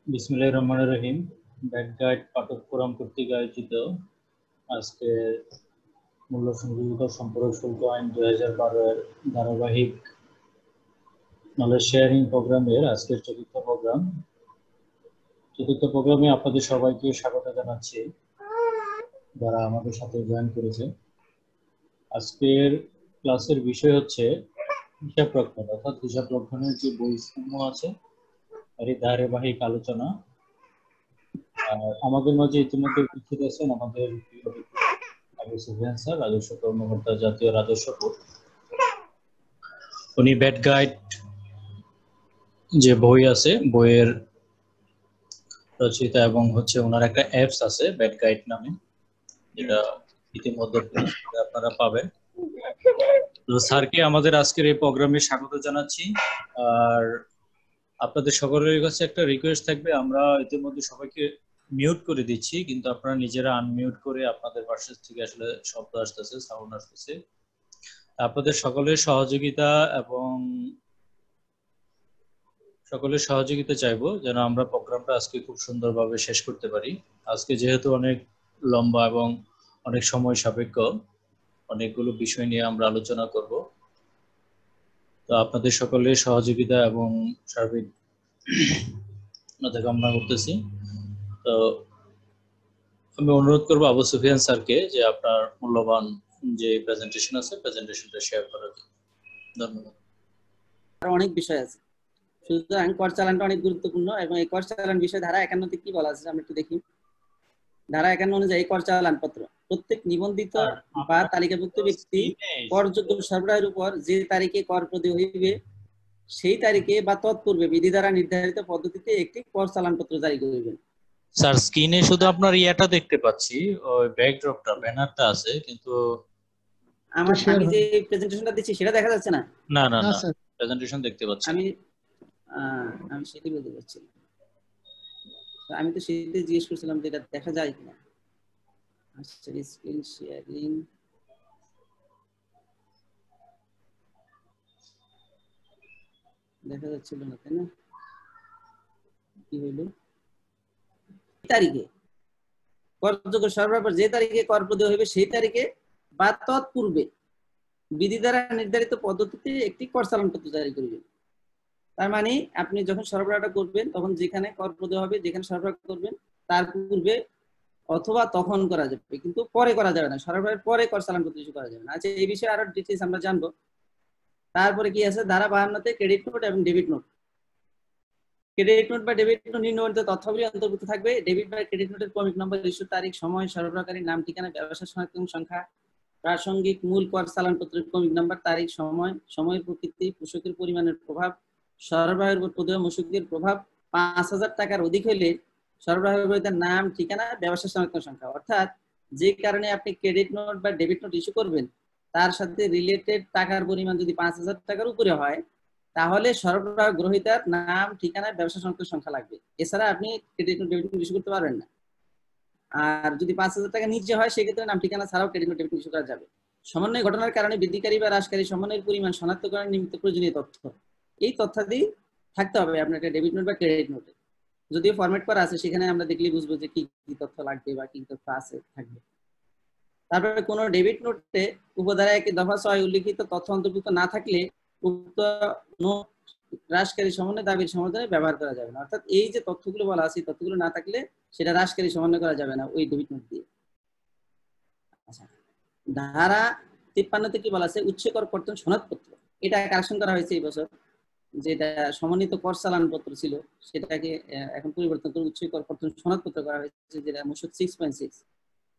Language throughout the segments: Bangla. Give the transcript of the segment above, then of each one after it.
বিসমিল্লাহির রহমানির রহিম। ব্যাড গাইড পাঠক ফোরাম কর্তৃক আয়োজিত আজকে মূল্য সংযোজিত সম্পর্ক শুল্ক আইন 2012 এর ধারাবাহিক নলেজ শেয়ারিং প্রোগ্রামের আজকের চতুর্থ প্রোগ্রামে আপনাদের সবাইকে স্বাগত জানাচ্ছি যারা আমাদের সাথে জয়েন করেছে। আজকের ক্লাসের বিষয় হচ্ছে হিসাব রক্ষণ, অর্থাৎ হিসাব রক্ষণের যে বৈষম্য আছে এর ধারাবাহিক আলোচনা। আমাদের মাঝে ইতিমধ্যে উপস্থিত আছেন আমাদের প্রিয় আবু সুফিয়ান স্যার, রাজস্ব কর্মকর্তা, জাতীয় রাজস্ব বোর্ড। উনি ব্যাড গাইড যে বই আছে বইয়ের রচয়িতা এবং হচ্ছে ওনার একটা অ্যাপস আছে ব্যাড গাইড নামে, যেটা ইতিমধ্যে আপনারা পাবেন। তো স্যারকে আমাদের আজকের এই প্রোগ্রামে স্বাগত জানাচ্ছি। আর আপনাদের সকলের কাছে একটা রিকোয়েস্ট থাকবে, আমরা ইতিমধ্যে সবাইকে মিউট করে দিচ্ছি, কিন্তু আপনারা নিজেরা আনমিউট করে আপনাদের পাশে থেকে আসলে শব্দ আসতেছে, সাউন্ড আসতেছে। আপনাদের সকলের সহযোগিতা চাইবো যেন আমরা প্রোগ্রামটা আজকে খুব সুন্দরভাবে শেষ করতে পারি। আজকে যেহেতু অনেক লম্বা এবং অনেক সময় সাপেক্ষ, অনেকগুলো বিষয় নিয়ে আমরা আলোচনা করব, তো আপনাদের সকলের সহযোগিতা এবং সার্বিক কামনা করতেছি। তো আমি অনুরোধ করবো আবু সুফিয়ান স্যারকে যে আপনার মূল্যবান যে প্রেজেন্টেশন আছে প্রেজেন্টেশনটা শেয়ার করার জন্য। ধন্যবাদ। অনেক বিষয় আছে, সুতরাং কর চালানটা অনেক গুরুত্বপূর্ণ এবং এই কর চালান বিষয়ে ধারা 51 কি বলা আছে আমরা একটু দেখি। ধারা 51 অনুযায়ী কর চালান পত্র প্রত্যেক নিবন্ধিত বা তালিকাভুক্ত ব্যক্তি করযোগ্য সরবরাহের উপর যে তারিখে কর প্রদেয় হইবে সেই তারিখে বা তৎপূর্বে বিধি দ্বারা নির্ধারিত পদ্ধতিতে একটি কর চালান পত্র জারি করিবেন। স্যার স্ক্রিনে শুধু আপনার ইয়াটা দেখতে পাচ্ছি, ওই ব্যাকড্রপটা ব্যানারটা আছে, কিন্তু আমি যে প্রেজেন্টেশনটা দিচ্ছি সেটা দেখা যাচ্ছে না। না না না, প্রেজেন্টেশন দেখতে পাচ্ছি। আমি সেটাই বলতে পারছি। আমি তো সেটাই জিজ্ঞেস করছিলাম যে এটা দেখা যায় কিনা। আচ্ছা, স্ক্রিন শেয়ারিং দেখা যাচ্ছিল না, তাই না? কি হইলো? তারিখে করযোগ্য সরবরাহ যে তারিখে কর প্রদেয় হইবে সেই তারিখে বা তৎপূর্বে বিধি দ্বারা নির্ধারিত পদ্ধতিতে একটি কর চালান পত্র জারি করিবেন। তার মানে আপনি যখন সরবরাহটা করবেন তখন যেখানে কর প্রদেয় হবে, যেখানে সরবরাহ করবেন তার পূর্বে অথবা তখন করা যাবে, কিন্তু পরে করা যাবে না। সরবরাহের পরে কর চালান পত্র ইস্যু করা যাবে না। আচ্ছা, এই বিষয়ে আরো ডিটেইলস আমরা জানবো। তারপরে কি আছে, ধারা 52 তে ক্রেডিট নোট এবং ডেবিট নোট। ক্রেডিট নোট বা ডেবিট নোট নিম্নবর্ণিত তথ্যাবলী অন্তর্ভুক্ত থাকবে। ডেবিট বা ক্রেডিট নোটের ক্রমিক নম্বর, ইস্যু তারিখ, সময়, সরবরাহকারীর নাম, ঠিকানা, ব্যবসা শনাক্তকরণ সংখ্যা, প্রাসঙ্গিক মূল কর চালান পত্রের ক্রমিক নাম্বার, তারিখ, সময়, সময়ের প্রকৃতি, মূসকের পরিমাণের প্রভাব, সরবরাহের উপর প্রদেয় মূসকের প্রভাব। 5000 টাকার অধিক হলে সরবরাহের নাম, ঠিকানা, ব্যবসা শনাক্তকরণ সংখ্যা। অর্থাৎ যে কারণে আপনি ক্রেডিট নোট বা ডেবিট নোট ইস্যু করবেন তার সাথে রিলেটেড টাকার পরিমাণ যদি 5000 টাকার উপরে হয় তাহলে সরবরাহ গ্রহীতার নাম, ঠিকানা, ব্যবসা শনাক্তকরণ সংখ্যা লাগবে। এছাড়া আপনি credit note debit note issue করতে পারবেন না। আর যদি 5000 টাকা নিচে হয় সেক্ষেত্রে নাম, ঠিকানা ছাড়াও credit note debit note issue করা যাবে। সমন্বয় ঘটনার কারণে বৃদ্ধিকারী বা হ্রাসকারী সমন্বয়ের পরিমাণ শনাক্তকরণের নিমিত্ত প্রয়োজনীয় তথ্য, এই তথ্যাদি থাকতে হবে আপনার একটা ডেবিট নোট বা ক্রেডিট নোটে। যদিও ফরম্যাট করা আছে, সেখানে আমরা দেখলেই বুঝবো যে কি কি তথ্য লাগবে বা কি তথ্য আছে থাকবে। তারপরে কোন ডেবিট নোটে উপধারা 1 দফা 6 উল্লিখিত তথ্য অন্তর্ভুক্ত না থাকলে উক্ত নোট হ্রাসকারী সমন্বয় দাবির সমাধানে ব্যবহার করা যাবে না। অর্থাৎ এই যে তথ্যগুলো বলা আছে, তথ্যগুলো না থাকলে সেটা হ্রাসকারী সমন্বয় করা যাবে না ওই ডেবিট নোট দিয়ে। আচ্ছা, ধারা 53 কি বলা আছে, উচ্চ কর কর্তন সনদপত্র। এটা কারেকশন করা হয়েছে এই বছর, যেটা সমন্বিত কর চালান পত্র ছিল সেটাকে এখন পরিবর্তন করে উচ্চ কর কর্তন সনদপত্র করা হয়েছে, যেটা মূসক 6.6।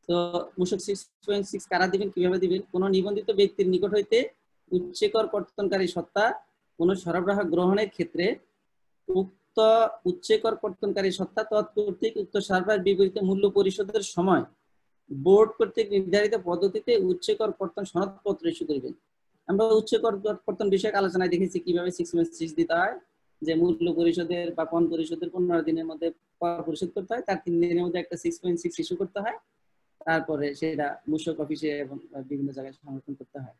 তো মূসক 6.6 কারা দিবেন, কিভাবে দিবেন? কোন নিবন্ধিত ব্যক্তির নিকট হইতে উচ্চ কর কর্তনকারী সত্তা কোন সরবরাহ গ্রহণের ক্ষেত্রে উক্ত উচ্চ কর কর্তনকারী সত্তা তৎকর্তৃক উক্ত সরবরাহের বিপরীতে মূল্য পরিশোধের সময় বোর্ড কর্তৃক নির্ধারিত পদ্ধতিতে উচ্চ কর কর্তন সনদপত্র ইস্যু করিবেন। আমরা উচ্চ কর কর্তন বিষয়ক আলোচনায় দেখেছি কিভাবে 6.6 দিতে হয়, যে মূল্য পরিশোধের বা পণ পরিশোধের 15 দিনের মধ্যে কর পরিশোধ করতে হয়, তার 3 দিনের মধ্যে একটা 6.6 ইস্যু করতে হয়, তারপরে সেটা মূসক অফিসে এবং বিভিন্ন জায়গায় সংরক্ষণ করতে হয়।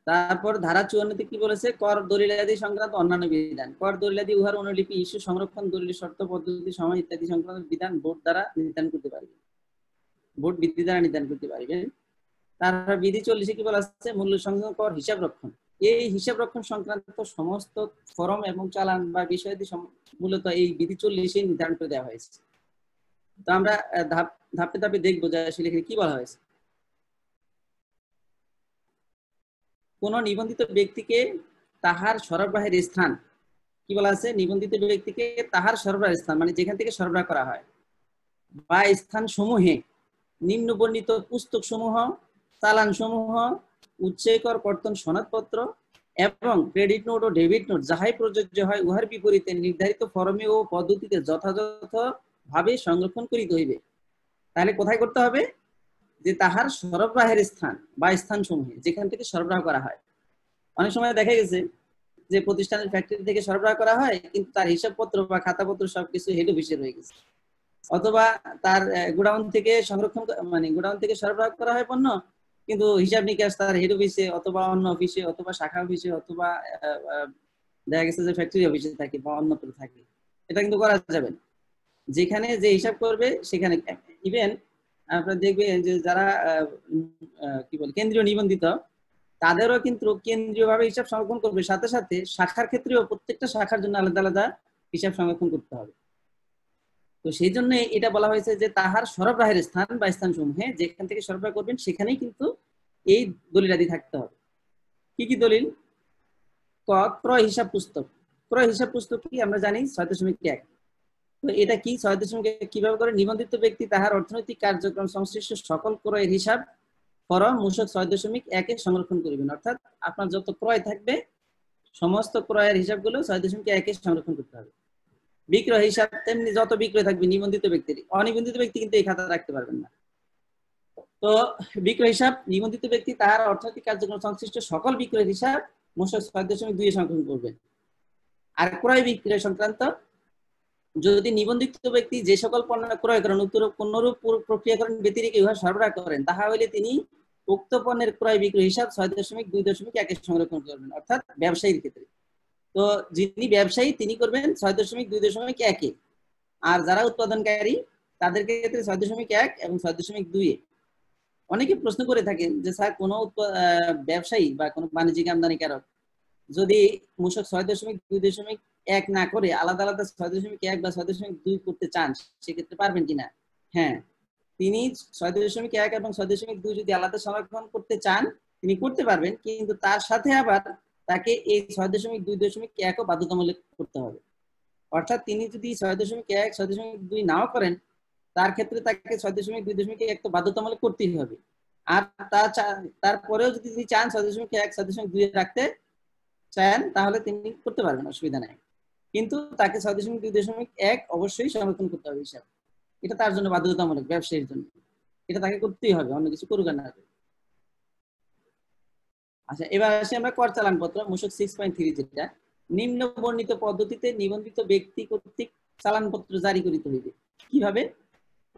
তারপর ধারা 54 কি বলেছে, কর দলিলাদি সংক্রান্ত অন্যান্য বিধান। কর দলিলাদি উহার অনুলিপি, ইস্যু, সংরক্ষণ, দলিল শর্ত, পদ্ধতি, সময় ইত্যাদি সংক্রান্ত বিধান বোর্ড দ্বারা নির্ধারণ করতে পারবে, বোর্ড বিধি দ্বারা নির্ধারণ করতে পারবেন। তারপর বিধি 40 কি বলা আছে, মূল্য সংযোজন কর হিসাব রক্ষণ। এই হিসাব রক্ষণ সংক্রান্ত সমস্ত ফরম এবং চালান বা বিষয়াদি মূলত এই বিধি 40 নির্ধারণ করে দেওয়া হয়েছে। তো আমরা ধাপে ধাপে দেখবো যে আসলে এখানে কি বলা হয়েছে। কোন নিবন্ধিত ব্যক্তিকে তাহার সরবরাহের স্থান, কি বলা আছে, নিবন্ধিত ব্যক্তিকে তাহার সরবরাহের স্থান মানে যেখান থেকে সরবরাহ করা হয় বা স্থান সমূহে নিম্ন বর্ণিত পুস্তক সমূহ, চালান সমূহ, উচ্চেকর কর্তন সনদপত্র এবং ক্রেডিট নোট ও ডেবিট নোট যাহাই প্রযোজ্য হয় উহার বিপরীতে নির্ধারিত ফরমে ও পদ্ধতিতে যথাযথভাবে সংরক্ষণ করিতে হইবে। তাহলে কোথায় করতে হবে, যে তাহার সরবরাহের স্থান বা স্থান সমূহে যেখান থেকে সরবরাহ করা হয়। অনেক সময় দেখা গেছে যে প্রতিষ্ঠানের ফ্যাক্টরি থেকে সরবরাহ করা হয় কিন্তু তার হিসাবপত্র বা খাতাপত্র সবকিছু হেড অফিসে রয়ে গেছে, অথবা তার গোডাউন থেকে সংরক্ষণ মানে গোডাউন থেকে সরবরাহ করা হয় পণ্য কিন্তু হিসাব নিকাশ তার হেড অফিসে অথবা অন্য অফিসে অথবা শাখা অফিসে অথবা দেখা গেছে যে ফ্যাক্টরি অফিসে থাকে বা অন্যত্র থাকে। এটা কিন্তু করা যাবে না। যেখানে যে হিসাব করবে সেখানে, ইভেন আপনারা দেখবেন যে যারা কি বলে কেন্দ্রীয় নিবন্ধিত তাদেরও কিন্তু কেন্দ্রীয়ভাবে হিসাব সংরক্ষণ করবে, সাথে সাথে শাখার ক্ষেত্রেও প্রত্যেকটা শাখার জন্য আলাদা আলাদা হিসাব সংরক্ষণ করতে হবে। তো সেই জন্য এটা বলা হয়েছে যে তাহার সরবরাহের স্থান বা স্থান সমূহে যেখান থেকে সরবরাহ করবেন সেখানেই কিন্তু এই দলিলাদি থাকতে হবে। কি কি দলিল? ক, ক্রয় হিসাব পুস্তক। ক্রয় হিসাব পুস্তক কি আমরা জানি 6.1। তো এটা কি 6.1 কিভাবে করে, নিবন্ধিত ব্যক্তি তাহার অর্থনৈতিক কার্যক্রম সংশ্লিষ্ট সকল ক্রয়ের হিসাব ফরম মূসক 6.1 সংরক্ষণ করিবেন। অর্থাৎ আপনার যত ক্রয় থাকবে সমস্ত ক্রয়ের হিসাবগুলো 6.1 সংরক্ষণ করতে হবে। বিক্রয় হিসাব তেমনি যত বিক্রয় থাকবে নিবন্ধিত ব্যক্তির, অনিবন্ধিত ব্যক্তি কিন্তু এই খাতা রাখতে পারবেন না। তো বিক্রয় হিসাব নিবন্ধিত ব্যক্তি তাহার অর্থনৈতিক কার্যক্রম সংশ্লিষ্ট সকল বিক্রয়ের হিসাব মূসক 6.2 সংরক্ষণ করবেন। আর ক্রয় বিক্রয় সংক্রান্ত যদি নিবন্ধিত ব্যক্তি যে সকল পণ্য ক্রয় করেন কোনরূপ প্রক্রিয়াকরণ ব্যতিরেকে উহা সরবরাহ করেন তাহা হইলে তিনি উক্ত পণ্যের ক্রয় বিক্রয় হিসাব 6.2.1 সংরক্ষণ করবেন, অর্থাৎ ব্যবসায়ীর ক্ষেত্রে। তো যিনি ব্যবসায়ী তিনি করবেন 6.2.1, আর যারা উৎপাদনকারী তাদের ক্ষেত্রে 6.1 এবং 6.2। অনেকে প্রশ্ন করে থাকেন যে স্যার কোনো ব্যবসায়ী বা কোনো বাণিজ্যিক আমদানিকারক যদি মূসক 6.2.1 না করে আলাদা আলাদা 6.1 বা 6.2 করতে চান সেক্ষেত্রে পারবেন কিনা? হ্যাঁ, তিনি 6.1 এবং 6.2 যদি আলাদা সংরক্ষণ করতে চান তিনি করতে পারবেন, কিন্তু তার সাথে আবার তাকে এই 6.2.1 বাধ্যতামূলক করতে হবে। অর্থাৎ তিনি যদি 6.1 6.2 নাও করেন তার ক্ষেত্রে তাকে 6.2.1 তো বাধ্যতামূলক করতেই হবে। আর তারপরেও যদি তিনি চান 6.1 6.2 রাখতে চান তাহলে তিনি করতে পারবেন, অসুবিধা নাই, কিন্তু তাকে 6.2.1 অবশ্যই সংরক্ষণ করতে হবে হিসাব। এটা তার জন্য বাধ্যতামূলক, ব্যবসায়ীর জন্য এটা তাকে করতেই হবে, অন্য কিছু করুক না। আচ্ছা, এবার আসি আমরা কর চালান পত্র মূসক 6.3, যেটা নিম্ন বর্ণিত পদ্ধতিতে নিবন্ধিত ব্যক্তি কর্তৃক চালানপত্র জারি করিতে হইবে। কিভাবে?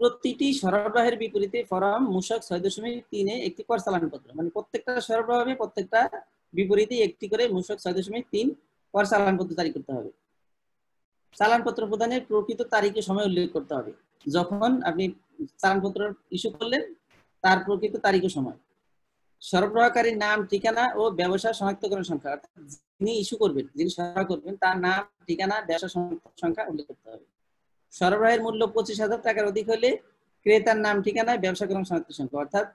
প্রতিটি সরবরাহের বিপরীতে ফরম মূসক 6.3 একটি কর চালানপত্র, মানে প্রত্যেকটা সরবরাহ হবে প্রত্যেকটা বিপরীতে একটি করে মূসক 6.3 কর চালানপত্র জারি করতে হবে। চালানপত্র প্রদানের প্রকৃত তারিখে সময় উল্লেখ করতে হবে। যখন আপনি চালানপত্র ইস্যু করলেন তার প্রকৃত তারিখ ও সময়, সরবরাহকারীর নাম, ঠিকানা ও ব্যবসা শনাক্তকরণ সংখ্যা, যিনি ইস্যু করবেন যিনি সরবরাহ করবেন তার নাম, ঠিকানা, ব্যবসা সংখ্যা উল্লেখ করতে হবে। সরবরাহের মূল্য 25,000 টাকার অধিক হলে ক্রেতার নাম, ঠিকানা, ব্যবসাকরণ শনাক্ত সংখ্যা, অর্থাৎ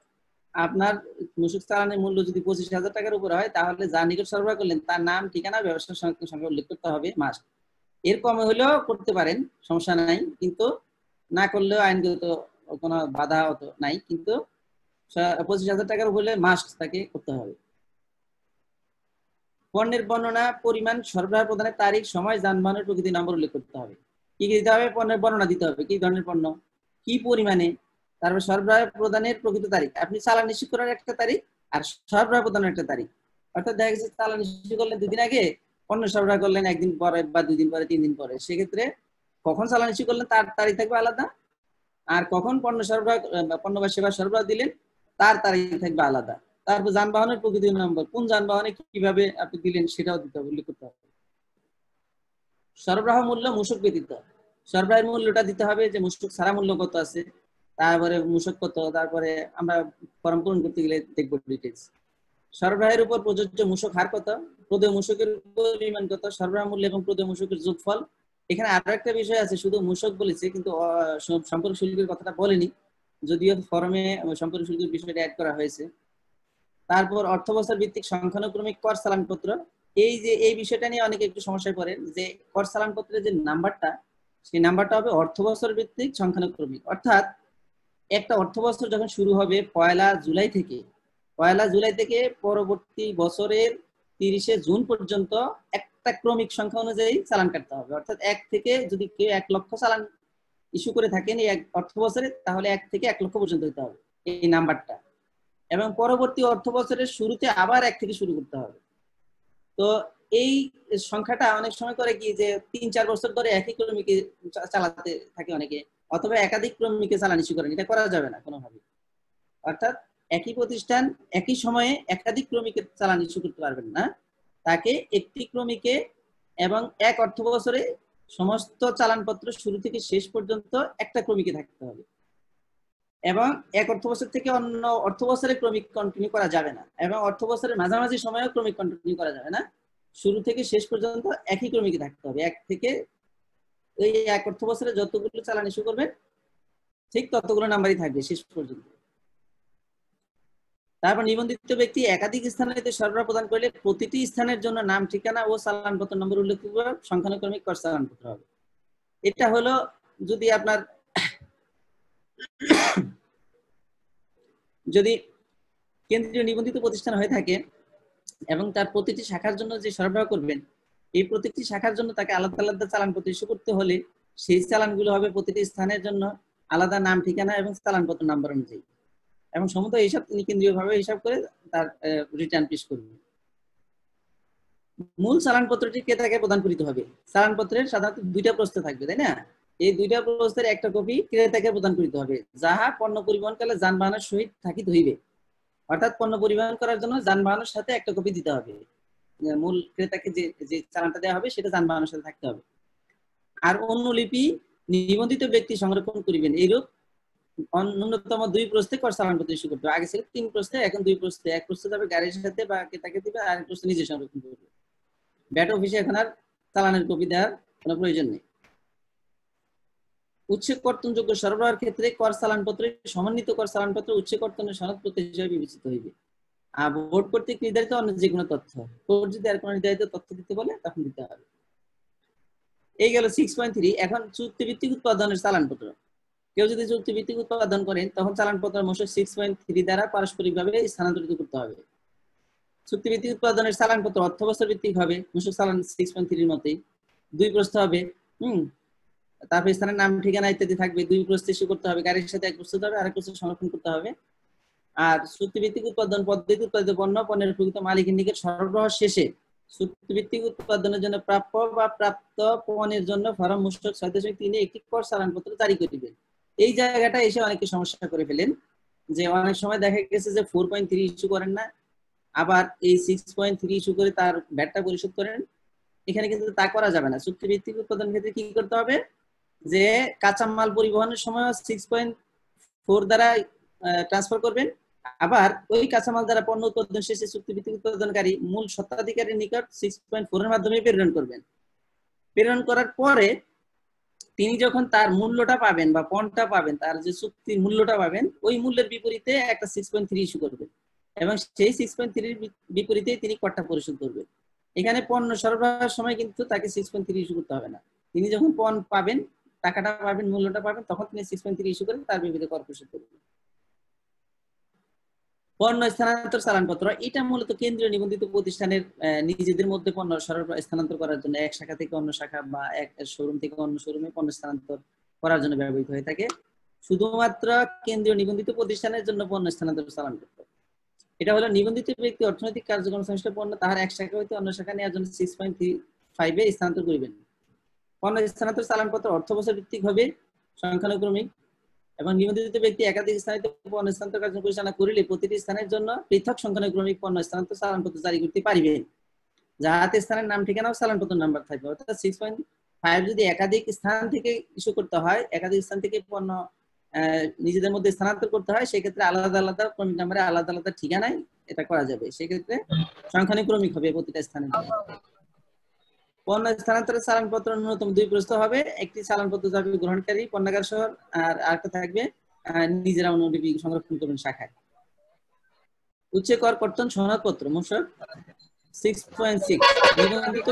আপনার মূসক চালানের মূল্য যদি 25,000 টাকার উপর হয় তাহলে যার নিকট সরবরাহ করলেন তার নাম, ঠিকানা, ব্যবসা শনাক্ত সংখ্যা উল্লেখ করতে হবে মাস্ট। এর কমে হলেও করতে পারেন, সমস্যা নাই, কিন্তু না করলেও আইনগত কোনো বাধা নাই, কিন্তু 25,000 টাকার উপরে মাস্ট তাকে করতে হবে। পণ্যের বর্ণনা, পরিমাণ, সরবরাহ প্রদানের তারিখ, সময়, যানবাহনের প্রকৃতি, নম্বর উল্লেখ করতে হবে। কি কি দিতে হবে? পণ্যের বর্ণনা দিতে হবে, কি ধরনের পণ্য, কি পরিমাণে, তারপর সরবরাহ প্রদানের প্রকৃত তারিখ, আপনি চালান ইস্যু করার একটা তারিখ আর সরবরাহ প্রদানের একটা তারিখ। অর্থাৎ দেখা গেছে চালান ইস্যু করলেন 2 দিন আগে, পণ্য সরবরাহ করলেন 1 দিন পরে বা 2 দিন পরে, 3 দিন পরে, সেক্ষেত্রে কখন চালান ইস্যু করলেন তার তারিখ থাকবে আলাদা, আর কখন পণ্য সরবরাহ পণ্য বা সেবা সরবরাহ দিলেন তার তারিখ থাকবে আলাদা। তারপর যানবাহনের প্রকৃতি নম্বর, কোন যানবাহনে কিভাবে আপনি দিলেন সেটাও দিতে হবে, উল্লেখ করতে হবে। সরবরাহ মূল্য মূসক ব্যতীত, সরবরাহের মূল্যটা দিতে হবে যে মূসক ছাড়া মূল্য কত আছে, তারপরে মূসক কত, তারপরে আমরা ফর্ম পূরণ করতে গেলে দেখবো ডিটেইলস। সরবরাহের উপর প্রযোজ্য মূসক হার কত, প্রদেয় মূসকের পরিমাণ কত, সরবরাহ মূল্য এবং প্রদেয় মূসকের যোগফল। এখানে আরো একটা বিষয় আছে, শুধু মূসক বলেছে কিন্তু সম্পর্ক শুল্কের কথাটা বলেনি, যদিও ফর্মে সম্পর্ক শুল্কের বিষয়টা অ্যাড করা হয়েছে। তারপর অর্থবছর ভিত্তিক সংখ্যানুক্রমিক কর চালানপত্র, এই যে এই বিষয়টা নিয়ে অনেকে একটু সমস্যায় পড়েন যে কর চালানপত্রের যে নাম্বারটা, সেই নাম্বারটা হবে অর্থবছর ভিত্তিক সংখ্যানুক্রমিক। অর্থাৎ একটা অর্থবছর যখন শুরু হবে 1 জুলাই থেকে, 1 জুলাই থেকে পরবর্তী বছরের 30 জুন পর্যন্ত একটা ক্রমিক সংখ্যা অনুযায়ী চালান কাটতে হবে। অর্থাৎ 1 থেকে যদি কেউ 1 লক্ষ চালান ইস্যু করে থাকেন এই অর্থ বছরে, তাহলে 1 থেকে 1 লক্ষ পর্যন্ত হতে হবে এই নাম্বারটা, এবং পরবর্তী অর্থ বছরের শুরুতে আবার 1 থেকে শুরু করতে হবে। তো এই সংখ্যাটা অনেক সময় করে কি যে 3-4 বছর ধরে একই ক্রমিকে চালাতে থাকে অনেকে, অথবা একাধিক ক্রমিকে চালান ইস্যু করেন, এটা করা যাবে না কোনোভাবে। অর্থাৎ একই প্রতিষ্ঠান একই সময়ে একাধিক ক্রমিকে চালান ইস্যু করতে পারবেন না, তাকে একটি ক্রমিকে এবং এক অর্থ বছরে সমস্ত চালানপত্র শুরু থেকে শেষ পর্যন্ত একটা ক্রমিকে থাকতে হবে, এবং এক অর্থ বছর থেকে অন্য অর্থ বছরে ক্রমিক কন্টিনিউ করা যাবে না, এবং অর্থ বছরের মাঝামাঝি সময়েও ক্রমিক কন্টিনিউ করা যাবে না। শুরু থেকে শেষ পর্যন্ত একই ক্রমিকে থাকতে হবে। এক থেকে এই এক অর্থ বছরে যতগুলো চালান ইস্যু করবেন ঠিক ততগুলো নাম্বারই থাকবে শেষ পর্যন্ত। তারপর নিবন্ধিত ব্যক্তি একাধিক স্থানে সরবরাহ প্রদান করলে প্রতিটি স্থানের জন্য নাম, ঠিকানা ও চালানপত্র নম্বর উল্লেখ করে সংখ্যানুক্রমিক কর চালানপত্র হবে। এটা হলো যদি আপনার যদি কেন্দ্রীয় নিবন্ধিত প্রতিষ্ঠান হয়ে থাকে এবং তার প্রতিটি শাখার জন্য যে সরবরাহ করবেন, এই প্রতিটি শাখার জন্য তাকে আলাদা আলাদা চালানপত্র ইস্যু করতে হলে সেই চালানগুলো হবে প্রতিটি স্থানের জন্য আলাদা নাম, ঠিকানা এবং চালানপত্র নাম্বার অনুযায়ী, এবং সমস্ত এইসব তিনি কেন্দ্রীয়ভাবে হিসাব করে তার রিটার্ন পেশ করবেন। মূল চালানপত্রটি ক্রেতাকে প্রদান করিতে হবে। চালানপত্রের সাধারণত 2টা প্রস্থ থাকবে, তাই না? এই 2টা প্রস্থের একটা কপি ক্রেতাকে প্রদান করিতে হবে, যাহা পণ্য পরিবহনকালে যানবাহনের সহিত থাকিতে হইবে। অর্থাৎ পণ্য পরিবহন করার জন্য যানবাহনের সাথে একটা কপি দিতে হবে। মূল ক্রেতাকে যে চালানটা দেওয়া হবে সেটা যানবাহনের সাথে থাকতে হবে। আর অনুলিপি নিবন্ধিত ব্যক্তি সংরক্ষণ করিবেন। এইরূপ ন্যূনতম 2 প্রস্থে কর চালানপত্র ইস্যু করতে হবে। আগে ছিল 3 প্রস্থে, এখন 2 প্রস্থে। এক প্রস্থে যাবে গাড়ির সাথে বা ক্রেতাকে দিবে, আর এক প্রস্থে নিজে সংরক্ষণ করবে। ব্যাট অফিসে এখন আর চালানের কপি দেওয়ার কোনো প্রয়োজন নেই। উচ্ছেদ কর্তনযোগ্য সরবরাহের ক্ষেত্রে কর চালানপত্রে সমন্বিত কর চালানপত্র উচ্ছেদ কর্তনের সনদপত্র হিসেবে বিবেচিত হইবে। আর বোর্ড কর্তৃক নির্ধারিত অন্য যে কোনো তথ্য, বোর্ড যদি আর কোনো নির্ধারিত তথ্য দিতে বলে তখন দিতে হবে। এই গেল 6.3। এখন চুক্তিভিত্তিক উৎপাদনের চালানপত্র। কেউ যদি চুক্তিভিত্তিক উৎপাদন করেন তখন চালানপত্র মূসক 6.3 দ্বারা পারস্পরিকভাবে স্থানান্তরিত করতে হবে। চুক্তিভিত্তিক উৎপাদনের চালানপত্র অর্থবছর ভিত্তিক হবে, মূসক চালান 6.3 মতোই 2 প্রস্থ হবে। তারপর স্থানের নাম, ঠিকানা ইত্যাদি থাকবে। 2 প্রস্থ ইস্যু করতে হবে, গাড়ির সাথে 1 প্রস্থ হবে, আরেক প্রস্থ সংরক্ষণ করতে হবে। আর চুক্তিভিত্তিক উৎপাদন পদ্ধতি উৎপাদিত পণ্যের প্রকৃত মালিকের নিকট সরবরাহ শেষে চুক্তিভিত্তিক উৎপাদনের জন্য প্রাপ্য বা প্রাপ্ত পণ্যের জন্য ফরম মূসক 6.3 একটি কর চালানপত্র জারি করিবে। এই জায়গাটা এসে অনেকে সমস্যা করে ফেলেন যে অনেক সময় দেখা গেছে যে 4.3 ইস্যু করেন না, আবার এই 6.3 ইস্যু করে তার ভ্যাটটা পরিশোধ করেন। এখানে কিন্তু তা করা যাবে না। চুক্তিভিত্তিক উৎপাদন ক্ষেত্রে কি করতে হবে যে কাঁচামাল পরিবহনের সময় 6.4 দ্বারা ট্রান্সফার করবেন, আবার ওই কাঁচামাল দ্বারা পণ্য উৎপাদন শেষে চুক্তিভিত্তিক উৎপাদনকারী মূল স্বত্বাধিকারীর নিকট 6.4 এর মাধ্যমে প্রেরণ করবেন। প্রেরণ করার পরে তিনি যখন তার মূল্যটা পাবেন বা পণটা পাবেন, তার যে চুক্তির মূল্যটা পাবেন, ওই মূল্যের বিপরীতে একটা 6.3 ইস্যু করবেন, এবং সেই 6.3 এর বিপরীতে তিনি করটা পরিশোধ করবেন। এখানে পণ্য সরবরাহের সময় কিন্তু তাকে 6.3 ইস্যু করতে হবে না। তিনি যখন পণ পাবেন, টাকাটা পাবেন, মূল্যটা পাবেন, তখন তিনি 6.3 ইস্যু করে তার বিপরীতে কর পরিশোধ করবেন। পণ্য স্থানান্তর চালানপত্র, এটা মূলত কেন্দ্রীয় নিবন্ধিত প্রতিষ্ঠানের নিজেদের মধ্যে পণ্য সরবরাহ স্থানান্তর করার জন্য এক শাখা থেকে অন্য শাখা বা এক শোরুম থেকে অন্য শোরুমে পণ্য স্থানান্তর করার জন্য ব্যবহৃত হয়ে থাকে। শুধুমাত্র কেন্দ্রীয় নিবন্ধিত প্রতিষ্ঠানের জন্য পণ্য স্থানান্তর চালানপত্র। এটা হলো নিবন্ধিত ব্যক্তি অর্থনৈতিক কার্যক্রম সংশ্লিষ্ট পণ্য তাহার এক শাখা হইতে অন্য শাখা নেওয়ার জন্য 6.5 এ স্থানান্তর করিবেন। পণ্য স্থানান্তর চালানপত্র অর্থবছর ভিত্তিক হবে, সংখ্যানুক্রমিক, এবং নিবন্ধিত ব্যক্তি একাধিক স্থানে পণ্য স্থানান্তর কার্য পরিচালনা করিলে প্রতিটি স্থানের জন্য পৃথক সংখ্যানুক্রমিক পণ্য স্থানান্তর চালানপত্র জারি করতে পারিবেন, যাহাতে স্থানের নাম ঠিকানা ও চালানপত্র নাম্বার থাকবে। অর্থাৎ 6.5 যদি একাধিক স্থান থেকে ইস্যু করতে হয়, একাধিক স্থান থেকে পণ্য নিজেদের মধ্যে স্থানান্তর করতে হয়, সেক্ষেত্রে আলাদা আলাদা ক্রমিক নাম্বারে আলাদা আলাদা ঠিকানায় এটা করা যাবে। সেক্ষেত্রে সংখ্যানুক্রমিক হবে প্রতিটা স্থানে। পণ্য স্থানান্তরের চালানপত্র ন্যূনতম 2 প্রস্ত হবে। একটি চালানপত্র যাবে গ্রহণকারী পণ্যগার শহর, আর আরেকটা থাকবে নিজেরা অনুলিপি সংরক্ষণ করবেন শাখায়। উচ্চ কর কর্তন সনদপত্র মূসক 6.6 নিবন্ধিত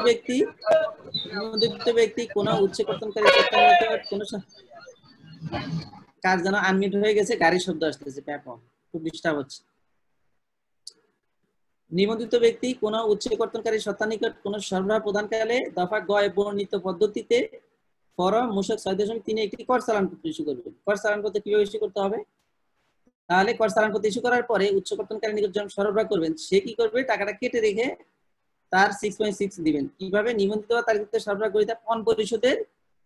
ব্যক্তি কোন উচ্চ কর্তনকারী সত্তার নিকট কোন কাজ যেন আনমিট হয়ে গেছে, গাড়ির শব্দ আসতেছে, ব্যাপক খুব ডিস্টার্ব হচ্ছে। নিবন্ধিত ব্যক্তি কোন উচ্চ কর্তনকারী সত্তার নিকট কোন সরবরাহ প্রদানকালে দফা গ এ বর্ণিত পদ্ধতিতে ফরম মূসক 6.3 একটি কর চালানপত্র ইস্যু করবে। কর চালানপত্র কিভাবে ইস্যু করতে হবে? তাহলে কর চালানপত্র ইস্যু করার পরে উচ্চ কর্তনকারী নিকট যখন সরবরাহ করবেন, সে কি করবে? টাকাটা কেটে রেখে তার 6.6 দিবেন। কিভাবে? নিবন্ধিত বা তালিকাতে সরবরাহ করিতে পণ পরিশোধের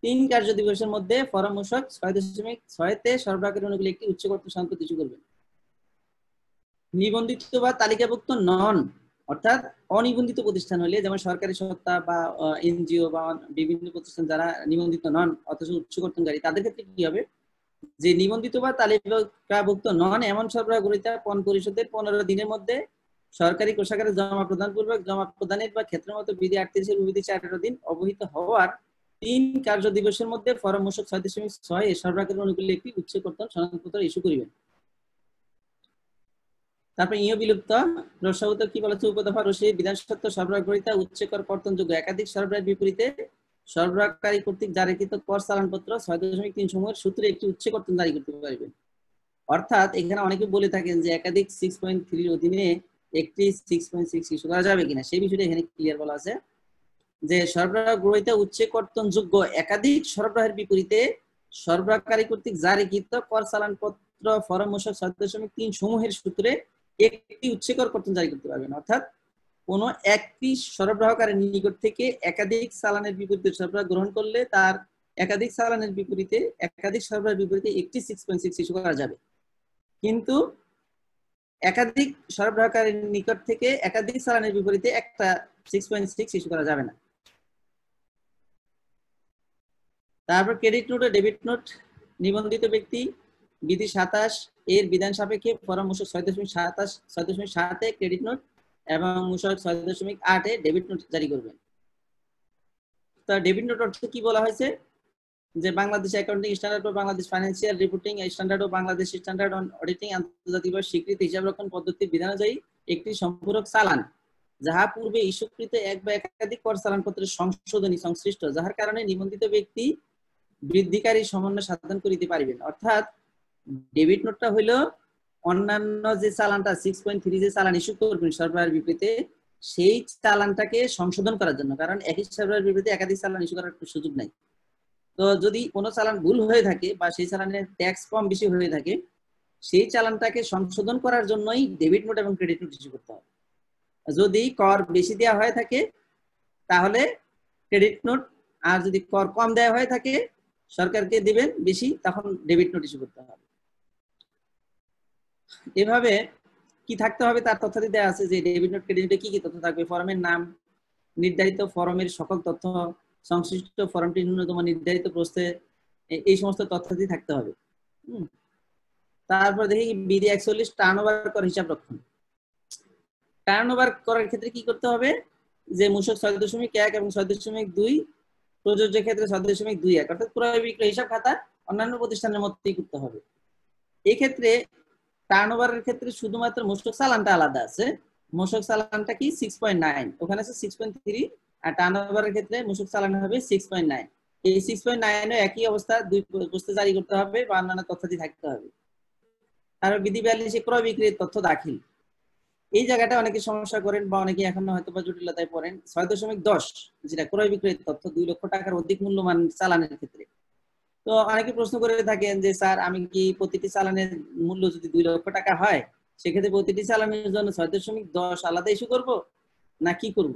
3 কার্য দিবসের মধ্যে ফরম মূসক 6.6 তে সরবরাহকারী অনুকূলে একটি উচ্চ কর্তন চালানপত্র ইস্যু করবেন। নিবন্ধিত বা তালিকাভুক্ত নন অর্থাৎ অনিবন্ধিত প্রতিষ্ঠান হলে, যেমন সরকারি সত্তা বা এনজিও বা বিভিন্ন প্রতিষ্ঠান যারা নিবন্ধিত নন অথচ উচ্চ কর্তনকারী, তাদের ক্ষেত্রে কি হবে? যে নিবন্ধিত বা তালিকাভুক্ত নন এমন সরবরাহকারীরা পণ পরিশোধের 15 দিনের মধ্যে সরকারি কোষাগারে জমা প্রদান পূর্বক জমা প্রদানের বা ক্ষেত্রমত বিধি 38 বিধি 18 দিন অবহিত হওয়ার 3 কার্য দিবসের মধ্যে ফরম মূসক 6.6 এ সরবরাহকারী অনুকূলে একটি উচ্চ কর্তন সনদপত্র ইস্যু করিবেন। তারপরে ইও বিলুপ্ত রসাউত কি বলেছে? উপদফা রসি বিধানসত্ত্ব সরবরাহকারীতা উচ্চ কর কর্তনযোগ্য একাধিক সরবরাহের বিপরীতে সরবরাহকারী কর্তৃক জারিকৃত কর চালানপত্র 6.3 সমূহের সূত্রে একটি উচ্চ কর্তন জারি করতে পারবেন। অর্থাৎ এখানে অনেকে বলে থাকেন যে একাধিক 6.3 এর অধীনে একটি 6.6 ইস্যু করা যাবে কিনা, সেই বিষয়টা এখানে ক্লিয়ার বলা আছে যে সরবরাহ গ্রহীতা উচ্চ কর্তনযোগ্য একাধিক সরবরাহের বিপরীতে সরবরাহকারী কর্তৃক জারিকৃত কর চালানপত্র ফরম মূসক 6.3 সমূহের সূত্রে একটি উচ্চ কর কর্তন জারি করতে পারবেন। অর্থাৎ কোন একটি সরবরাহকারীর নিকট থেকে একাধিক চালানের বিপরীতে সরবরাহ গ্রহণ করলে তার একাধিক চালানের বিপরীতে একাধিক সরবরাহের বিপরীতে একটি 6.6 ইস্যু করা যাবে, কিন্তু একাধিক সরবরাহকারীর নিকট থেকে একাধিক চালানের বিপরীতে একটা 6.6 ইস্যু করা যাবে না। তারপর ক্রেডিট নোট ও ডেবিট নোট নিবন্ধিত ব্যক্তি বিধি 27 এর বিধান সাপেক্ষে ফরম মূসক 6.7 এ ক্রেডিট নোট এবং মূসক 6.8 এ ডেবিট নোট জারি করবেন। তো ডেবিট নোট অর্থ কি বলা হয়েছে? যে বাংলাদেশ অ্যাকাউন্টিং স্ট্যান্ডার্ড ও বাংলাদেশ ফাইন্যান্সিয়াল রিপোর্টিং স্ট্যান্ডার্ড ও বাংলাদেশ স্ট্যান্ডার্ড অন অডিটিং আন্তর্জাতিক স্বীকৃত হিসাব রক্ষণ পদ্ধতির বিধানানুযায়ী একটি সম্পূরক চালান, যাহা পূর্বে ইস্যুকৃত এক বা একাধিক কর চালানপত্রের সংশোধনী সংশ্লিষ্ট, যাহার কারণে নিবন্ধিত ব্যক্তি বৃদ্ধিকারী সমন্বয় সাধন করিতে পারিবেন। অর্থাৎ ডেবিট নোটটা হলো অন্যান্য যে চালানটা 6.3 যে চালান ইস্যু করবেন সরবরাহের বিপরীতে, সেই চালানটাকে সংশোধন করার জন্য, কারণ একই সরবরাহের বিপরীতে একাধিক চালান ইস্যু করার সুযোগ নাই। তো যদি কোনো চালান ভুল হয়ে থাকে বা সেই চালানের ট্যাক্স কম বেশি হয়ে থাকে, সেই চালানটাকে সংশোধন করার জন্যই ডেবিট নোট এবং ক্রেডিট নোট ইস্যু করতে হবে। যদি কর বেশি দেওয়া হয়ে থাকে তাহলে ক্রেডিট নোট, আর যদি কর কম দেওয়া হয়ে থাকে সরকারকে দিবেন বেশি, তখন ডেবিট নোট ইস্যু করতে হবে। এভাবে কি থাকতে হবে তার তথ্যাদি দেওয়া আছে যে ডেবিট নোট ক্রেডিট নোটে কি কি তথ্য থাকবে? ফরমের নাম, নির্ধারিত ফরমের সকল তথ্য, সংশ্লিষ্ট ফরমটি ন্যূনতম নির্ধারিত প্রস্থে, এই সমস্ত তথ্যাদি থাকতে হবে। তারপর দেখি বিধি 41 টার্নওভার কর হিসাব রক্ষণ। টার্নওভার করার ক্ষেত্রে কি করতে হবে? যে মূসক 6.1 এবং 6.2 প্রযোজ্য ক্ষেত্রে 6.21 অর্থাৎ ক্রয় বিক্রয় হিসাব খাতা অন্যান্য প্রতিষ্ঠানের মতোই করতে হবে। এই ক্ষেত্রে টার্নওভারের ক্ষেত্রে শুধুমাত্র মূসক চালানটা আলাদা আছে। মূসক চালানটা কি 6.9, ওখানে আছে 6.3, আর টার্নওভারের ক্ষেত্রে মূসক চালান হবে 6.9। এই 6.9 এ একই অবস্থা 2 প্রস্তাব জারি করতে হবে বা অন্যান্য তথ্যাদি থাকতে হবে। আর বিধি 42 ক্রয় বিক্রয়ের তথ্য দাখিল। এই জায়গাটা অনেকে সমস্যা করেন বা অনেকে এখনো হয়তো বা জটিলতায় পড়েন। 6.10 যেটা ক্রয় বিক্রয়ের তথ্য 2 লক্ষ টাকার অধিক মূল্যমান চালানের ক্ষেত্রে। তো অনেকে প্রশ্ন করে থাকেন যে স্যার আমি কি প্রতিটি চালানের মূল্য যদি 2 লক্ষ টাকা হয় সেক্ষেত্রে প্রতিটি চালানের জন্য 6.10 আলাদা ইস্যু করব না কি করব?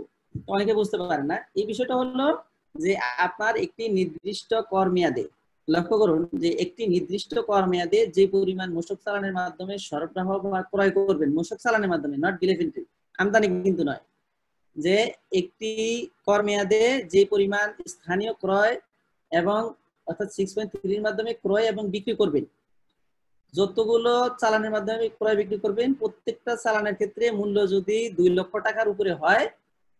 অনেকে বুঝতে পারেন না। এই বিষয়টা হলো যে আপনার একটি নির্দিষ্ট কর মেয়াদে লক্ষ্য করুন যে একটি নির্দিষ্ট কর মেয়াদে যে পরিমাণ মূসক চালানের মাধ্যমে সরবরাহ বা ক্রয় করবেন, মূসক চালানের মাধ্যমে, নট বিল অফ এন্ট্রি, আমদানি কিন্তু নয়, যে একটি কর মেয়াদে যে পরিমাণ স্থানীয় ক্রয় এবং অর্থাৎ 6.3 এর মাধ্যমে ক্রয় এবং বিক্রি করবেন, যতগুলো চালানের মাধ্যমে ক্রয় বিক্রি করবেন প্রত্যেকটা চালানের ক্ষেত্রে মূল্য যদি 2 লক্ষ টাকার উপরে হয়,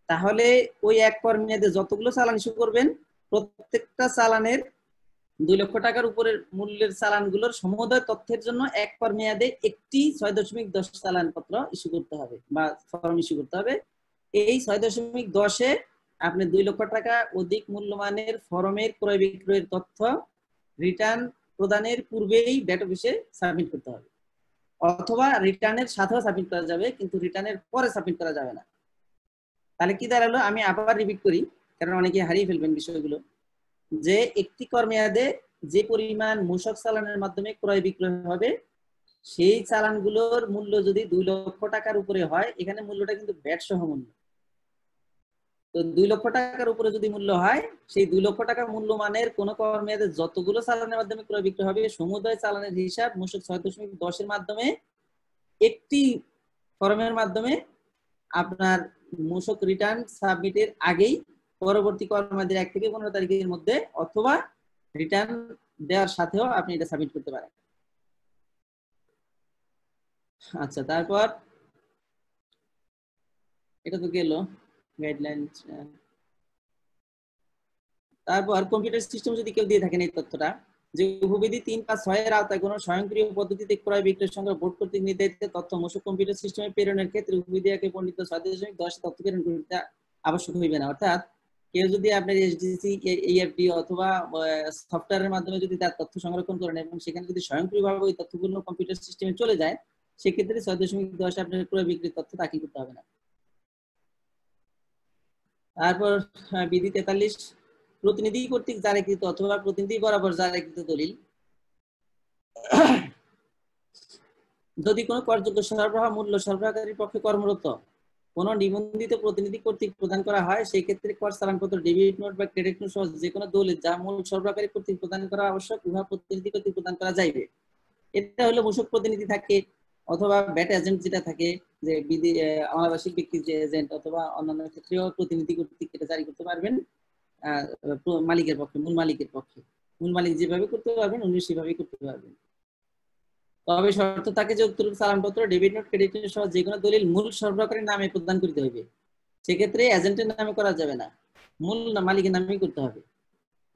তাহলে ওই এক কর মেয়াদে যতগুলো চালান ইস্যু করবেন প্রত্যেকটা চালানের 2 লক্ষ টাকার উপরের মূল্যের চালানগুলোর সমুদয় তথ্যের জন্য এক কর মেয়াদে একটি 6.10 চালান পত্র ইস্যু করতে হবে বা ফর্ম ইস্যু করতে হবে। এই 6.10-এ আপনি 2 লক্ষ টাকা অধিক মূল্যমানের ফর্মের ক্রয় বিক্রয়ের তথ্য রিটার্ন প্রদানের পূর্বেই ভ্যাট অফিসে সাবমিট করতে হবে, অথবা রিটার্নের সাথেও সাবমিট করা যাবে, কিন্তু রিটার্নের পরে সাবমিট করা যাবে না। তাহলে কি দাঁড়ালো, আমি আবার রিপিট করি কারণ অনেকে হারিয়ে ফেলবেন বিষয়গুলো, যে একটি কর মেয়াদে যে পরিমাণ মূসক চালানের মাধ্যমে ক্রয় বিক্রয় হবে সেই চালানগুলোর মূল্য যদি 2 লক্ষ টাকার উপরে হয়, এখানে মূল্যটা কিন্তু ভ্যাট সহ মূল্য, তো 2 লক্ষ টাকার উপরে যদি মূল্য হয়, সেই 2 লক্ষ টাকা মূল্যমানের কোন কর মেয়াদে যতগুলো চালানের মাধ্যমে ক্রয় বিক্রয় হবে সমুদয় চালানের হিসাব মূসক 6.10 এর মাধ্যমে একটি ফর্মের মাধ্যমে আপনার মূসক রিটার্ন সাবমিটের আগেই পরবর্তী কর মেয়াদের 1 থেকে 15 তারিখের মধ্যে অথবা রিটার্ন দেওয়ার সাথেও আপনি এটা সাবমিট করতে পারেন। আচ্ছা, তারপর এটা তো গেল গাইডলাইন। তারপর কম্পিউটার সিস্টেম যদি কেউ দিয়ে থাকেন এই তথ্যটা, যে উপবিধি 3.5.6 এর আওতায় কোনো স্বয়ংক্রিয় পদ্ধতিতে ক্রয় বিক্রয়ের সঙ্গে বোর্ড কর্তৃক নির্ধারিত তথ্য মূসক কম্পিউটার সিস্টেমে প্রেরণের ক্ষেত্রে উপবিধি একে বর্ণিত 6.10 তথ্য প্রেরণ করতে আবশ্যক হইবে না। অর্থাৎ কেউ যদি আপনার এসডিসি, এএফডি অথবা সফটওয়্যারের মাধ্যমে যদি তার তথ্য সংরক্ষণ করেন এবং সেখানে যদি স্বয়ংক্রিয়ভাবে ওই তথ্যগুলো কম্পিউটার সিস্টেমে চলে যায়, সেক্ষেত্রে 6.10 আপনার ক্রয় বিক্রির তথ্য দাখিল করতে হবে না। তারপর বিধি 43, প্রতিনিধি কর্তৃক জারিকৃত অথবা প্রতিনিধি বরাবর জারিকৃত দলিল যদি কোনো করযোগ্য সরবরাহ মূল্য সরবরাহকারীর পক্ষে কর্মরত কোনো নিবন্ধিত প্রতিনিধি কর্তৃক প্রদান করা হয়, সেই ক্ষেত্রে কর চালানপত্র, ডেবিট নোট বা ক্রেডিট নোট সহ যে কোনো দলিল যা মূল সরবরাহকারী কর্তৃক প্রদান করা আবশ্যক উহা প্রতিনিধি কর্তৃক প্রদান করা যাইবে। এটা হলো মূসক প্রতিনিধি থাকে অথবা ব্যাট এজেন্ট যেটা থাকে, যে অনাবাসিক ব্যক্তির যে এজেন্ট, অথবা অন্যান্য ক্ষেত্রেও প্রতিনিধি কর্তৃক এটা জারি করতে পারবেন মালিকের পক্ষে, মূল মালিকের পক্ষে। মূল মালিক যেভাবে করতে পারবেন উনি সেভাবেই করতে পারবেন। তবে শর্ত থাকে যে উক্ত চালানপত্র, ডেবিট নোট, ক্রেডিট নোট সহ যে কোনো দলিল মূল সরবরাহকারীর নামে প্রদান করতে হবে। সেক্ষেত্রে এজেন্টের নামে করা যাবে না, মূল মালিকের নামেই করতে হবে।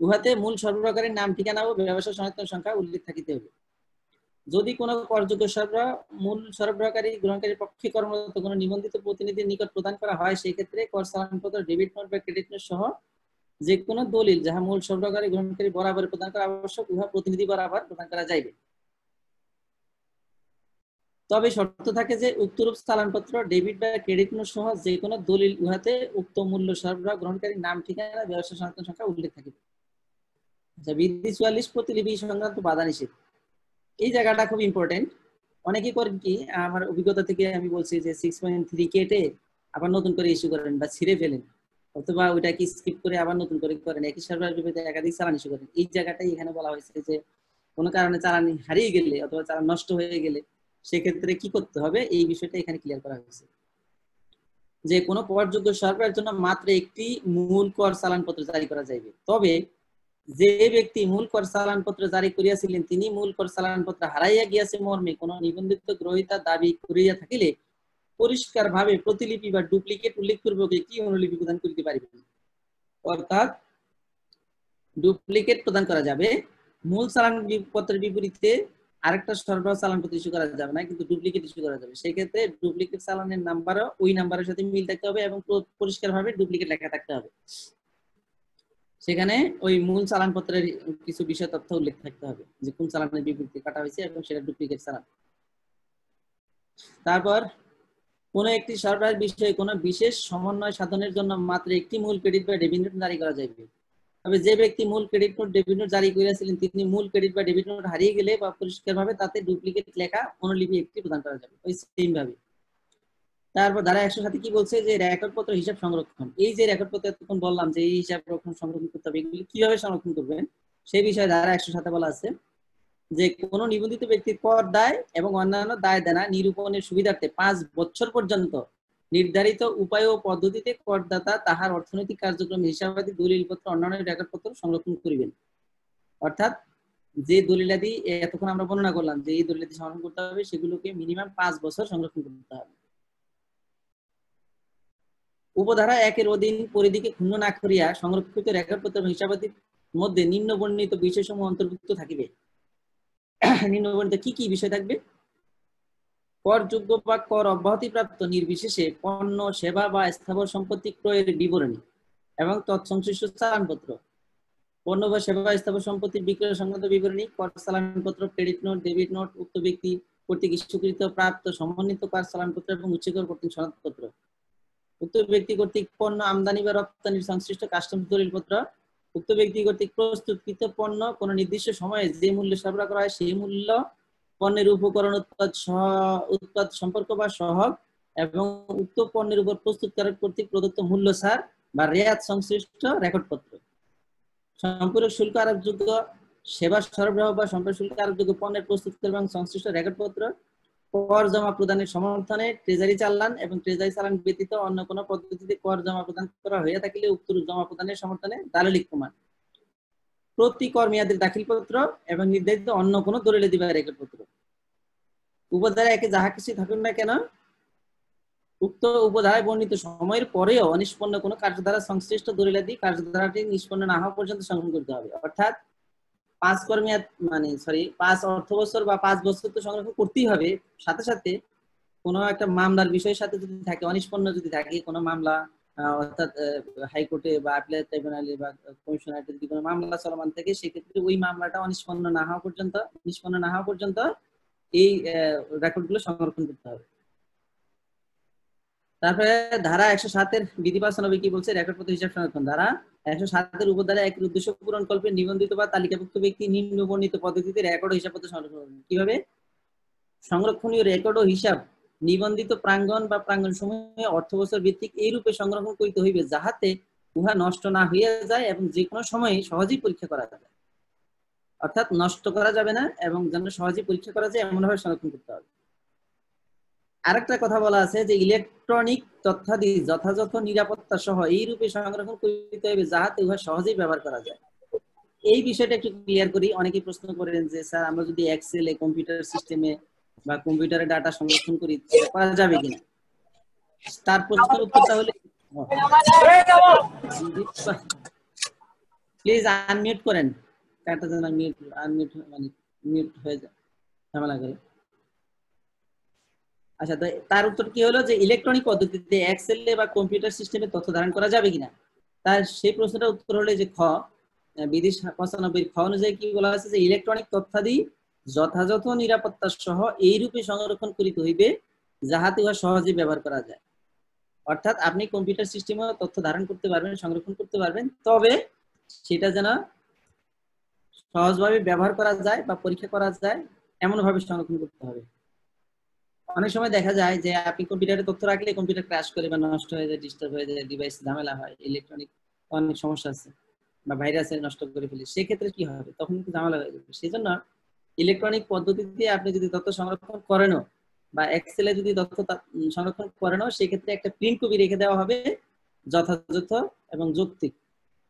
উহাতে মূল সরবরাহকারীর নাম, ঠিকানা ও ব্যবসা সনাতন সংখ্যা উল্লেখ থাকিতে হবে। যদি কোনো করযোগ্য সরবরাহ মূল সরবরাহকারী গ্রহণকারীর পক্ষে কর্মরত কোনো নিবন্ধিত প্রতিনিধির নিকট প্রদান করা হয়, সেই ক্ষেত্রে কর চালানপত্র, ডেবিট নোট বা ক্রেডিট নোট সহ যে কোনো দলিল যাহা মূল সরবরাহকারী গ্রহণকারী বরাবর প্রদান করা আবশ্যক উহা প্রতিনিধি বরাবর প্রদান করা যাইবে। তবে শর্ত থাকে যে উক্তরূপ চালানপত্র, ডেবিট বা ক্রেডিট নোট সহ যে কোনো দলিল উহাতে উক্ত মূল্য সরবরাহ গ্রহণকারীর নাম, ঠিকানা, ব্যবসা সনাতন সংখ্যা উল্লেখ থাকিবে। আচ্ছা, বিধি 44, প্রতিলিপি সংক্রান্ত বাধা নিষেধ। এই জায়গাটা খুব ইম্পর্টেন্ট। অনেকে করেন কি, আমার অভিজ্ঞতা থেকে আমি বলছি যে 6.3 কেটে আবার নতুন করে ইস্যু করেন বা ছিঁড়ে ফেলেন, অথবা ওইটাকে স্কিপ করে আবার নতুন করে করেন, একই সার্ভার বিপরীতে একাধিক চালান ইস্যু করেন। এই জায়গাটাই এখানে বলা হয়েছে যে কোনো কারণে চালান হারিয়ে গেলে অথবা চালান নষ্ট হয়ে গেলে সেক্ষেত্রে কি করতে হবে, এই বিষয়টা এখানে ক্লিয়ার করা হয়েছে। যে কোনো করযোগ্য সরবরাহের জন্য মাত্র একটি মূল কর চালানপত্র জারি করা যাইবে। তবে যে ব্যক্তি মূল কর চালানপত্র জারি করিয়াছিলেন তিনি মূল কর চালানপত্র হারাইয়া গিয়াছে মর্মে কোন নিবন্ধিত গ্রহীতা দাবি করিয়া থাকিলে পরিষ্কার ভাবে প্রতিলিপি বা ডুপ্লিকেট উল্লেখপূর্বক একটি অনুলিপি প্রদান করিতে পারিবেন। অর্থাৎ ডুপ্লিকেট প্রদান করা যাবে, মূল চালানপত্রের বিপরীতে আরেকটা সরবরাহ চালানপত্র ইস্যু করা যাবে না, কিন্তু ডুপ্লিকেট ইস্যু করা যাবে। সেই ক্ষেত্রে ডুপ্লিকেট চালানের নাম্বারও ওই নাম্বারের সাথে মিল থাকতে হবে এবং পরিষ্কারভাবে ডুপ্লিকেট লেখা থাকতে হবে। সেখানে ওই মূল চালানপত্রের কিছু বিষয় তথ্য উল্লেখ থাকতে হবে, যে কোন চালানের বিপরীতে কাটা হয়েছে এবং সেটা ডুপ্লিকেট চালান। তারপর কোন একটি সরবরাহের বিষয়ে কোন বিশেষ সমন্বয় সাধনের জন্য মাত্র একটি মূল ক্রেডিট বা ডেবিট নোট জারি করা যাবে। তবে যে ব্যক্তি মূল ক্রেডিট নোট, ডেবিট নোট জারি করেছিলেন তিনি মূল ক্রেডিট বা ডেবিট নোট হারিয়ে গেলে বা পরিষ্কারভাবে তাতে ডুপ্লিকেট লেখা অনুলিপি একটি প্রদান করা যাবে ওই সেম ভাবে। তারপর ধারা 107 কি বলছে, যে রেকর্ডপত্র হিসাব সংরক্ষণ। এই যে রেকর্ডপত্র এতক্ষণ বললাম যে এই হিসাব সংরক্ষণ করতে হবে, এগুলি কিভাবে সংরক্ষণ করবেন সেই বিষয়ে ধারা 107 বলা আছে যে কোনো নিবন্ধিত ব্যক্তির কর দায় এবং অন্যান্য দায় দেনা নিরূপণের সুবিধার্থে 5 বছর পর্যন্ত নির্ধারিত উপায় ও পদ্ধতিতে করদাতা তাহার অর্থনৈতিক কার্যক্রম হিসাবাদি দলিলপত্র অন্যান্য রেকর্ডপত্র সংরক্ষণ করিবেন। অর্থাৎ যে দলিলাদি এতক্ষণ আমরা বর্ণনা করলাম যে এই দলিলাদি সংরক্ষণ করতে হবে সেগুলোকে মিনিমাম 5 বছর সংরক্ষণ করতে হবে। উপধারা 1 এর অধীন পরিধিকে ক্ষুণ্ণ না করিয়া সংরক্ষিত রেকর্ডপত্র এবং হিসাবাদির মধ্যে নিম্ন বর্ণিত বিষয়সমূহ অন্তর্ভুক্ত থাকিবে। নিম্ন বর্ণিত কি কি বিষয় থাকবে? করযোগ্য বা কর অব্যাহতিপ্রাপ্ত নির্বিশেষে পণ্য, সেবা বা স্থাবর সম্পত্তি ক্রয়ের বিবরণী এবং তৎসংশ্লিষ্ট চালানপত্র, পণ্য বা সেবা বা স্থাবর সম্পত্তির বিক্রয় সংক্রান্ত বিবরণী, কর চালানপত্র, ক্রেডিট নোট, ডেবিট নোট, উক্ত ব্যক্তি কর্তৃক ইস্যুকৃত প্রাপ্ত সমন্বিত কর চালানপত্র এবং উচ্চকর কর্তৃক সনদপত্র, উক্ত ব্যক্তি কর্তৃক পণ্য আমদানি বা রপ্তানির সংশ্লিষ্ট কাস্টমস দলিলপত্র, উক্ত ব্যক্তি কর্তৃক প্রস্তুতকৃত পণ্য কোন নির্দিষ্ট সময়ে যে মূল্যে সরবরাহ করা হয় সেই মূল্য, পণ্যের উপকরণ, উৎপাদ সম্পর্ক বা সহগ এবং উক্ত পণ্যের উপর প্রস্তুতকারক কর্তৃক প্রদত্ত মূল্য ছাড় বা রেয়াত সংশ্লিষ্ট রেকর্ডপত্র, সম্পূরক শুল্ক আরোপযোগ্য সেবা সরবরাহ বা সম্পূরক শুল্ক আরোপযোগ্য পণ্যের প্রস্তুতকারক এবং সংশ্লিষ্ট রেকর্ডপত্র, কর জমা প্রদানের সমর্থনে ট্রেজারি চালান এবং ট্রেজারি চালান ব্যতীত অন্য কোন পদ্ধতিতে কর জমা প্রদান করা হয়ে থাকলে উক্ত জমা প্রদানের সমর্থনে দালালি প্রমাণ, প্রতি কর মেয়াদের দাখিলপত্র এবং নির্ধারিত অন্য কোন দলিল দিবা রেকর্ডপত্র। উপধারা 1 যাহা কিছু থাকুন না কেন উক্ত উপধারায় বর্ণিত সময়ের পরেও অনিষ্পন্ন কোন কার্যধারা সংশ্লিষ্ট দলিলাদি কার্যধারাটি নিষ্পন্ন না হওয়া পর্যন্ত সংরক্ষণ করতে হবে। অর্থাৎ 5 কর মেয়াদ 5 অর্থ বছর বা 5 বছর তো সংরক্ষণ করতেই হবে। সাথে সাথে কোনো একটা মামলার বিষয়ের সাথে যদি থাকে, অনিষ্পন্ন যদি থাকে কোনো মামলা, অর্থাৎ হাইকোর্টে বা আপিলেট ট্রাইব্যুনালে বা কমিশনারেটে যদি কোনো মামলা চলমান থাকে সেক্ষেত্রে ওই মামলাটা নিষ্পন্ন না হওয়া পর্যন্ত এই রেকর্ডগুলো সংরক্ষণ করতে হবে। তারপরে ধারা 107 এর বিধি বাস্তবায়ন কি বলছে? রেকর্ডপত্র হিসাব সংরক্ষণ। ধারা 107 এর উপধারা 1 এর উদ্দেশ্য পূরণ কল্পে নিবন্ধিত বা তালিকাভুক্ত ব্যক্তি নিম্ন বর্ণিত পদ্ধতিতে রেকর্ড ও হিসাবপত্র সংরক্ষণ করবেন। কিভাবে? সংরক্ষণীয় রেকর্ড ও হিসাব নিবন্ধিত প্রাঙ্গণ বা প্রাঙ্গণ সমূহে অর্থবছর ভিত্তিক এই রূপে সংরক্ষণ করিতে হইবে যাহাতে উহা নষ্ট না হইয়া যায় এবং যে কোনো সময়ে সহজেই পরীক্ষা করা যায়। অর্থাৎ নষ্ট করা যাবে না এবং যেন সহজেই পরীক্ষা করা যায় এমন ভাবে সংরক্ষণ করতে হবে। আরেকটা কথা বলা আছে যে ইলেকট্রনিক তথ্যাদি যথাযথ নিরাপত্তা সহ এই রূপে সংরক্ষণ করিতে হবে যাহাতে উহা সহজেই ব্যবহার করা যায়। এই বিষয়টা একটু ক্লিয়ার করি। অনেকেই প্রশ্ন করেন যে স্যার আমরা যদি এক্সেলে, কম্পিউটার সিস্টেমে বা কম্পিউটারে ডাটা সংরক্ষণ করি করা যাবে কিনা? তার প্রশ্নের উত্তরটা হলো প্লিজ আনমিউট করেন, কাটা যেন মিউট হয়ে যায়, ঝামেলা করে। আচ্ছা, তো তার উত্তর কি হলো যে ইলেকট্রনিক পদ্ধতিতে এক্সেলে বা কম্পিউটার সিস্টেমে তথ্য ধারণ করা যাবে কিনা? তার সেই প্রশ্নটার উত্তর হলো যে খ, বিধি 95 খ অনুযায়ী কি বলা আছে যে ইলেকট্রনিক তথ্যাদি যথাযথ নিরাপত্তা সহ এই রূপে সংরক্ষণ করিতে হইবে যাহাতে উহা সহজে ব্যবহার করা যায়। অর্থাৎ আপনি কম্পিউটার সিস্টেমে তথ্য ধারণ করতে পারবেন, সংরক্ষণ করতে পারবেন, তবে সেটা যেন সহজভাবে ব্যবহার করা যায় বা পরীক্ষা করা যায় এমন ভাবে সংরক্ষণ করতে হবে। অনেক সময় দেখা যায় যে আপনি কম্পিউটারে তথ্য রাখলে কম্পিউটার ক্র্যাশ করে বা নষ্ট হয়ে যায়, ডিস্টার্ব হয়ে যায়, ডিভাইস ঝামেলা হয়, ইলেকট্রনিক অনেক সমস্যা আছে বা ভাইরাসে নষ্ট করে ফেলে, সেক্ষেত্রে কি হবে? তখন কিন্তু ঝামেলা হয়ে যাবে। সেই জন্য ইলেকট্রনিক পদ্ধতিতে আপনি যদি তথ্য সংরক্ষণ করেনও বা এক্সেলে যদি তথ্য সংরক্ষণ করেনও সেক্ষেত্রে একটা প্রিন্ট কপি রেখে দেওয়া হবে যথাযথ এবং যৌক্তিক।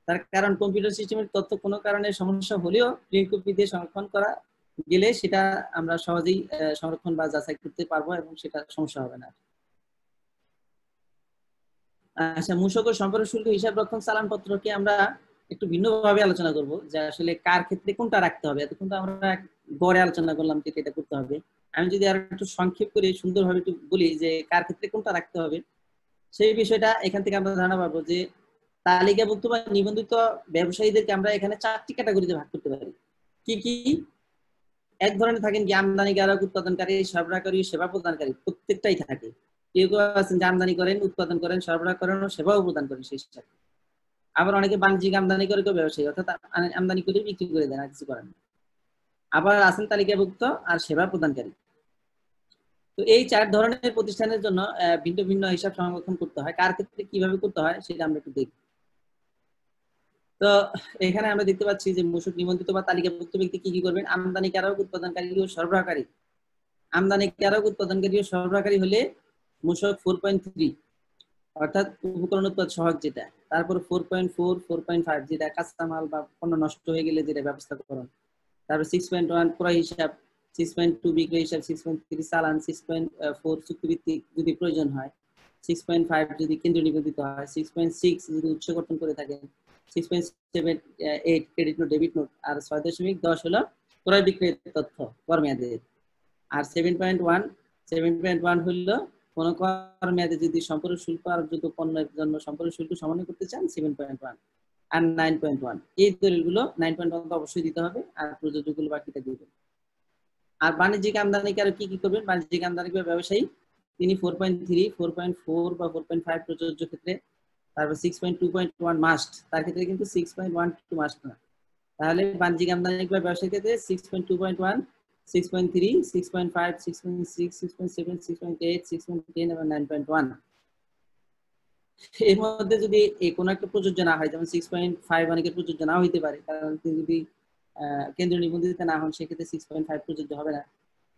তার কারণ কম্পিউটার সিস্টেমের তথ্য কোনো কারণে সমস্যা হলেও প্রিন্ট কপি দিয়ে সংরক্ষণ করা গেলে সেটা আমরা সহজেই সংরক্ষণ বা যাচাই করতে পারবো এবং সেটা সমস্যা হবে না। আচ্ছা, মূসক ও সম্পর্ক শুল্ক হিসাব রক্ষণ চালানপত্রকে আমরা একটু ভিন্নভাবে আলোচনা করব যে আসলে কার ক্ষেত্রে কোনটা রাখতে হবে। এতক্ষণ তো আমরা গড়ে আলোচনা করলাম যে এটা করতে হবে। আমি যদি আর একটু সংক্ষেপ করে সুন্দরভাবে একটু বলি যে কার ক্ষেত্রে কোনটা রাখতে হবে, সেই বিষয়টা এখান থেকে আমরা ধারণা পাবো যে তালিকাভুক্ত বা নিবন্ধিত ব্যবসায়ীদেরকে আমরা এখানে 4টি ক্যাটাগরিতে ভাগ করতে পারি। কি কি? এক ধরনের থাকেন কি আমদানিকারক, উৎপাদনকারী, সরবরাহকারী, সেবা প্রদানকারী, প্রত্যেকটাই থাকে। কেউ কেউ আছেন যে আমদানি করেন, উৎপাদন করেন, সরবরাহ করেন ও সেবাও প্রদান করেন সেই সাথে। আবার অনেকে বাণিজ্যিক আমদানি করে কেউ ব্যবসায়ী, অর্থাৎ আমদানি করে বিক্রি করে দেন, আর কিছু করেন। আবার আছেন তালিকাভুক্ত আর সেবা প্রদানকারী। তো এই 4 ধরনের প্রতিষ্ঠানের জন্য ভিন্ন ভিন্ন হিসাব সংরক্ষণ করতে হয়। কার ক্ষেত্রে কিভাবে করতে হয় সেটা আমরা একটু দেখি। তো এখানে আমরা দেখতে পাচ্ছি যে মূসক নিবন্ধিত বা তালিকাভুক্ত ব্যক্তি কি কি করবেন? আমদানিকারক, উৎপাদনকারী ও সরবরাহকারী। আমদানিকারক, উৎপাদনকারী ও সরবরাহকারী হলে মূসক 4.3 অর্থাৎ উপকরণ উৎপাদ সহায়ক যেটা। তারপর 4.4, 4.5 যেটা কাঁচামাল বা পণ্য নষ্ট হয়ে গেলে যেটা ব্যবস্থাপনা। তারপর 6.1 ক্রয় হিসাব, 6.2 বিক্রয় হিসাব, 6.3 চালান, 6.4 চুক্তিভিত্তিক যদি প্রয়োজন হয়, 6.5 যদি কেন্দ্র নিবন্ধিত হয়, 6.6 যদি উৎস গঠন করে থাকেন, 6.7 ক্রেডিট নোট, ডেবিট নোট, আর 6.10 হলো ক্রয় বিক্রয়ের তথ্য কর মেয়াদের। আর 7.1 হলো কোন কর মেয়াদে যদি সম্পূর্ণ শুল্ক আরোপযোগ্য পণ্যের জন্য সম্পূর্ণ শুল্ক সমন্বয় করতে চান 7.1। আর 9.1 এই দলিলগুলো 9.1 তো অবশ্যই দিতে হবে, আর প্রযোজ্যগুলো বাকিটা দিবেন। আর বাণিজ্যিক আমদানিকারক কি কি করবেন? বাণিজ্যিক আমদানিকারক ব্যবসায়ী তিনি 4.3, 4.4 বা 4.5 প্রযোজ্য ক্ষেত্রে। তারপর 6.2.1 মাস্ট, তার ক্ষেত্রে কিন্তু 6.12 মাস্ট না। তাহলে বাণিজ্যিক আমদানিকারক ব্যবসায়ীর ক্ষেত্রে 6.2.1, 6.3, 6.5, 6.6, 6.7, 6.8, 6.10 এবং 9.1। এর মধ্যে যদি কোনো একটা প্রযোজ্য না হয়, যেমন 6.5 অনেকের প্রযোজ্য না হইতে পারে, কারণ তিনি যদি কেন্দ্র নিবন্ধিত না হন সেক্ষেত্রে 6.5 প্রযোজ্য হবে না।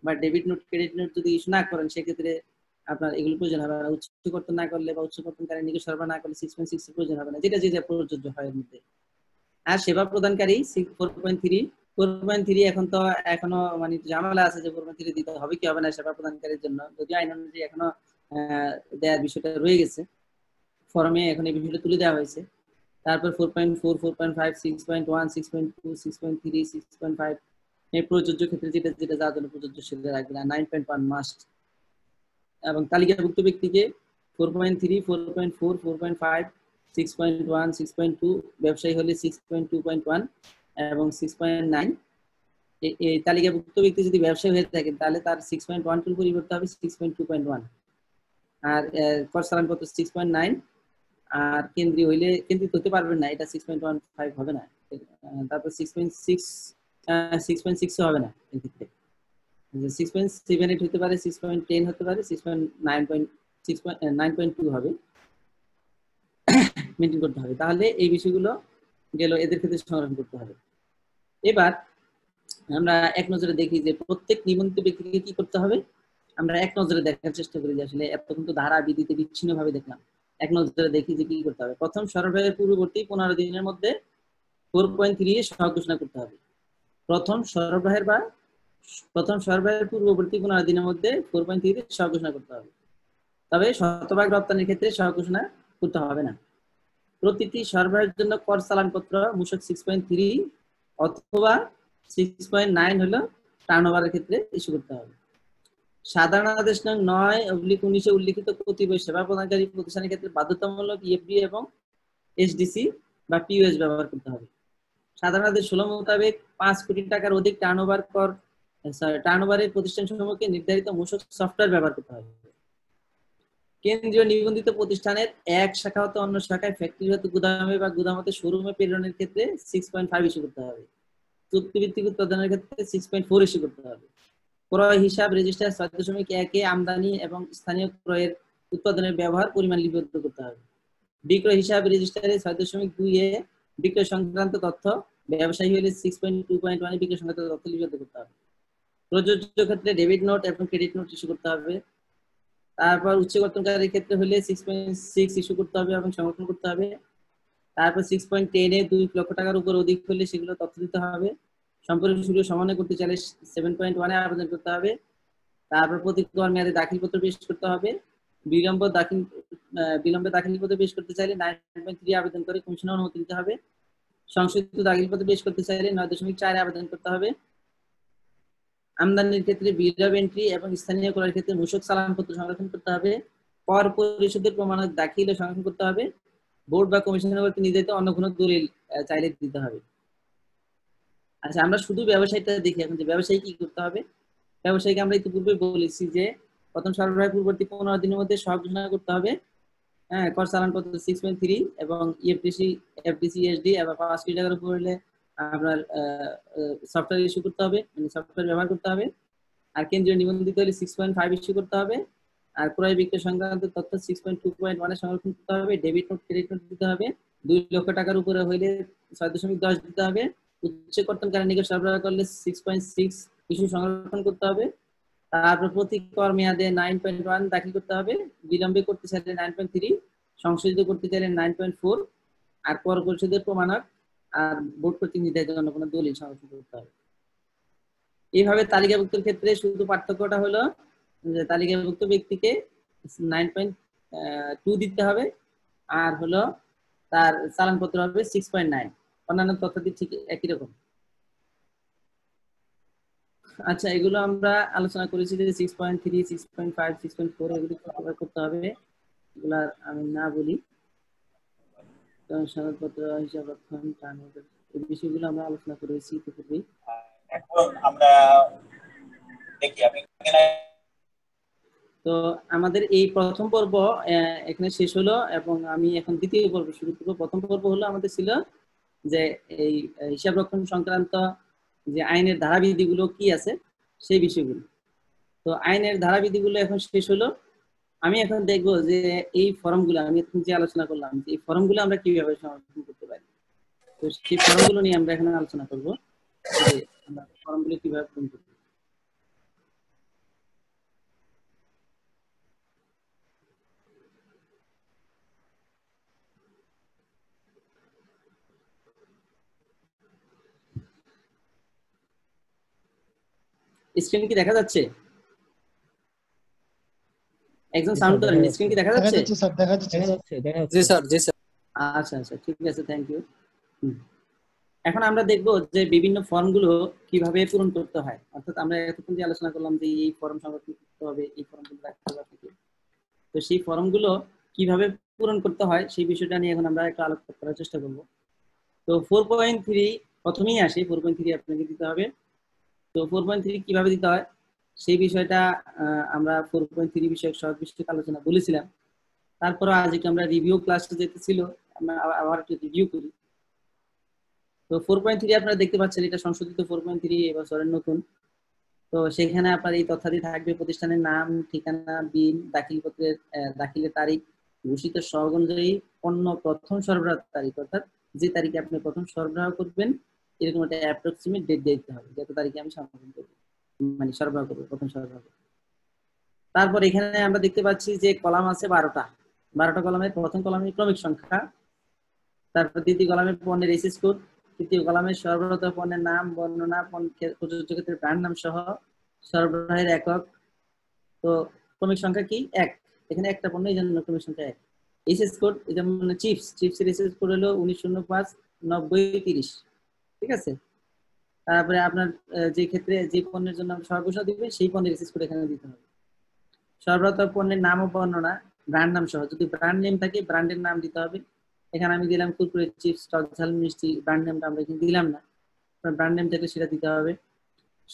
বা ডেবিট নোট, ক্রেডিট নোট যদি ইস্যু না করেন সেক্ষেত্রে আপনার এগুলো প্রয়োজন হবে না। উচ্চকর্তন না করলে বা উচ্চকর্তনকারী নিকট সরবরাহ না করলে 6.6 এর প্রয়োজন হবে না, যেটা যে প্রযোজ্য হয় এর মধ্যে। আর সেবা প্রদানকারী 4.3 এখন তো এখনো মানে ঝামেলা আছে যে 4.3 দিতে হবে কি হবে না সেবা প্রদানকারীর জন্য, যদি আইন অনুযায়ী এখনো দেওয়ার বিষয়টা রয়ে গেছে, ফর্মে এখন এই বিষয়টা তুলে দেওয়া হয়েছে। তারপর 4.4, 4.5, 6.1, 6.2, 6.3, 6.5 এই প্রযোজ্য ক্ষেত্রে যেটা যেটা যার জন্য প্রযোজ্য সেটা রাখবেন। আর 9.1 মাস্ট। এবং তালিকাভুক্ত ব্যক্তিকে 4.3, 4.4, 4.5, 6.1, 6.2, ব্যবসায়ী হলে 6.2.1 এবং 6.9। এই তালিকাভুক্ত ব্যক্তি যদি ব্যবসায়ী হয়ে থাকেন তাহলে তার 6.12 পরিবর্তে হবে 6.2.1। আর কর চালানপত্র 6.9। আর কেন্দ্রীয় হইলে কেন্দ্রিত হতে পারবেন না, এটা 6.15 হবে না। তারপর 6.6 হবে না এক্ষেত্রে। 6.78 হতে পারে, 6.10 হতে পারে, 6.9.2 হবে, মেনটেন করতে হবে। তাহলে এই বিষয়গুলো গেল, এদের ক্ষেত্রে সংরক্ষণ করতে হবে। এবার আমরা এক নজরে দেখি যে প্রত্যেক নিবন্ধিত ব্যক্তিকে কি করতে হবে। আমরা এক নজরে দেখার চেষ্টা করি যে আসলে এতক্ষণ তো ধারা বিধিতে বিচ্ছিন্ন ভাবে দেখলাম, এক নজরে দেখি যে কি করতে হবে। প্রথম সরবরাহের পূর্ববর্তী 15 দিনের মধ্যে 4.3 সহগ ঘোষণা করতে হবে। প্রথম সরবরাহের পূর্ববর্তী 15 দিনের মধ্যে 4.3 সহগ ঘোষণা করতে হবে। তবে শতভাগ রপ্তানির ক্ষেত্রে সহগ ঘোষণা করতে হবে না। প্রতিটি সরবরাহের জন্য কর চালানপত্র মূসক 6.3 অথবা 6.9 হলো টার্নওভারের ক্ষেত্রে ইস্যু করতে হবে। সাধারণ আদেশ নং 9/19 উল্লিখিত কতিপয় সেবা প্রদানকারী প্রতিষ্ঠানের ক্ষেত্রে বাধ্যতামূলক ইএফডি এবং এসডিসি বা পিওএস ব্যবহার করতে হবে। সাধারণ আদেশ 16 মোতাবেক 5 কোটি টাকার অধিক টার্নওভারের প্রতিষ্ঠানসমূহকে নির্ধারিত মূসক সফটওয়্যার ব্যবহার করতে হবে। কেন্দ্রীয় নিবন্ধিত প্রতিষ্ঠানের এক শাখা হতে অন্য শাখায় ফ্যাক্টরি হতে গুদামে বা গুদাম হতে শোরুমে প্রেরণের ক্ষেত্রে 6.5 ইস্যু করতে হবে। চুক্তিভিত্তিক উৎপাদনের ক্ষেত্রে 6.4 ইস্যু করতে হবে। ক্রয় হিসাব রেজিস্টার 6.1 আমদানি এবং স্থানীয় ক্রয়ের উৎপাদনের ব্যবহার পরিমাণ লিপিবদ্ধ করতে হবে। বিক্রয় হিসাব রেজিস্টারে 6.2 বিক্রয় সংক্রান্ত তথ্য, ব্যবসায়ী হলে 6.2.1 বিক্রয় সংক্রান্ত তথ্য লিপিবদ্ধ করতে হবে। প্রযোজ্য ক্ষেত্রে ডেবিট নোট এবং ক্রেডিট নোট ইস্যু করতে হবে। তারপর উচ্চকর্তনকারীর ক্ষেত্রে হলে 6.6 ইস্যু করতে হবে এবং সংরক্ষণ করতে হবে। তারপর 6.10 2 লক্ষ টাকার উপর অধিক হলে সেগুলো তথ্য দিতে হবে। সম্পূর্ণ শুল্ক সমন্বয় করতে চাইলে 7.1 আবেদন করতে হবে। তারপর প্রতি কর মেয়াদে দাখিলপত্র পেশ করতে হবে। বিলম্বে দাখিলপত্র পেশ করতে চাইলে 9.3 আবেদন করে কমিশনের অনুমতি দিতে হবে। সংশোধিত দাখিলপত্র পেশ করতে চাইলে 9.4 আবেদন করতে হবে। আমদানির ক্ষেত্রে বিল অফ এন্ট্রি এবং স্থানীয় ক্রয়ের ক্ষেত্রে মূসক চালানপত্র সংরক্ষণ করতে হবে। কর পরিশোধের প্রমাণক দাখিল ও সংরক্ষণ করতে হবে। বোর্ড বা কমিশনের কর্তৃক নির্ধারিত অন্য কোনো দলিল চাইলে দিতে হবে। আচ্ছা, আমরা শুধু ব্যবসায়ীটা দেখি এখন যে ব্যবসায়ী কি করতে হবে। ব্যবসায়ীকে আমরা ইতিপূর্বে বলেছি যে প্রথম সরবরাহের পূর্ববর্তী 15 দিনের মধ্যে সহগ ঘোষণা করতে হবে। হ্যাঁ, কর চালানপত্র 6.3 এবং এফডিসি, এসডি এবং 5 কোটি টাকার উপর হলে আপনার সফটওয়্যার ইস্যু করতে হবে, মানে সফটওয়্যার ব্যবহার করতে হবে। আর কেন্দ্রীয় নিবন্ধিত হলে 6.5 ইস্যু করতে হবে। আর ক্রয় বিক্রয় সংক্রান্ত তথ্য 6.2.1 এ সংরক্ষণ করতে হবে। ডেবিট নোট, ক্রেডিট নোট দিতে হবে। 2 লক্ষ টাকার উপরে হইলে 6.10 দিতে হবে। উচ্চ কর্তনকারী নিকট সরবরাহ করলে 6.6 ইস্যু সংরক্ষণ করতে হবে। তারপর প্রতি কর মেয়াদে 9.1 দাখিল করতে হবে। বিলম্বে করতে চাইলে 9.3, সংশোধিত করতে চাইলে 9.4, আর কর পরিশোধের প্রমাণক আর বোর্ড কর্তৃক নির্ধারিত অন্য কোনো দলিল সংরক্ষণ করতে হবে। এইভাবে তালিকাভুক্তের ক্ষেত্রে শুধু পার্থক্যটা হলো যে তালিকাভুক্ত ব্যক্তিকে 9.2 দিতে হবে, আর হলো তার চালানপত্র হবে 6.9। অন্যান্য তথ্যাদি ঠিক একই রকম। আচ্ছা, এগুলো আমরা আলোচনা করেছি যে 6.3, 6.5, 6.4 এগুলো কিভাবে করতে হবে, এগুলা আমি না বলি। সনদপত্র, হিসাব রক্ষণ, টার্নওভার, এই বিষয়গুলো আমরা আলোচনা করেছি ইতিপূর্বেই। এখন আমরা দেখি আমি তো আমাদের এই প্রথম পর্ব এখানে শেষ হলো এবং আমি এখন দ্বিতীয় পর্ব শুরু করব। প্রথম পর্ব হলো আমাদের ছিল যে এই হিসাব রক্ষণ সংক্রান্ত যে আইনের ধারাবিধিগুলো কি আছে সেই বিষয়গুলো। তো আইনের ধারাবিধিগুলো এখন শেষ হলো। আমি এখন দেখব যে এই ফর্মগুলো আমি এখন যে আলোচনা করলাম যে এই ফর্মগুলো আমরা কিভাবে সংরক্ষণ করতে পারি। তো সেই ফর্মগুলো নিয়ে আমরা এখানে আলোচনা করব যে আমরা ফর্মগুলো কিভাবে পূরণ করব। স্ক্রিন কি দেখা যাচ্ছে? একজন সাউন্ড করেন, স্ক্রিন কি দেখা যাচ্ছে? দেখা যাচ্ছে স্যার, দেখা যাচ্ছে। জি স্যার, জি স্যার। আচ্ছা আচ্ছা, ঠিক আছে, থ্যাংক ইউ। এখন আমরা দেখব যে বিভিন্ন ফর্মগুলো কিভাবে পূরণ করতে হয়। অর্থাৎ আমরা এতক্ষণ যে আলোচনা করলাম যে এই ফর্ম সংরক্ষণ করতে হবে, এই ফর্মগুলো রাখতে হবে, তো সেই ফর্মগুলো কিভাবে পূরণ করতে হয় সেই বিষয়টা নিয়ে এখন আমরা একটু আলোচনা করার চেষ্টা করব। তো 4.3 প্রথমেই আসে, 4.3 আপনাকে দিতে হবে। তো 4.3 কিভাবে দিতে হয় সেই বিষয়টা আমরা 4.3 বিষয়ক সহজ বিষয়ক আলোচনা বলেছিলাম। তারপর আজকে আমরা রিভিউ ক্লাসে যেতে ছিল, আমরা আবার একটু রিভিউ করি। তো 4.3 আপনারা দেখতে পাচ্ছেন এটা সংশোধিত 4.3 এবছরের নতুন। তো সেখানে আপনার এই তথ্যাদি থাকবে: প্রতিষ্ঠানের নাম, ঠিকানা, বিল, দাখিলপত্রের দাখিলের তারিখ, ঘোষিত সহগ অনুযায়ী পণ্য প্রথম সরবরাহ তারিখ, অর্থাৎ যে তারিখে আপনি প্রথম সরবরাহ করবেন এরকম একটা অ্যাপ্রক্সিমেট ডেট দিতে হবে, যত তারিখে আমি সরবরাহ করব, মানে সরবরাহ করব, প্রথম সরবরাহ করব। তারপর এখানে আমরা দেখতে পাচ্ছি যে কলাম আছে 12টা কলামের প্রথম কলামে ক্রমিক সংখ্যা, তারপর দ্বিতীয় কলামে পণ্যের এসএস কোড, তৃতীয় কলামে সরবরাহ পণ্যের নাম, বর্ণনা, প্রযোজ্য ক্ষেত্রে ব্র্যান্ড নাম সহ সরবরাহের একক। তো ক্রমিক সংখ্যা কি? 1, এখানে একটা পণ্য এই জন্য ক্রমিক সংখ্যা 1। এসএস কোড যেমন চিপসের এসএস কোড হলো 1905-90-30, ঠিক আছে। তারপরে আপনার যে ক্ষেত্রে যে পণ্যের জন্য আমরা সরবরাহ দিবেন সেই পণ্যের এসএস কোড এখানে দিতে হবে। সরবরাহ পণ্যের নাম ও বর্ণনা, ব্র্যান্ড নাম সহ, যদি ব্র্যান্ড নেম থাকে ব্র্যান্ডের নাম দিতে হবে। এখানে আমি দিলাম কুরকুরে চিপস, টক ঝাল মিষ্টি, ব্র্যান্ড নেমটা আমরা এখানে দিলাম না, ব্র্যান্ড নেম থাকলে সেটা দিতে হবে।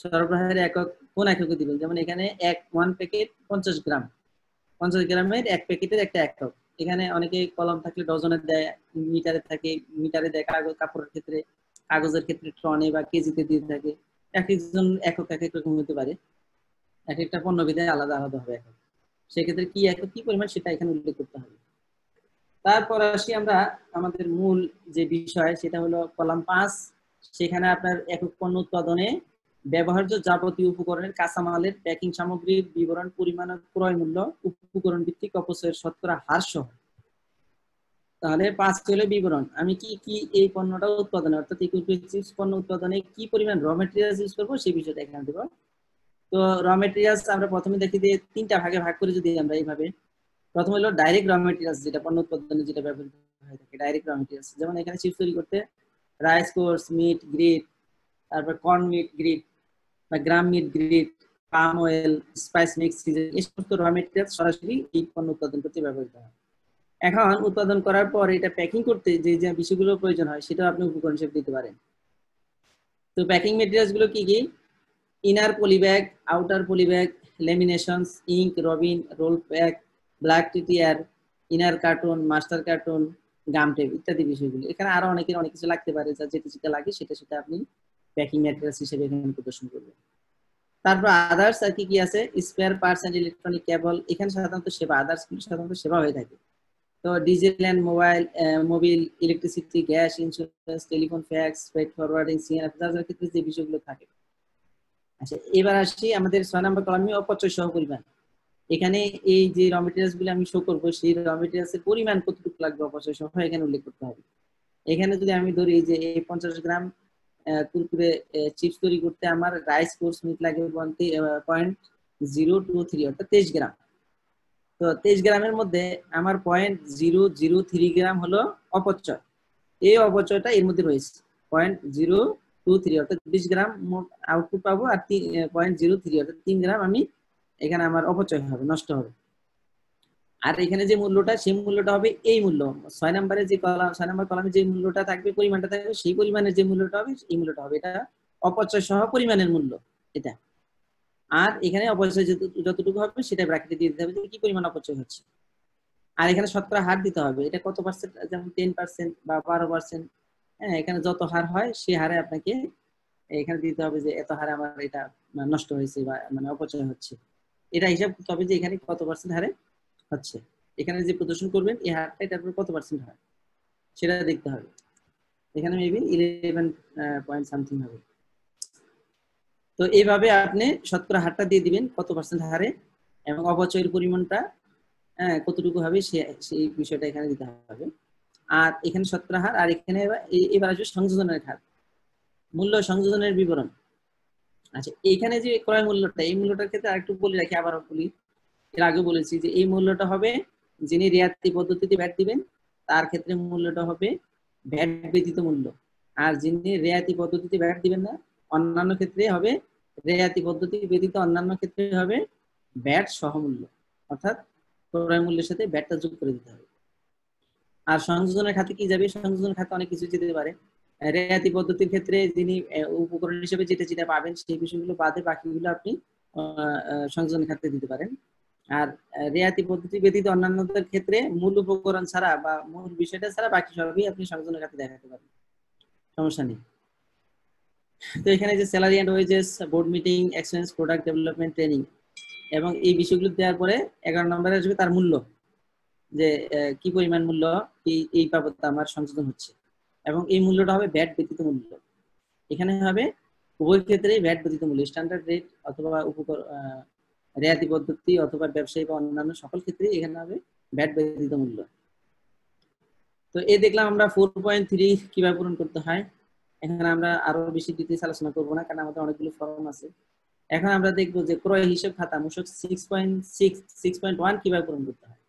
সরবরাহের একক কোন এককে দিবেন, যেমন এখানে 1 প্যাকেট 50 গ্রাম, 50 গ্রামের 1 প্যাকেটের একটা একক। এখানে অনেকে কলম থাকলে ডজনে দেয়, মিটারে থাকে, মিটারে দেয়, কাপড়ের ক্ষেত্রে, কাগজের ক্ষেত্রে টনে বা কেজিতে দিয়ে থাকে। এক একজন একক এক এক রকম হতে পারে, এক একটা পণ্যভেদে আলাদা আলাদা হবে একক। সেক্ষেত্রে কি একক কি পরিমাণ সেটা এখানে উল্লেখ করতে হবে। তারপর আসি আমরা আমাদের মূল যে বিষয়, সেটা হলো কলাম 5। সেখানে আপনার একক পণ্য উৎপাদনে ব্যবহার্য যাবতীয় উপকরণের কাঁচামালের প্যাকিং সামগ্রীর বিবরণ, পরিমাণ, ক্রয় মূল্য, উপকরণ ভিত্তিক অপচয়ের শতকরা হার সহ। তাহলে 5 হলো বিবরণ, আমি কি কি এই পণ্যটা উৎপাদনে, অর্থাৎ এই চিপস পণ্য উৎপাদনে কি পরিমাণ র মেটেরিয়ালস ইউজ করবো সেই বিষয়টা এখানে দেব। তো র মেটেরিয়ালস আমরা প্রথমে দেখি যে 3টা ভাগে ভাগ করে যদি আমরা এইভাবে, প্রথম হলো ডাইরেক্ট র মেটেরিয়ালস, যেটা পণ্য উৎপাদনে যেটা ব্যবহৃত হয়ে থাকে, ডাইরেক্ট র মেটেরিয়ালস। যেমন এখানে চিপস তৈরি করতে রাইস কোর্স মিট গ্রিড, তারপর কর্ন মিট গ্রিড বা gram mid grit, palm oil, spice mix, এই সমস্ত র মেটেরিয়ালস সরাসরি এই পণ্য উৎপাদন করতে ব্যবহৃত হয়। এখন উৎপাদন করার পর এটা প্যাকিং করতে যে যে বিষয়গুলো প্রয়োজন হয় সেটা আপনি উপকরণ হিসেবে দিতে পারেন। তো প্যাকিং মেটেরিয়ালস গুলো কি কি? Inner polybag, outer polybag, laminations, ink, ribbon, roll pack, black TTR, inner carton, master carton, gum tape ইত্যাদি বিষয়গুলো। এখানে আরো অনেক কিছু লাগতে পারে, যা যেটা যেটা লাগে সেটা আপনি প্যাকিং ম্যাটেরিয়ালস হিসেবে এখানে প্রদর্শন করবেন। তারপর আদার্স আর কি কি আছে? Spare parts and electronic cable, এখানে সাধারণত সেবা, আদার্স সাধারণত সেবা হয়ে থাকে। তো diesel and mobil, electricity, gas, insurance, telephone, fax, freight forwarding, CNF ক্ষেত্রে যে বিষয়গুলো থাকে। আচ্ছা, এবার আসি আমাদের 6 নম্বর কলামে অপচয় সহ পরিমাণ। এখানে এই যে র মেটেরিয়ালস গুলো আমি শো করবো, সেই র মেটেরিয়ালস এর পরিমাণ কতটুকু লাগবে অপচয় সহ এখানে উল্লেখ করতে হবে। এখানে যদি আমি ধরি যে এই 50 গ্রাম কুরকুরে চিপস তৈরি করতে আমার রাইস কোর্স মিট লাগে 0.023 অর্থাৎ 23 গ্রাম। তো 23 গ্রামের মধ্যে আমার 0.003 গ্রাম হলো অপচয়। এই অপচয়টা এর মধ্যে রয়েছে 0.023 অর্থাৎ 20 গ্রাম আউটপুট পাবো, আর 0.03 অর্থাৎ 3 গ্রাম আমি এখানে আমার অপচয় হবে, নষ্ট হবে। আর এখানে যে মূল্যটা, সেই মূল্যটা হবে এই মূল্য 6 নম্বরে যে কলাম, 6 নম্বর কলামে যে মূল্যটা থাকবে, পরিমাণটা থাকবে, সেই পরিমাণের যে মূল্যটা হবে এই মূল্যটা হবে, এটা অপচয় সহ পরিমাণের মূল্য এটা। আর এখানে অপচয় যতটুকু হবে সেটা ব্র্যাকেটে দিয়ে দিতে হবে যে কি পরিমাণ অপচয় হচ্ছে। আর এখানে শতকরা হার দিতে হবে, এটা কত পার্সেন্ট, যেমন 10% বা 12%, হ্যাঁ, এখানে যত হার হয় সেই হারে আপনাকে এখানে দিতে হবে যে এত হারে আমার এটা নষ্ট হয়েছে বা মানে অপচয় হচ্ছে। এটা হিসাব করতে হবে যে এখানে কত পার্সেন্ট হারে হচ্ছে। এখানে যে প্রদর্শন করবেন এই হারটা এটার উপর কত পার্সেন্ট হয় সেটা দেখতে হবে। এখানে মেবি 11 পয়েন্ট সামথিং হবে। তো এইভাবে আপনি শতকরা হারটা দিয়ে দিবেন কত পার্সেন্ট হারে, এবং অপচয়ের পরিমাণটা কতটুকু হবে সেই বিষয়টা এখানে দিতে হবে। আর এখানে শতকরা হার, আর এখানে এবার আসবে সংযোজনের হার, মূল্য সংযোজনের বিবরণ। আচ্ছা, এইখানে যে ক্রয় মূল্যটা, এই মূল্যটার ক্ষেত্রে আরেকটু বলে রাখি, আবার বলি, এর আগে বলেছি যে এই মূল্যটা হবে যিনি রেয়াতি পদ্ধতিতে ভ্যাট দিবেন তার ক্ষেত্রে মূল্যটা হবে ভ্যাট ব্যতীত মূল্য, আর যিনি রেয়াতি পদ্ধতিতে ভ্যাট দিবেন না অন্যান্য ক্ষেত্রে হবে রেয়াতি পদ্ধতি ব্যতীত অন্যান্য ক্ষেত্রে হবে ভ্যাট সহ মূল্য, অর্থাৎ ক্রয় মূল্যের সাথে ভ্যাটটা যোগ করে দিতে হবে। আর সংযোজনের খাতে কি যাবে, সংযোজনের খাতে অনেক কিছু যেতে পারে। রেয়াতি পদ্ধতির ক্ষেত্রে যিনি উপকরণ হিসেবে যেটা যেটা পাবেন সেই বিষয়গুলো বাদে বাকিগুলো আপনি সংযোজনের খাতে দিতে পারেন। আর রেয়াতি পদ্ধতি ব্যতীত অন্যান্যদের ক্ষেত্রে মূল উপকরণ ছাড়া বা মূল বিষয়টা ছাড়া বাকি সবই আপনি সংযোজনের খাতে দেখাতে পারেন, সমস্যা নেই। তো এখানে যে salary and wages, board meeting, expense, product development, training, এবং এই বিষয়গুলো দেওয়ার পরে 11 নম্বরে আসবে তার মূল্য, যে কি পরিমাণ মূল্য এই বাবদ আমার সংযোজন হচ্ছে, এবং এই মূল্যটা হবে ভ্যাট ব্যতীত মূল্য। এখানে হবে উভয় ক্ষেত্রে ভ্যাট ব্যতীত মূল্য, স্ট্যান্ডার্ড রেট অথবা রেয়াতি পদ্ধতি অথবা ব্যবসায়ী বা অন্যান্য সকল ক্ষেত্রে এখানে হবে ভ্যাট ব্যতীত মূল্য। তো এই দেখলাম আমরা 4.3 কিভাবে পূরণ করতে হয়। এখানে আমরা আরো বেশি ডিটেইলস আলোচনা করব না, কারণ আমাদের অনেকগুলো ফর্ম আছে। এখন আমরা দেখব যে ক্রয় হিসাব খাতা মূসক 6.1 কিভাবে পূরণ করতে হয়।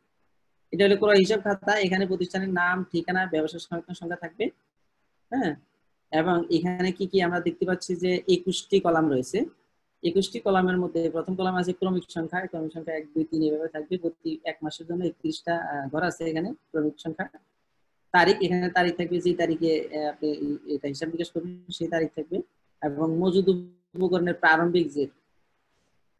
এটা হলো ক্রয় হিসাব খাতা। এখানে প্রতিষ্ঠানের নাম, ঠিকানা, ব্যবসায় সংখ্যা থাকবে, হ্যাঁ, এবং এখানে কি কি আমরা দেখতে পাচ্ছি যে 21টি কলাম রয়েছে। 21টি কলামের মধ্যে প্রথম কলাম আছে ক্রমিক সংখ্যা, ক্রমিক সংখ্যা 1 2 3 এভাবে থাকবে। প্রতি এক মাসের জন্য 31টা ঘর আছে এখানে ক্রমিক সংখ্যা। তারিখ, এখানে তারিখ থাকবে যে তারিখে আপনি এটা হিসাব নিকাশ করবেন সেই তারিখ থাকবে, এবং মজুদ উপকরণের প্রারম্ভিক জের,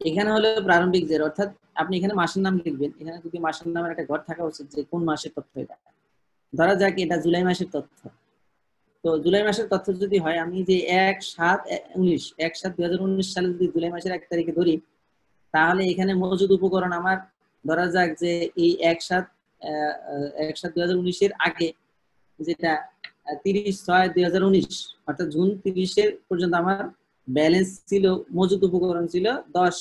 এখানে হলো প্রারম্ভিক জের, অর্থাৎ আপনি এখানে মাসের নাম লিখবেন। এখানে যদি মাসের নামের একটা ঘর থাকা উচিত যে কোন মাসের তথ্য এটা, ধরা যাক এটা জুলাই মাসের তথ্য। তো জুলাই মাসের তথ্য যদি হয়, আমি যে 1/7/2019 সালে যদি জুলাই মাসের 1 তারিখে ধরি, তাহলে এখানে মজুদ উপকরণ আমার ধরা যাক যে এই 1/7/2019 এর আগে যেটা 30/6/2019 অর্থাৎ জুন 30 পর্যন্ত আমার ব্যালেন্স ছিল, মজুদ উপকরণ ছিল 10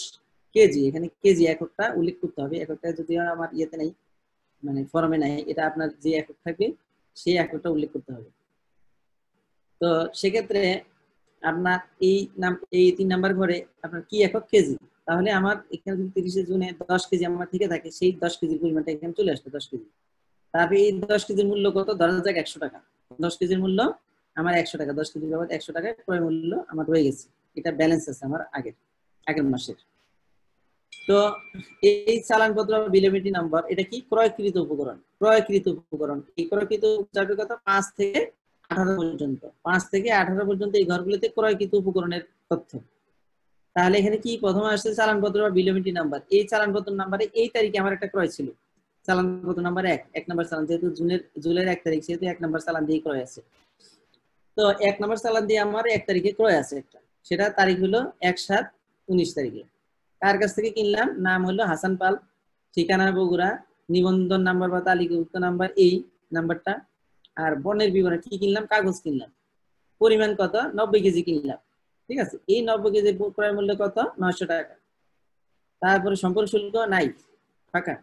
কেজি। এখানে কেজি এককটা উল্লেখ করতে হবে। এককটা যদি আমার ইয়েতে নাই, মানে ফর্মে নাই, এটা আপনার যে একক থাকবে সেই এককটা উল্লেখ করতে হবে। তো সেক্ষেত্রে আপনার এই 3 নাম্বার ঘরে আপনার কি একক, কেজি। তাহলে আমার এখানে যদি 30 জুনে 10 কেজি আমার থেকে থাকে, সেই 10 কেজির পরিমাণটা এখানে চলে আসবে 10 কেজি। তারপরে এই 10 কেজির মূল্য কত, ধরা যাক 100 টাকা। 10 কেজির মূল্য আমার 100 টাকা, 10 কেজির বাবদ 100 টাকা ক্রয় মূল্য আমার রয়ে গেছে, এটা ব্যালেন্স আছে আমার আগের মাসের। তো এই চালানপত্র বিলেবিলিটি নাম্বার, এটা কি ক্রয়কৃত উপকরণ। ক্রয়কৃত উপকরণ, এই ক্রয়কৃত যাবে কত 5 থেকে 18 পর্যন্ত। 5 থেকে 18 পর্যন্ত এই ঘরগুলোতে ক্রয়কৃত উপকরণের তথ্য। তাহলে এখানে কি প্রথমে আসছে চালানপত্র বা বিলেবিলিটি নাম্বার। এই চালানপত্র নাম্বারে এই তারিখে আমার একটা ক্রয় ছিল, চালানপত্র নাম্বার 1 নম্বর চালান, যেহেতু জুনের 1 তারিখ সেহেতু 1 নম্বর চালান দিয়ে ক্রয় আছে। তো 1 নম্বর চালান দিয়ে আমার 1 তারিখে ক্রয় আছে একটা, সেটা তারিখ হলো 1/7/19 তারিখে। কার কাছ থেকে কিনলাম, নাম হলো হাসান পাল, ঠিকানা বগুড়া, নিবন্ধন নাম্বার বা তালিকাভুক্ত নাম্বার এই নাম্বারটা, আর বনের বিবরণ কি কিনলাম, কাগজ কিনলাম, পরিমাণ কত 90 কেজি কিনলাম, ঠিক আছে। এই 90 কেজি ক্রয় মূল্য কত 900 টাকা। তারপরে সম্পর্ক শুল্ক নাই, ফাঁকা।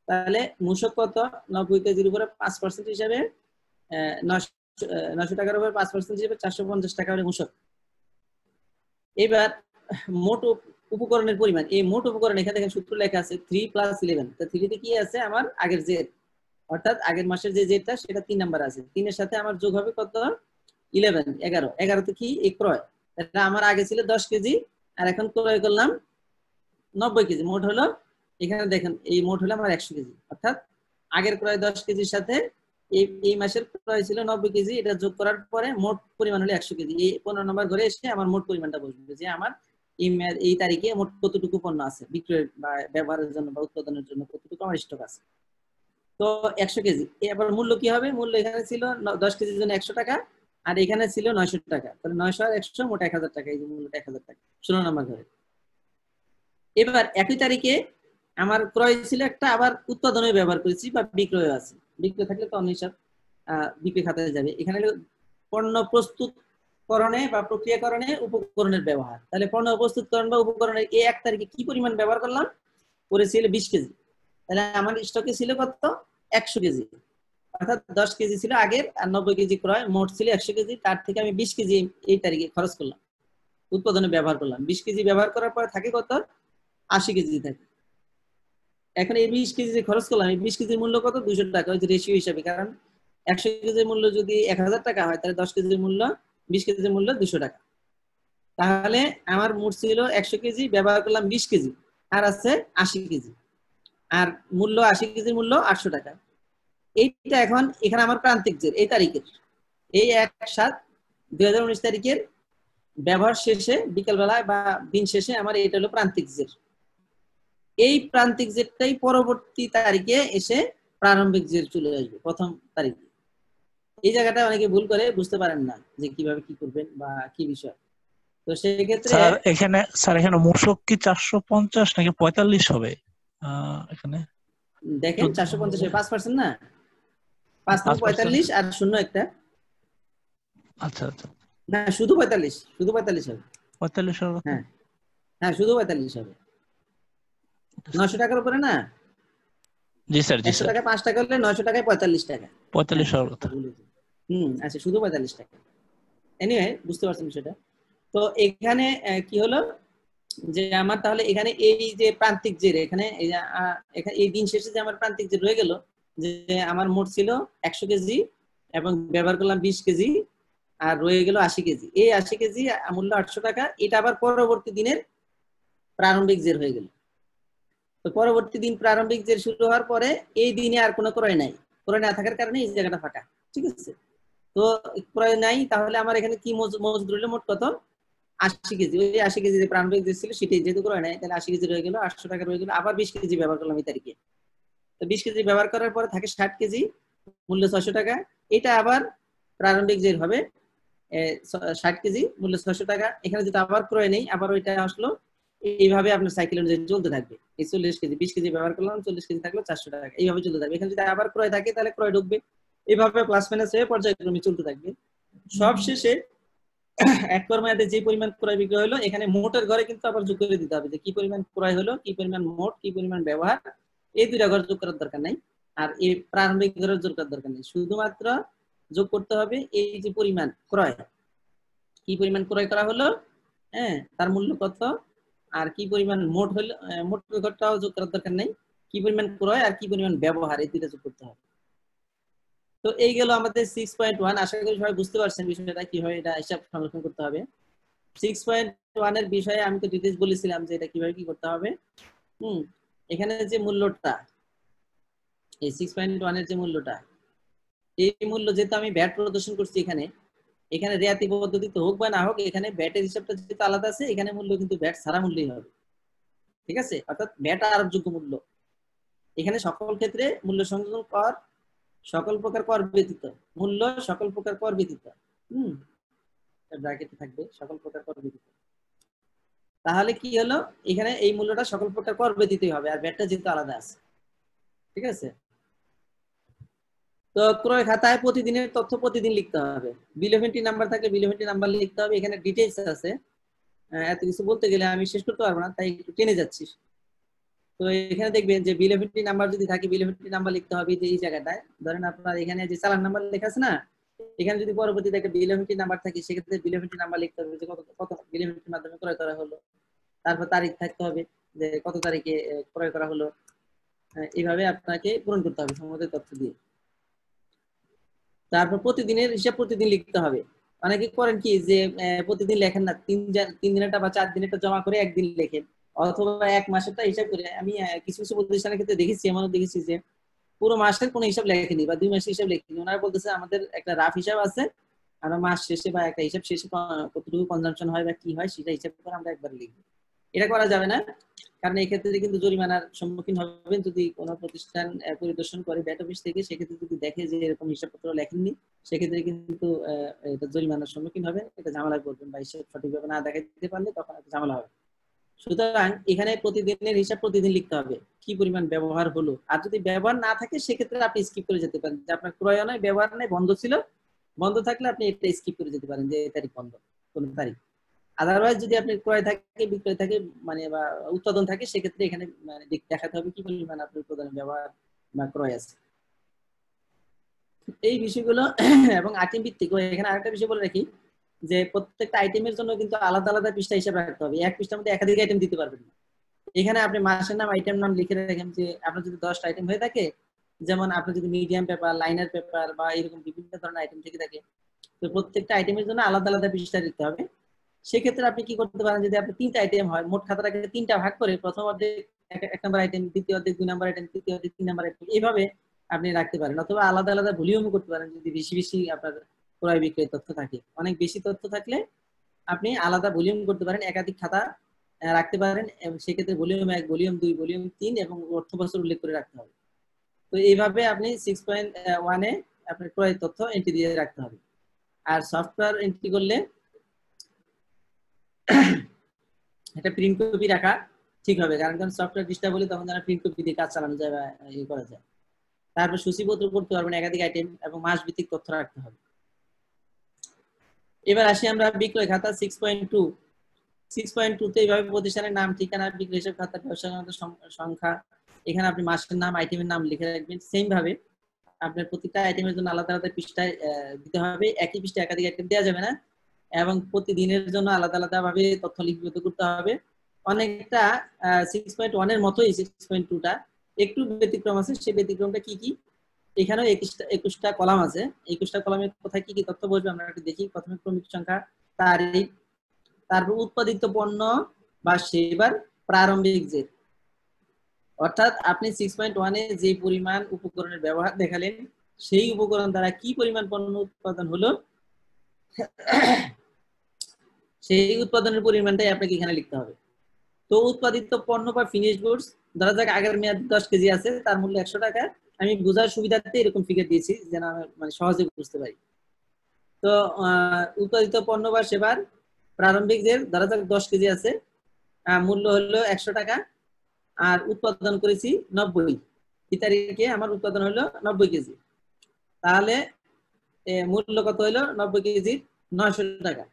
তাহলে মূসক কত 90 কেজির উপরে 5% হিসাবে 900 টাকার উপরে 5% হিসাবে 450 টাকা হলে মূসক। এবার মোট উপকরণের পরিমাণ, এই মোট উপকরণ এখানে দেখেন সূত্র লেখা আছে 3 + 11। তো 3 তে কি আছে আমার আগের জেড, অর্থাৎ আগের মাসের যে জেডটা সেটা 3 নাম্বার আছে, 3 এর সাথে আমার যোগ হবে কত 11, 11 তে কি এই ক্রয়, এটা আমার আগে ছিল 10 কেজি আর এখন ক্রয় করলাম 90 কেজি, মোট হলো এখানে দেখেন এই মোট হলো আমার 100 কেজি। অর্থাৎ আগের ক্রয় 10 কেজির সাথে এই মাসের ক্রয় ছিল 90 কেজি, এটা যোগ করার পরে মোট পরিমাণ হলো 100 কেজি। এই 15 নম্বর ঘরে এসে আমার মোট পরিমাণটা বসবে যে আমার এই তারিখে মোট কতটুকু পণ্য আছে বিক্রয়ের বা ব্যবহারের জন্য বা উৎপাদনের জন্য, কতটুকু আমার স্টক আছে। তো 100 কেজি, এবার মূল্য কি হবে, মূল্য এখানে ছিল 10 কেজির জন্য 100 টাকা আর এখানে ছিল 900 টাকা, তাহলে 900 আর 100 মোট 1000 টাকা, এই যে মূল্যটা 1000 টাকা 16 নম্বর ঘরে। এবার একই তারিখে আমার ক্রয় ছিল একটা, আবার উৎপাদনে ব্যবহার করেছি বা বিক্রয় আছে, বিক্রয় থাকলে তো অন্য হিসাব বিক্রয় খাতায় যাবে। এখানে পণ্য প্রস্তুতকরণে বা প্রক্রিয়াকরণে উপকরণের ব্যবহার, তাহলে পণ্য প্রস্তুতকরণ বা উপকরণের এই 1 তারিখে কি পরিমাণ ব্যবহার করলাম, করেছিল 20 কেজি। তাহলে আমার স্টকে ছিল কত 100 কেজি, অর্থাৎ 10 কেজি ছিল আগের আর 90 কেজি ক্রয়, মোট ছিল 100 কেজি। তার থেকে আমি 20 কেজি এই তারিখে খরচ করলাম, উৎপাদনে ব্যবহার করলাম। 20 কেজি ব্যবহার করার পর থাকে কত 80 কেজি থাকে। এখন এই 20 কেজি যে খরচ করলাম, এই 20 কেজির মূল্য কত 200 টাকা, ওই যে রেশিও হিসাবে, কারণ 100 কেজির মূল্য যদি 1000 টাকা হয় তাহলে 10 কেজির মূল্য 20 কেজির মূল্য 200 টাকা। তাহলে আমার মোট ছিল 100 কেজি, ব্যবহার করলাম 20 কেজি আর আছে 80 কেজি, আর মূল্য 80 কেজির মূল্য 800 টাকা। এইটা এখন এখানে আমার প্রান্তিক জের এই তারিখের, এই 1/7/2019 তারিখের ব্যবহার শেষে বিকেলবেলায় বা দিন শেষে আমার এটা হলো প্রান্তিক জের। এই প্রান্তিক জেরটাই পরবর্তী তারিখে এসে প্রারম্ভিক জের চলে আসবে প্রথম তারিখে। এই জায়গাটা অনেকে ভুল করে, বুঝতে পারেন না যে কিভাবে কি করবেন বা কি বিষয়। তো সেই ক্ষেত্রে স্যার এখানে মূসক কি 450 নাকি 45 হবে এখানে দেখেন 450 5% না, 5 থেকে 45 আর শূন্য একটা। আচ্ছা আচ্ছা, না শুধু 45, শুধু 45 হবে। 45 হবে, হ্যাঁ হ্যাঁ শুধু 45 হবে। 900 টাকার উপরে না, জি স্যার, জি 100 টাকা 5 টাকা হলে 900 টাকায় 45 টাকা, 45 হবে কথা। আচ্ছা শুধু 45 টাকা। এনিওয়ে বুঝতে পারছেন বিষয়টা। তো এখানে কি হলো যে আমার তাহলে এখানে এই যে প্রান্তিক জের, এখানে এই দিন শেষে যে আমার প্রান্তিক জের রয়ে গেল যে আমার মোট ছিল 100 কেজি এবং ব্যবহার করলাম 20 কেজি আর রয়ে গেল 80 কেজি। এই 80 কেজি মূল্য 800 টাকা, এটা আবার পরবর্তী দিনের প্রারম্ভিক জের হয়ে গেল। তো পরবর্তী দিন প্রারম্ভিক জের শুরু হওয়ার পরে এই দিনে আর কোনো ক্রয় নাই, ক্রয় না থাকার কারণে এই জায়গাটা ফাঁকা, ঠিক আছে। তো ক্রয় নাই, তাহলে আমার এখানে কি মজুদ রইল মোট কত 80 কেজি। ওই 80 কেজি যে প্রারম্ভিক জের ছিল সেটাই যেহেতু ক্রয় নাই, তাহলে 80 কেজি রয়ে গেল, 800 টাকা রয়ে গেল। আবার 20 কেজি ব্যবহার করলাম এই তারিখে, তো 20 কেজি ব্যবহার করার পরে থাকে 60 কেজি, মূল্য 600 টাকা। এটা আবার প্রারম্ভিক জের হবে 60 কেজি মূল্য 600 টাকা। এখানে যেটা আবার ক্রয় নেই, আবার ওইটা আসলো। এইভাবে আপনার সাইকেল অনুযায়ী চলতে থাকবে। এই 40 কেজি 20 কেজি ব্যবহার করলাম, 40 কেজি থাকলো 400 টাকা, এইভাবে চলতে থাকবে। এখানে যদি আবার ক্রয় থাকে তাহলে ক্রয় ঢুকবে, এইভাবে প্লাস মাইনাস হয়ে পর্যায়ক্রমে চলতে থাকবে। সব শেষে এক কর্ময়াতে যে পরিমাণ ক্রয় বিক্রয় হলো, এখানে মোটের ঘরে কিন্তু আবার যোগ করে দিতে হবে যে কি পরিমাণ ক্রয় হলো, কি পরিমাণ মোট, কি পরিমাণ ব্যবহার। এই দুইটা ঘর যোগ করার দরকার নাই, আর এই প্রারম্ভিক ঘরের যোগ করার দরকার নেই। শুধুমাত্র যোগ করতে হবে এই যে পরিমাণ ক্রয়, কি পরিমাণ ক্রয় করা হলো, হ্যাঁ তার মূল্য কত, আর কি পরিমাণ মোট হলো, মোট ঘরটাও যোগ করার দরকার নেই, কি পরিমাণ ক্রয় আর কি পরিমাণ ব্যবহার, এই দুইটা যোগ করতে হবে। তো এই গেল আমাদের 6.1। আশা করি সবাই বুঝতে পারছেন বিষয়টা কিভাবে এটা হিসাব সংরক্ষণ করতে হবে। 6.1 এর বিষয়ে আমি তো ডিটেইলস বলেছিলাম যে এটা কিভাবে কি করতে হবে। এখানে যে মূল্যটা, এই 6.1 এর যে মূল্যটা, এই মূল্য যেহেতু আমি ভ্যাট প্রদর্শন করছি এখানে, এখানে রেয়াতি পদ্ধতিতে হোক বা না হোক, এখানে ভ্যাটের হিসাবটা যেহেতু আলাদা আছে, এখানে মূল্য কিন্তু ভ্যাট ছাড়া মূল্যই হবে, ঠিক আছে। অর্থাৎ ভ্যাট আরোপযোগ্য মূল্য। এখানে সকল ক্ষেত্রে মূল্য সংযোজন কর সকল প্রকার কর ব্যতীত, মূল্য সকল প্রকার কর ব্যতীত, ব্র্যাকেটে থাকবে সকল প্রকার কর ব্যতীত। তাহলে কি হলো, এখানে এই মূল্যটা সকল প্রকার কর ব্যতীতই হবে, আর ভ্যাটটা যেহেতু আলাদা আছে। ঠিক আছে। তো ক্রয় খাতায় প্রতিদিনের তথ্য প্রতিদিন লিখতে হবে। বিল অফ এন্ট্রি নাম্বার থাকলে বিল অফ এন্ট্রি নাম্বার লিখতে হবে। এখানে ডিটেইলস আছে, এত কিছু বলতে গেলে আমি শেষ করতে পারবো না, তাই একটু টেনে যাচ্ছি। তো এখানে দেখবেন যে বিল অফ এন্ট্রি নাম্বার যদি থাকে বিল অফ এন্ট্রি নাম্বার লিখতে হবে যে এই জায়গাটায়। ধরেন আপনার এখানে যে চালান নাম্বার লেখা আছে না, এখানে যদি পরবর্তীতে একটা বিল অফ এন্ট্রি নাম্বার থাকে সেক্ষেত্রে বিল অফ এন্ট্রি নাম্বার লিখতে হবে যে কত বিল অফ এন্ট্রির মাধ্যমে ক্রয় করা হলো, তারপর তারিখ থাকতে হবে যে কত তারিখে ক্রয় করা হলো। এইভাবে আপনাকে পূরণ করতে হবে সমস্ত তথ্য দিয়ে। তারপর প্রতিদিনের হিসাব প্রতিদিন লিখতে হবে। অনেকে করেন কি যে প্রতিদিন লেখেন না, 3 দিনেরটা বা 4 দিনেরটা জমা করে একদিন লেখেন, অথবা 1 মাসেরটা হিসাব করে। আমি কিছু কিছু প্রতিষ্ঠানের ক্ষেত্রে দেখেছি, এমনও দেখেছি যে পুরো মাসের কোনো হিসাব লেখেনি বা 2 মাসের হিসাব লেখেনি। ওনারা বলতেছে আমাদের একটা রাফ হিসাব আছে, আমরা মাস শেষে বা একটা হিসাব শেষে কতটুকু কনজাম্পশন হয় বা কি হয় সেটা হিসাব করে আমরা একবার লিখবো। এটা করা যাবে না, কারণ এই ক্ষেত্রে কিন্তু জরিমানার সম্মুখীন হবেন যদি কোনো প্রতিষ্ঠান পরিদর্শন করে ব্যাট অফিস থেকে। সেক্ষেত্রে যদি দেখে যে এরকম হিসাবপত্র লেখেননি, সেক্ষেত্রে কিন্তু এটা জরিমানার সম্মুখীন হবে, এটা ঝামেলায় পড়বেন বা হিসাব সঠিকভাবে না দেখাতে পারলে তখন একটা ঝামেলা হবে। সুতরাং এখানে প্রতিদিনের হিসাব প্রতিদিন লিখতে হবে, কি পরিমাণ ব্যবহার হলো। আর যদি ব্যবহার না থাকে সেক্ষেত্রে আপনি স্কিপ করে যেতে পারেন, যে আপনার ক্রয় নয়, ব্যবহার নেই, বন্ধ ছিল, বন্ধ থাকলে আপনি এটা স্কিপ করে যেতে পারেন যে এই তারিখ বন্ধ, কোন তারিখ। আদারওয়াইজ যদি আপনি ক্রয় থাকে, বিক্রয় থাকে, মানে বা উৎপাদন থাকে, সেক্ষেত্রে এখানে মানে দেখাতে হবে কি পরিমাণ আপনার উৎপাদনের ব্যবহার বা ক্রয় আছে। এই বিষয়গুলো এবং আইটেম ভিত্তিক। এখানে আরেকটা বিষয় বলে রাখি যে প্রত্যেকটা আইটেমের জন্য কিন্তু আলাদা আলাদা পৃষ্ঠা হিসাব রাখতে হবে, এক পৃষ্ঠার মধ্যে একাধিক আইটেম দিতে পারবেন না। এখানে আপনি মাসের নাম, আইটেম নাম লিখে রাখেন যে আপনার যদি 10টা আইটেম হয়ে থাকে, যেমন আপনার যদি মিডিয়াম পেপার, লাইনার পেপার বা এরকম বিভিন্ন ধরনের আইটেম থেকে থাকে, তো প্রত্যেকটা আইটেমের জন্য আলাদা আলাদা পৃষ্ঠা দিতে হবে। সেক্ষেত্রে আপনি কি করতে পারেন, যদি আপনি 3টা আইটেম হয়, মোট খাতাটাকে 3টা ভাগ করে প্রথম অর্ধেক 1 নম্বর আইটেম, দ্বিতীয় অর্ধেক 2 নম্বর আইটেম, তৃতীয় অর্ধেক 3 নম্বর আইটেম, এইভাবে আপনি রাখতে পারেন। অথবা আলাদা আলাদা ভলিউমও করতে পারেন যদি বেশি বেশি আপনার ক্রয় বিক্রয় তথ্য থাকে। অনেক বেশি তথ্য থাকলে আপনি আলাদা ভলিউম করতে পারেন, একাধিক খাতা রাখতে পারেন, এবং সেক্ষেত্রে ভলিউম 1, ভলিউম 2, ভলিউম 3 এবং অর্থ বছর উল্লেখ করে রাখতে হবে। তো এইভাবে আপনি 6.1 এ আপনার ক্রয় তথ্য এন্ট্রি দিয়ে রাখতে হবে। আর সফটওয়্যার এন্ট্রি করলে এটা প্রিন্ট কপি রাখা ঠিক হবে, কারণ সফটওয়্যার ডিস্টার্ব হলে তখন যারা প্রিন্ট কপি দিয়ে কাজ চালানো যায় বা ইয়ে করা যায়। তারপর সূচিপত্র করতে পারবেন, একাধিক আইটেম এবং মাস ভিত্তিক তথ্য রাখতে হবে। এবার আসি আমরা বিক্রয় খাতা 6.2। 6.2 তে এইভাবে প্রতিষ্ঠানের নাম, ঠিকানা, বিক্রয় হিসাব খাতা, ব্যবসায়িক সংখ্যা, এখানে আপনি মাসের নাম, আইটেমের নাম লিখে রাখবেন। সেম ভাবে আপনার প্রতিটা আইটেমের জন্য আলাদা আলাদা পৃষ্ঠায় দিতে হবে, একই পৃষ্ঠায় একাধিক আইটেম দেওয়া যাবে না, এবং প্রতিদিনের জন্য আলাদা আলাদা ভাবে তথ্য লিপিবদ্ধ করতে হবে। অনেকটা 6.1 এর মতোই 6.2টা, একটু ব্যতিক্রম আছে। সেই ব্যতিক্রমটা কি কি, এখানেও 21টা কলাম আছে। 21টা কলামে কোথায় কি কি তথ্য বসবে আমরা একটু দেখি। প্রথমে ক্রমিক সংখ্যা, তারিখ, তারপর উৎপাদিত পণ্য বা সেবার প্রারম্ভিক জের। অর্থাৎ আপনি 6.1 এ যে পরিমাণ উপকরণের ব্যবহার দেখালেন, সেই উপকরণ দ্বারা কি পরিমাণ পণ্য উৎপাদন হলো, সেই উৎপাদনের পরিমাণটাই আপনাকে এখানে লিখতে হবে। তো উৎপাদিত পণ্য বা ফিনিশ গুডস, ধরা যাক আগের মেয়াদ 10 কেজি আছে, তার মূল্য 100 টাকা। আমি বোঝার সুবিধার্থে এরকম ফিগার দিয়েছি যেন আমি মানে সহজে বুঝতে পারি। তো উৎপাদিত পণ্য বা সেবার প্রারম্ভিক যে ধরা যাক 10 কেজি আছে, মূল্য হলো 100 টাকা, আর উৎপাদন করেছি 90। এই তারিখে আমার উৎপাদন হলো 90 কেজি, তাহলে মূল্য কত হলো 90 কেজির 900 টাকা।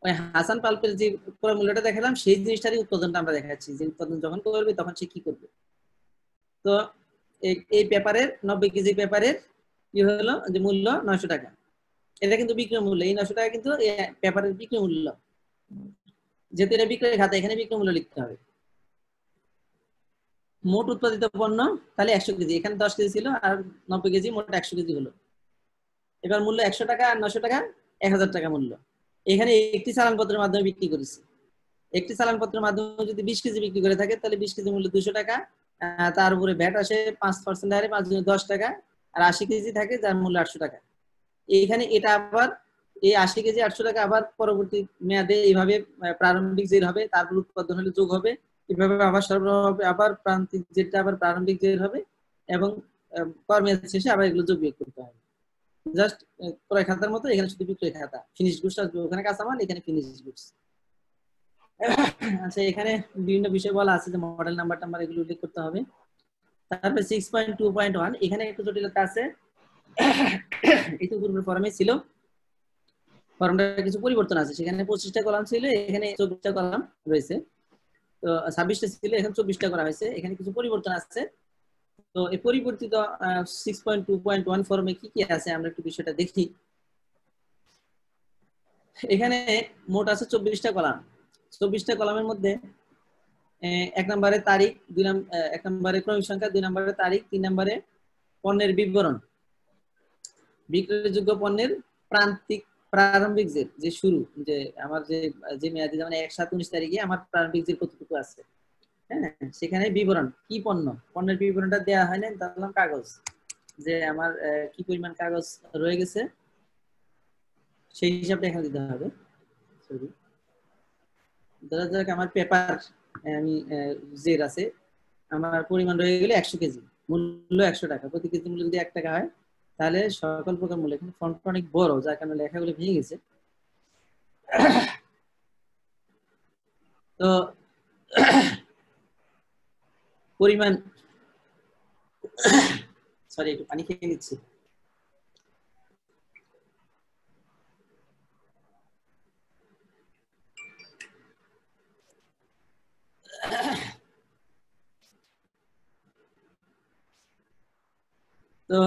ওই হাসান পাল্পের যে মূল্যটা দেখালাম সেই জিনিসটারই উৎপাদনটা আমরা দেখাচ্ছি, যে উৎপাদন যখন করবে তখন সে কি করবে। তো এই পেপারের 90 কেজি পেপারের কি হলো যে মূল্য 900 টাকা, এটা কিন্তু বিক্রয় মূল্য। এই 900 টাকা কিন্তু পেপারের বিক্রয় মূল্য, যেহেতু এটা বিক্রয় খাতা, এখানে বিক্রয় মূল্য লিখতে হবে। মোট উৎপাদিত পণ্য তাহলে 100 কেজি, এখানে 10 কেজি ছিল আর 90 কেজি, মোট 100 কেজি হলো। এবার মূল্য 100 টাকা আর 900 টাকা 1000 টাকা মূল্য। এখানে একটি চালানপত্রের মাধ্যমে বিক্রি করেছি। একটি চালানপত্রের মাধ্যমে যদি 20 কেজি বিক্রি করে থাকে তাহলে 20 কেজি মূল্য 200 টাকা, তার উপরে ভ্যাট আসে 5% হারে 10 টাকা, আর 80 কেজি থাকে যার মূল্য 800 টাকা। এইখানে এটা আবার এই 80 কেজি 800 টাকা আবার পরবর্তী মেয়াদে এইভাবে প্রারম্ভিক জের হবে, তারপর উৎপাদন হলে যোগ হবে, এইভাবে আবার সরবরাহ হবে, আবার প্রান্তিক যেটা আবার প্রারম্ভিক জের হবে, এবং কর্মের শেষে আবার এগুলো যোগ বিয়োগ করতে হবে। জাস্ট ক্রয় খাতার মতো এখানে শুধু বিক্রয় খাতা, ফিনিশ গুডস আসবে, ওখানে কাঁচামাল, এখানে ফিনিশ গুডস। আচ্ছা, এখানে বিভিন্ন বিষয় বলা আছে যে মডেল নাম্বার টাম্বার এগুলো উল্লেখ করতে হবে। তারপরে 6.2.1 এখানে একটু জটিলতা আছে, এটা পূর্বের ফর্মে ছিল, ফর্মটা কিছু পরিবর্তন আছে, সেখানে 25টা কলাম ছিল, এখানে 24টা কলাম রয়েছে, তো 26টা ছিল, এখন 24টা করা হয়েছে, এখানে কিছু পরিবর্তন আছে। তো এই পরিবর্তিত 6.2.1 ফর্মে কি কি আছে আমরা একটু বিষয়টা দেখি। এখানে মোট আছে 24টা কলাম। 24টা কলামের মধ্যে 1 নম্বরে তারিখ, 1 নম্বরে ক্রমিক সংখ্যা, 2 নম্বরে তারিখ, 3 নম্বরে পণ্যের বিবরণ, বিক্রয়যোগ্য পণ্যের প্রারম্ভিক যে শুরু, যে আমার যে মেয়াদি, যেমন 1/7/19 তারিখে আমার প্রারম্ভিক যে কতটুকু আছে, হ্যাঁ, সেখানে বিবরণ, কি পণ্যের বিবরণটা দেওয়া হয় না, ধরলাম কাগজ, যে আমার কি পরিমাণ কাগজ রয়ে গেছে সেই হিসাবটা এখানে দিতে হবে। ধরা যাক আমার পেপার, আমি জের আছে, আমার পরিমাণ রয়ে গেলে 100 কেজি, মূল্য 100 টাকা, প্রতি কেজি মূল্য যদি 1 টাকা হয় তাহলে সকল প্রকার মূল্য, এখানে ফন্টটা অনেক বড় যার কারণে লেখাগুলো ভেঙে গেছে। তো পরিমাণ, সরি একটু পানি খেয়ে নিচ্ছি। তো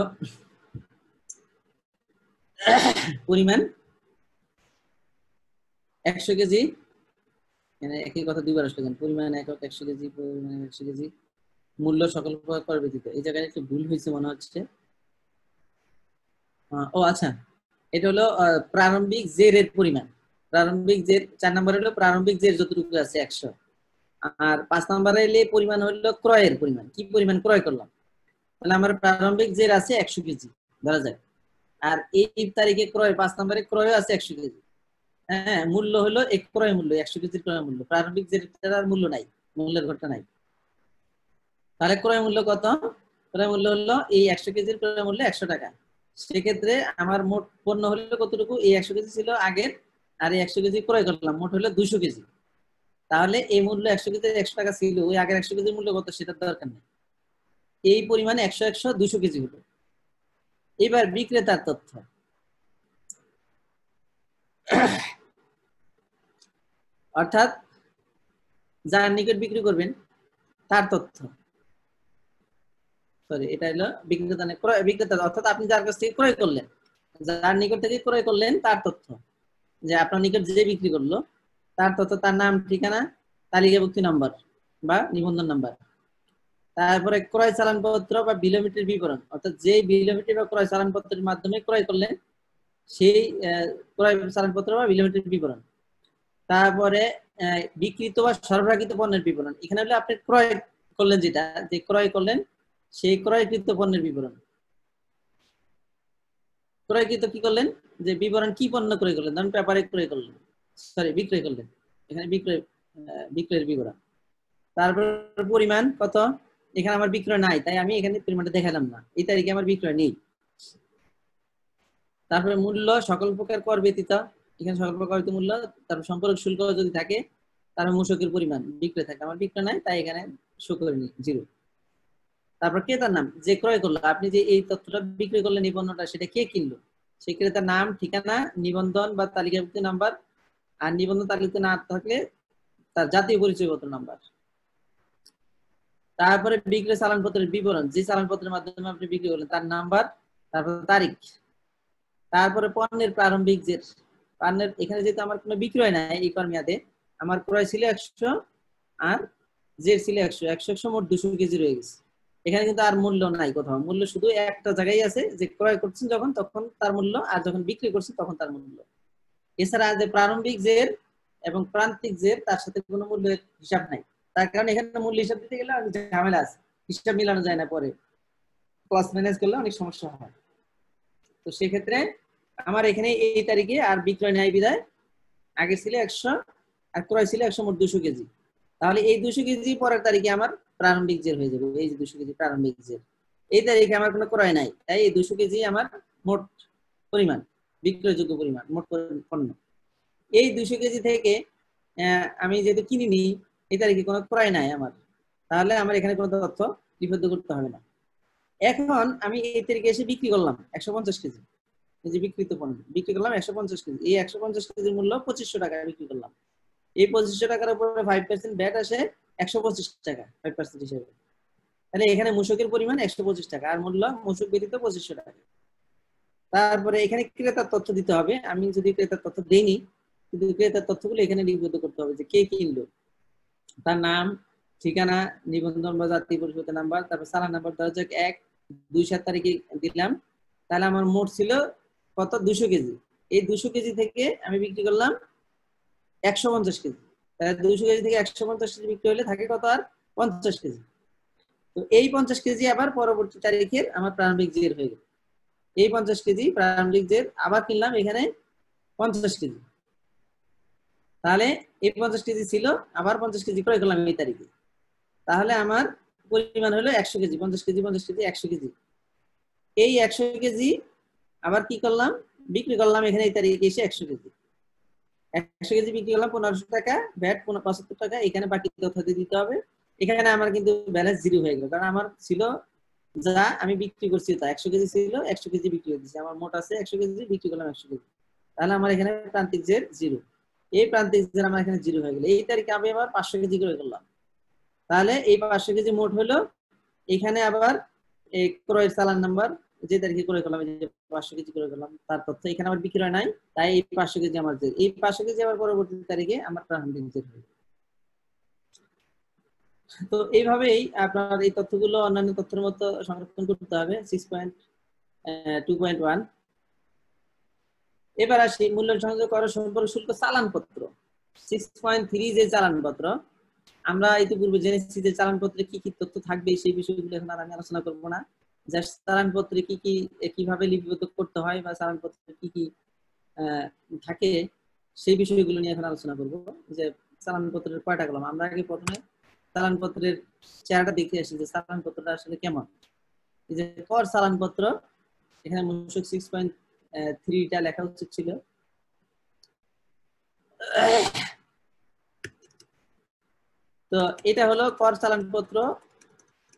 পরিমাণ 100 কেজি, মানে একই কথা দুইবার আসলে, পরিমাণ একক 100 কেজি, পরিমাণ 100 কেজি, মূল্য সকল প্রকার ব্যতীত। এই জায়গায় একটু ভুল হয়েছে মনে হচ্ছে। ও আচ্ছা, এটা হলো প্রারম্ভিক জেরের পরিমাণ, প্রারম্ভিক জের 4 নম্বরে হলো প্রারম্ভিক জের যতটুকু আছে 100, আর 5 নম্বরে এলে পরিমাণ হলো ক্রয়ের পরিমাণ, কি পরিমাণ ক্রয় করলাম, তাহলে আমার প্রারম্ভিক জের আছে 100 কেজি ধরা যায়, আর এই তারিখে ক্রয় 5 নম্বরে ক্রয় আছে 100 কেজি, হ্যাঁ, মূল্য হলো এক ক্রয় মূল্য, 100 কেজির ক্রয় মূল্য, প্রারম্ভিক জের মূল্য নাই, মূল্যের ঘটনা নাই, তাহলে ক্রয় মূল্য কত, ক্রয় মূল্য হলো এই 100 কেজির ক্রয় মূল্য 100 টাকা। সেক্ষেত্রে আমার মোট পণ্য হলো কতটুকু, এই 100 কেজি ছিল আগের, আর এই 100 কেজি ক্রয় করলাম, মোট হলো 200 কেজি। তাহলে এই মূল্য 100 কেজি 100 টাকা ছিল, ওই আগের 100 কেজির মূল্য কত সেটার দরকার নেই, এই পরিমাণে 100 100 200 কেজি হলো। এবার বিক্রেতার তথ্য, অর্থাৎ যার নিকট বিক্রি করবেন তার তথ্য, সরি এটা হলো বিক্রেতা, বিক্রেতা অর্থাৎ আপনি যার কাছ থেকে ক্রয় করলেন, যার নিকট থেকে ক্রয় করলেন তার তথ্য, যে আপনার নিকট যে বিক্রি করলো তার তথ্য, তার নাম, ঠিকানা, তালিকাভুক্তি নম্বর বা নিবন্ধন নাম্বার, তারপরে ক্রয় চালানপত্র বা বিলোমিটির বিবরণ, অর্থাৎ যে বিলোমিটি বা ক্রয় চালানপত্রের মাধ্যমে ক্রয় করলেন সেই ক্রয় চালানপত্র বা বিলোমিটির বিবরণ, তারপরে বিক্রিত বা সরবরাহকৃত পণ্যের বিবরণ, এখানে হলো আপনি ক্রয় করলেন, যেটা যে ক্রয় করলেন সেই ক্রয়কৃত পণ্যের বিবরণ, ক্রয়কৃত কি করলেন, যে বিবরণ কি পণ্য ক্রয় করলেন, ধরুন পেপারে ক্রয় করলেন, সরি বিক্রয় করলেন, এখানে বিক্রয়ের বিবরণ, তারপর পরিমাণ কত, এখানে আমার বিক্রয় নাই তাই আমি এখানে পরিমাণটা দেখালাম না, এই তারিখে আমার বিক্রয় নেই। তারপরে মূল্য সকল প্রকার কর ব্যতীত, এখানে সকল প্রকার মূল্য, তারপর সম্পর্ক শুল্ক যদি থাকে, তারপর মূসকের পরিমাণ, বিক্রয় থাকে, আমার বিক্রয় নাই তাই এখানে শো করিনি, 0। তারপর ক্রেতার নাম, যে ক্রয় করলো, আপনি যে এই তথ্যটা বিক্রি করলেন এই পণ্যটা, সেটা কে কিনলো, সেই ক্রেতার নাম, ঠিকানা, নিবন্ধন বা তালিকাভুক্তি নাম্বার, আর নিবন্ধন তালিকাতে না থাকলে তার জাতীয় পরিচয়পত্র নাম্বার। তারপরে বিক্রয় চালানপত্রের বিবরণ, যে চালানপত্রের মাধ্যমে আপনি বিক্রি করলেন তার নাম্বার, তারপর তারিখ, তারপরে পণ্যের প্রারম্ভিক জের, পণ্যের এখানে যেহেতু আমার কোনো বিক্রয় নাই এই কর মেয়াদে, আমার ক্রয় ছিল 100 আর জের ছিল 100, 100 মোট 200 কেজি রয়ে গেছে, এখানে কিন্তু আর মূল্য নাই কোথাও, মূল্য শুধু একটা জায়গায় আছে, যে ক্রয় করছেন যখন তখন তার মূল্য, আর যখন বিক্রি করছেন তখন তার মূল্য। এছাড়া যে প্রারম্ভিক জের এবং প্রান্তিক জের তার সাথে কোনো মূল্যের হিসাব নাই, তার কারণে এখানে মূল্য হিসাব দিতে গেলে অনেক ঝামেলা আছে, হিসাব মিলানো যায় না, পরে ক্লাস ম্যানেজ করলে অনেক সমস্যা হয়। তো সেক্ষেত্রে আমার এখানে এই তারিখে আর বিক্রয় নাই বিদায়, আগে ছিল 100 আর ক্রয় ছিল 100 মোট 200 কেজি, তাহলে এই 200 কেজি পরের তারিখে আমার প্রারম্ভিক জের হয়ে যাবে, এই যে 200 কেজি প্রারম্ভিক জের, এই তারিখে আমার কোনো ক্রয় নাই, তাই এই 200 কেজি আমার মোট পরিমাণ, বিক্রয়যোগ্য পরিমাণ, মোট পণ্য। এই 200 কেজি থেকে আমি যেহেতু কিনিনি, এই তারিখে কোনো ক্রয় নাই আমার, তাহলে আমার এখানে কোনো তথ্য লিপিবদ্ধ করতে হবে না। এখন আমি এই তারিখে এসে বিক্রি করলাম 150 কেজি, এই যে বিক্রিত পণ্য বিক্রি করলাম 150 কেজি, এই 150 কেজির মূল্য 2500 টাকা বিক্রি করলাম। এই 2500 টাকার উপরে 5% ভ্যাট আসে 125 টাকা 5% হিসেবে। তাহলে এখানে মূসকের পরিমাণ 125 টাকা আর মূল্য মূসক ব্যতীত 2500 টাকা। তারপরে এখানে ক্রেতার তথ্য দিতে হবে। আমি যদি ক্রেতার তথ্য দেইনি, কিন্তু ক্রেতার তথ্যগুলো এখানে লিপিবদ্ধ করতে হবে যে কে কিনলো, তার নাম, ঠিকানা, নিবন্ধন বা জাতীয় পরিচয় নাম্বার, তারপর চালান নাম্বার 1/1/2/7 তারিখে দিলাম। তাহলে আমার মোট ছিল কত? 200 কেজি। এই 200 কেজি থেকে আমি বিক্রি করলাম 150 কেজি। তাহলে 200 কেজি থেকে 150 কেজি বিক্রি হলে থাকে কত? আর 50 কেজি। তো এই 50 কেজি আবার পরবর্তী তারিখের আমার প্রারম্ভিক জের হয়ে গেল। এই 50 কেজি প্রারম্ভিক জের আবার কিনলাম এখানে 50 কেজি। তাহলে এই 50 কেজি ছিল, আবার 50 কেজি ক্রয় করলাম এই তারিখে। তাহলে আমার পরিমাণ হলো 100 কেজি। 50 KG 50 KG 100 KG. এই 100 কেজি আবার কি করলাম? বিক্রি করলাম এখানে এই তারিখে এসে 100 কেজি। 100 কেজি বিক্রি করলাম 1500 টাকা, ভ্যাট 75 টাকা। এখানে বাকি তথ্য দিতে হবে। এখানে আমার কিন্তু ব্যালেন্স জিরো হয়ে গেল, কারণ আমার ছিল যা আমি বিক্রি করছি তা 100 কেজি ছিল, 100 কেজি বিক্রি হয়েছে। আমার মোট আছে 100 কেজি, বিক্রি করলাম 100 কেজি। তাহলে আমার এখানে প্রান্তিক জের জিরো। এই প্রান্তিক জের আমার এখানে জিরো হয়ে গেল। এই তারিখে আমি আবার 500 কেজি করে করলাম। তাহলে এই 500 কেজি মোট হলো। এখানে আবার এই ক্রয়ের চালান নাম্বার, যে তারিখে ক্রয় করলাম, 500 কেজি ক্রয় করলাম, তার তথ্য এখানে আমার বিক্রি হয় নাই, তাই এই 500 কেজি আমার জের। এই 500 কেজি আবার পরবর্তী তারিখে আমার প্রারম্ভিক জের হবে। তো এইভাবেই আপনার এই তথ্যগুলো অন্যান্য তথ্যের মতো সংরক্ষণ করতে হবে। 6.2.1 এবার আসি মূল্য সংযোগ কর সম্পর্ক শুল্ক চালানপত্র। 6.3 যে চালানপত্র, আমরা ইতিপূর্বে জেনেছি যে চালানপত্রে কি কি তথ্য থাকবে সেই বিষয়গুলো এখন আর আমি আলোচনা করব না। জাস্ট চালানপত্রে কি কি কিভাবে লিপিবদ্ধ করতে হয় বা চালানপত্রে কি কি থাকে সেই বিষয়গুলো নিয়ে এখন আলোচনা করব। যে চালানপত্রের কয়টা কলাম, আমরা আগে প্রথমে চালানপত্রের চেহারাটা দেখে আসি যে চালানপত্রটা আসলে কেমন। এই যে কর চালানপত্র, এখানে মূসক 6.3টা লেখা উচিত ছিল। তো এটা হলো কর চালানপত্র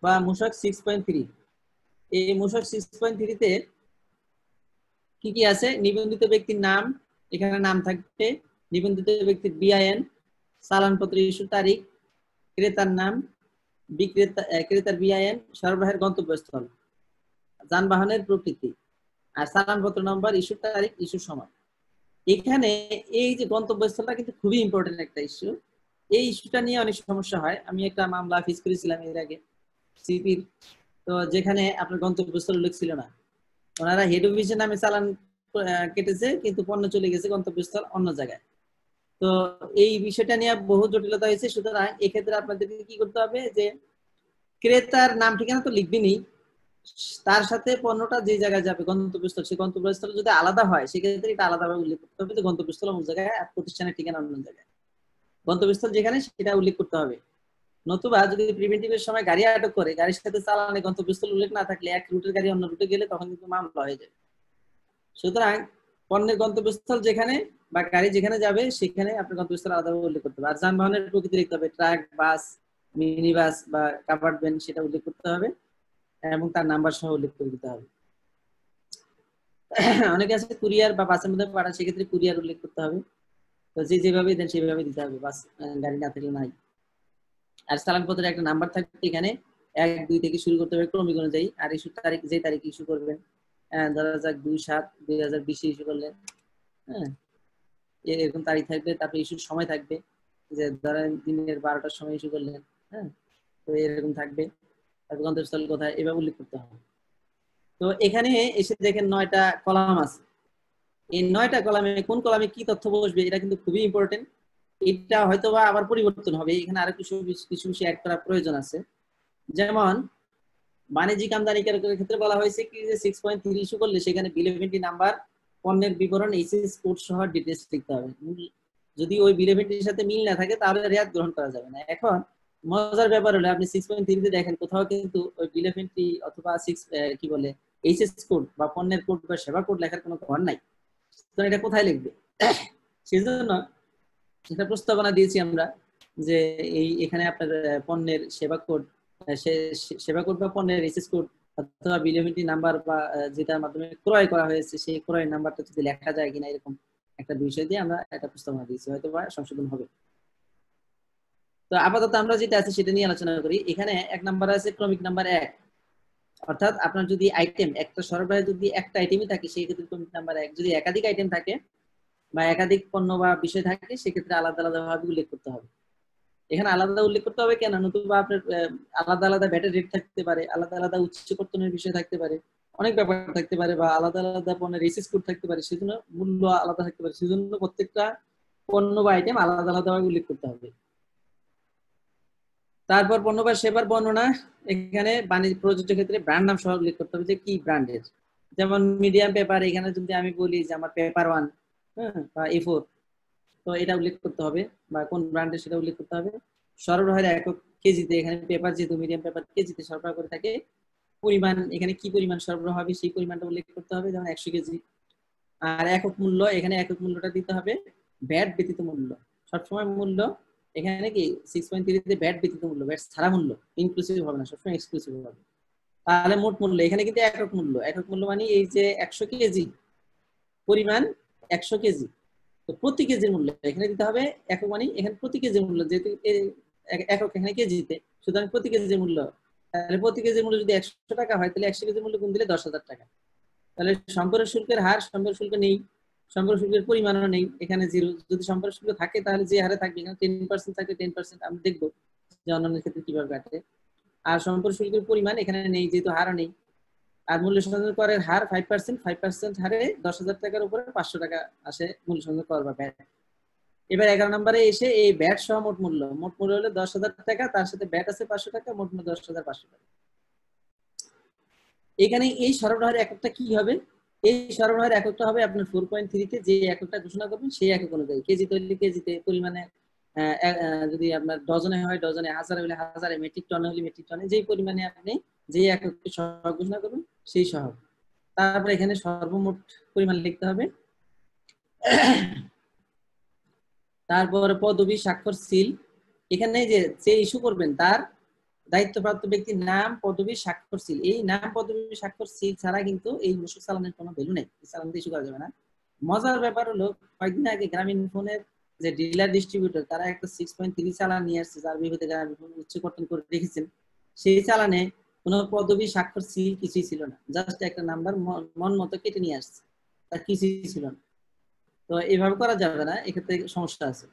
বা মূসক 6.3। এই মূসক 6.3 তে কি কি আছে? নিবন্ধিত ব্যক্তির নাম, এখানে নাম থাকবে, নিবন্ধিত ব্যক্তির বিআইএন, চালানপত্র ইস্যুর তারিখ, ক্রেতার নাম, ক্রেতার বিআইএন, সরবরাহের গন্তব্যস্থল, যানবাহনের প্রকৃতি, আর চালানপত্র নম্বর, ইস্যুর তারিখ, ইস্যুর সময়। এখানে এই যে গন্তব্যস্থলটা কিন্তু খুবই ইম্পর্টেন্ট একটা ইস্যু। এই ইস্যুটা নিয়ে অনেক সমস্যা হয়। আমি একটা মামলা ফেস করেছিলাম এর আগে সিপির, তো যেখানে আপনার গন্তব্যস্থল উল্লেখ ছিল না। ওনারা হেড অফিসের নামে চালান কেটেছে, কিন্তু পণ্য চলে গেছে গন্তব্যস্থল অন্য জায়গায়। তো এই বিষয়টা নিয়ে বহু জটিলতা হয়েছে। সুতরাং এক্ষেত্রে আপনাদেরকে কি করতে হবে যে ক্রেতার নাম ঠিকানা তো লিখবেনই, তার সাথে পণ্যটা যে জায়গায় যাবে গন্তব্যস্থল, সেই গন্তব্যস্থল যদি আলাদা হয় সেক্ষেত্রে এটা আলাদাভাবে উল্লেখ করতে হবে যে গন্তব্যস্থল অন্য জায়গায় আর প্রতিষ্ঠানের ঠিকানা অন্য জায়গায়। গন্তব্যস্থল যেখানে সেটা উল্লেখ করতে হবে। নতুবা যদি প্রিভেন্টিভের সময় গাড়ি আটক করে গাড়ির সাথে চালানে গন্তব্যস্থল উল্লেখ না থাকলে এক রুটের গাড়ি অন্য রুটে গেলে তখন কিন্তু মামলা হয়ে যায়। সুতরাং পণ্যের গন্তব্যস্থল যেখানে বা গাড়ি যেখানে যাবে সেখানে আপনার গন্তব্যস্থল আলাদাভাবে উল্লেখ করতে হবে। আর যানবাহনের প্রকৃতি লিখতে হবে, ট্রাক, বাস, মিনি বাস বা কাভার্ড ভ্যান, সেটা উল্লেখ করতে হবে এবং তার নাম্বার সহ উল্লেখ করে দিতে হবে। অনেকে আছে কুরিয়ার বা বাসের মধ্যে পাঠান, সেক্ষেত্রে কুরিয়ার উল্লেখ করতে হবে। তো যেভাবে দেন সেভাবে দিতে হবে, বাস গাড়ি না থাকলে নাই। আর চালানপত্রের একটা নাম্বার থাকবে, এখানে 1, 2 থেকে শুরু করতে হবে ক্রমিক অনুযায়ী। আর ইস্যুর তারিখ, যে তারিখে ইস্যু করবেন, ধরা যাক 2/7/2020 ইস্যু করলেন, হ্যাঁ, এরকম তারিখ থাকবে। তারপরে ইস্যুর সময় থাকবে, যে ধরেন দিনের 12টার সময় ইস্যু করলেন, হ্যাঁ, তো এরকম থাকবে। তারপর গন্তব্যস্থল কোথায়, এভাবে উল্লেখ করতে হবে। তো এখানে এসে দেখেন 9টা কলাম আছে। এই 9টা কলামে কোন কলামে কি তথ্য বসবে এটা কিন্তু খুবই ইম্পর্টেন্ট। এটা হয়তোবা আবার পরিবর্তন হবে, এখানে আরো কিছু বিষয় অ্যাড করার প্রয়োজন আছে। যেমন বাণিজ্যিক আমদানিকারকের ক্ষেত্রে বলা হয়েছে কি যে 6.3 ইস্যু করলে সেখানে বিল অফ এন্ট্রি নাম্বার, পণ্যের বিবরণ, এইচএস কোড সহ ডিটেইলস লিখতে হবে। যদি ওই বিল অফ এন্ট্রির সাথে মিল না থাকে তাহলে রেয়াত গ্রহণ করা যাবে না। এখন মজার ব্যাপার হলো আপনি 6.3 তে দেখেন কোথাও কিন্তু ওই বিল অফ এন্ট্রি অথবা কি বলে এইচএস কোড বা পণ্যের কোড বা সেবা কোড লেখার কোনো ঘর নাই। তো এটা কোথায় লিখবে? সেজন্য একটা প্রস্তাবনা দিয়েছি আমরা যে এই এখানে আপনার পণ্যের সেবা কোড সেবা কোড বা পণ্যের এসএস কোড অথবা বিলিয়বিলিটি নাম্বার বা যেটার মাধ্যমে ক্রয় করা হয়েছে সেই ক্রয় নাম্বারটা যদি লেখা যায় কিনা এরকম একটা বিষয় দিয়ে আমরা একটা প্রস্তাবনা দিয়েছি, হয়তো বা সংশোধন হবে। তো আপাতত আমরা যেটা আছে সেটা নিয়ে আলোচনা করি। এখানে এক নাম্বার আছে ক্রমিক নাম্বার 1, অর্থাৎ আপনার যদি আইটেম একটা সরবরাহে যদি একটা আইটেমই থাকে সেই ক্ষেত্রে ক্রমিক নাম্বার 1, যদি একাধিক আইটেম থাকে বা একাধিক পণ্য বা বিষয় থাকে সেক্ষেত্রে আলাদা আলাদা ভাবে উল্লেখ করতে হবে। এখানে আলাদা উল্লেখ করতে হবে কেন, নতুবা আপনার আলাদা আলাদা ব্যাটের রেট থাকতে পারে, আলাদা আলাদা উচ্চ কর্তনের বিষয় থাকতে পারে, অনেক ব্যাপার থাকতে পারে, বা আলাদা আলাদা পণ্যের রেসিস কোড থাকতে পারে, সেজন্য মূল্য আলাদা থাকতে পারে, সেজন্য প্রত্যেকটা পণ্য বা আইটেম আলাদা আলাদা ভাবে উল্লেখ করতে হবে। তারপর পণ্য বা সেবার বর্ণনা, এখানে বাণিজ্য প্রযোজ্য ক্ষেত্রে ব্র্যান্ড নাম সহ উল্লেখ করতে হবে যে কি ব্র্যান্ডের। যেমন মিডিয়াম পেপার, এখানে যদি আমি বলি যে আমার পেপার 1 বা A4, তো এটা উল্লেখ করতে হবে বা কোন ব্র্যান্ডের সেটা উল্লেখ করতে হবে। সরবরাহের একক কেজিতে, এখানে পেপার যেহেতু মিডিয়াম পেপার কেজিতে সরবরাহ করে থাকে, পরিমাণ এখানে কি পরিমাণ সরবরাহ হবে সেই পরিমাণটা উল্লেখ করতে হবে, যেমন 100 কেজি। আর একক মূল্য, এখানে একক মূল্যটা দিতে হবে ভ্যাট ব্যতীত মূল্য। সবসময় মূল্য এখানে কি 6.3 তে ভ্যাট ব্যতীত মূল্য, ভ্যাট ছাড়া মূল্য, ইনক্লুসিভ হবে না, সবসময় এক্সক্লুসিভ হবে। তাহলে মোট মূল্য, এখানে কিন্তু একক মূল্য, একক মূল্য মানে এই যে 100 কেজি পরিমাণ 100 কেজি, তো প্রতি কেজির মূল্য এখানে দিতে হবে। একক মানে এখানে প্রতি কেজির মূল্য, যেহেতু একক এখানে কেজিতে, সুতরাং প্রতি কেজির মূল্য, তাহলে প্রতি কেজির মূল্য যদি 100 টাকা হয় তাহলে 100 কেজির মূল্য গুণ দিলে 10,000 টাকা। তাহলে সম্পর্ক শুল্কের হার, সম্পর্ক শুল্ক নেই, সম্পর্ক শুল্কের পরিমাণও নেই, এখানে 0। যদি সম্পর্ক শুল্ক থাকে তাহলে যে হারে থাকবে, এখানে 10% থাকে 10%, আমরা দেখবো যে অন্যান্য ক্ষেত্রে কিভাবে কাটে। আর সম্পর্ক শুল্কের পরিমাণ এখানে নেই যেহেতু হারও নেই। আর মূল্য সংযোজন করের হার 5% হারে 10,000 টাকার উপরে 500 টাকা আসে মূল্য সংযোজন কর বা ভ্যাট। এবার 11 নম্বরে এসে এই ভ্যাট সহ মোট মূল্য, মোট মূল্য হলো 10,000 টাকা, তার সাথে ভ্যাট আছে 500 টাকা, মোট মূল্য 10,500 টাকা। এখানে এই সরবরাহের এককটা কি হবে, এই সরবরাহের এককটা হবে আপনার 4.3 তে যে এককটা ঘোষণা করবেন সেই একক অনুযায়ী, কেজি তৈরি কেজিতে, পরিমাণে যদি আপনার ডজনে হয় ডজনে, হাজারে হলে হাজারে, মেট্রিক টনে হলে মেট্রিক টনে, যেই পরিমাণে আপনি যে এককে সহগ ঘোষণা করবেন সেই সহগ। তারপরে এখানে সর্বমোট পরিমাণ লিখতে হবে। তারপর পদবি, স্বাক্ষর, সিল, এখানে যে ইস্যু করবেন তার দায়িত্বপ্রাপ্ত ব্যক্তির নাম, পদবি, স্বাক্ষর, সিল। এই নাম, পদবি, স্বাক্ষর, সিল ছাড়া কিন্তু এই মূসক চালানের কোনো ভ্যালু নেই, চালান ইস্যু করা যাবে না। মজার ব্যাপার হলো কয়েকদিন আগে গ্রামীণ ফোনের যে ডিলার ডিস্ট্রিবিউটর তারা একটা 6.3 চালান নিয়ে আসছে, যার বিরুদ্ধে গ্রামীণ ফোন উচ্চ কর্তন করে রেখেছেন। সেই চালানে কোনো পদবি, স্বাক্ষর, সিল কিছুই ছিল না, জাস্ট একটা নাম্বার মন মতো কেটে নিয়ে আসছে, তার কিছুই ছিল না। তো এইভাবে করা যাবে না, এক্ষেত্রে সমস্যা আছে।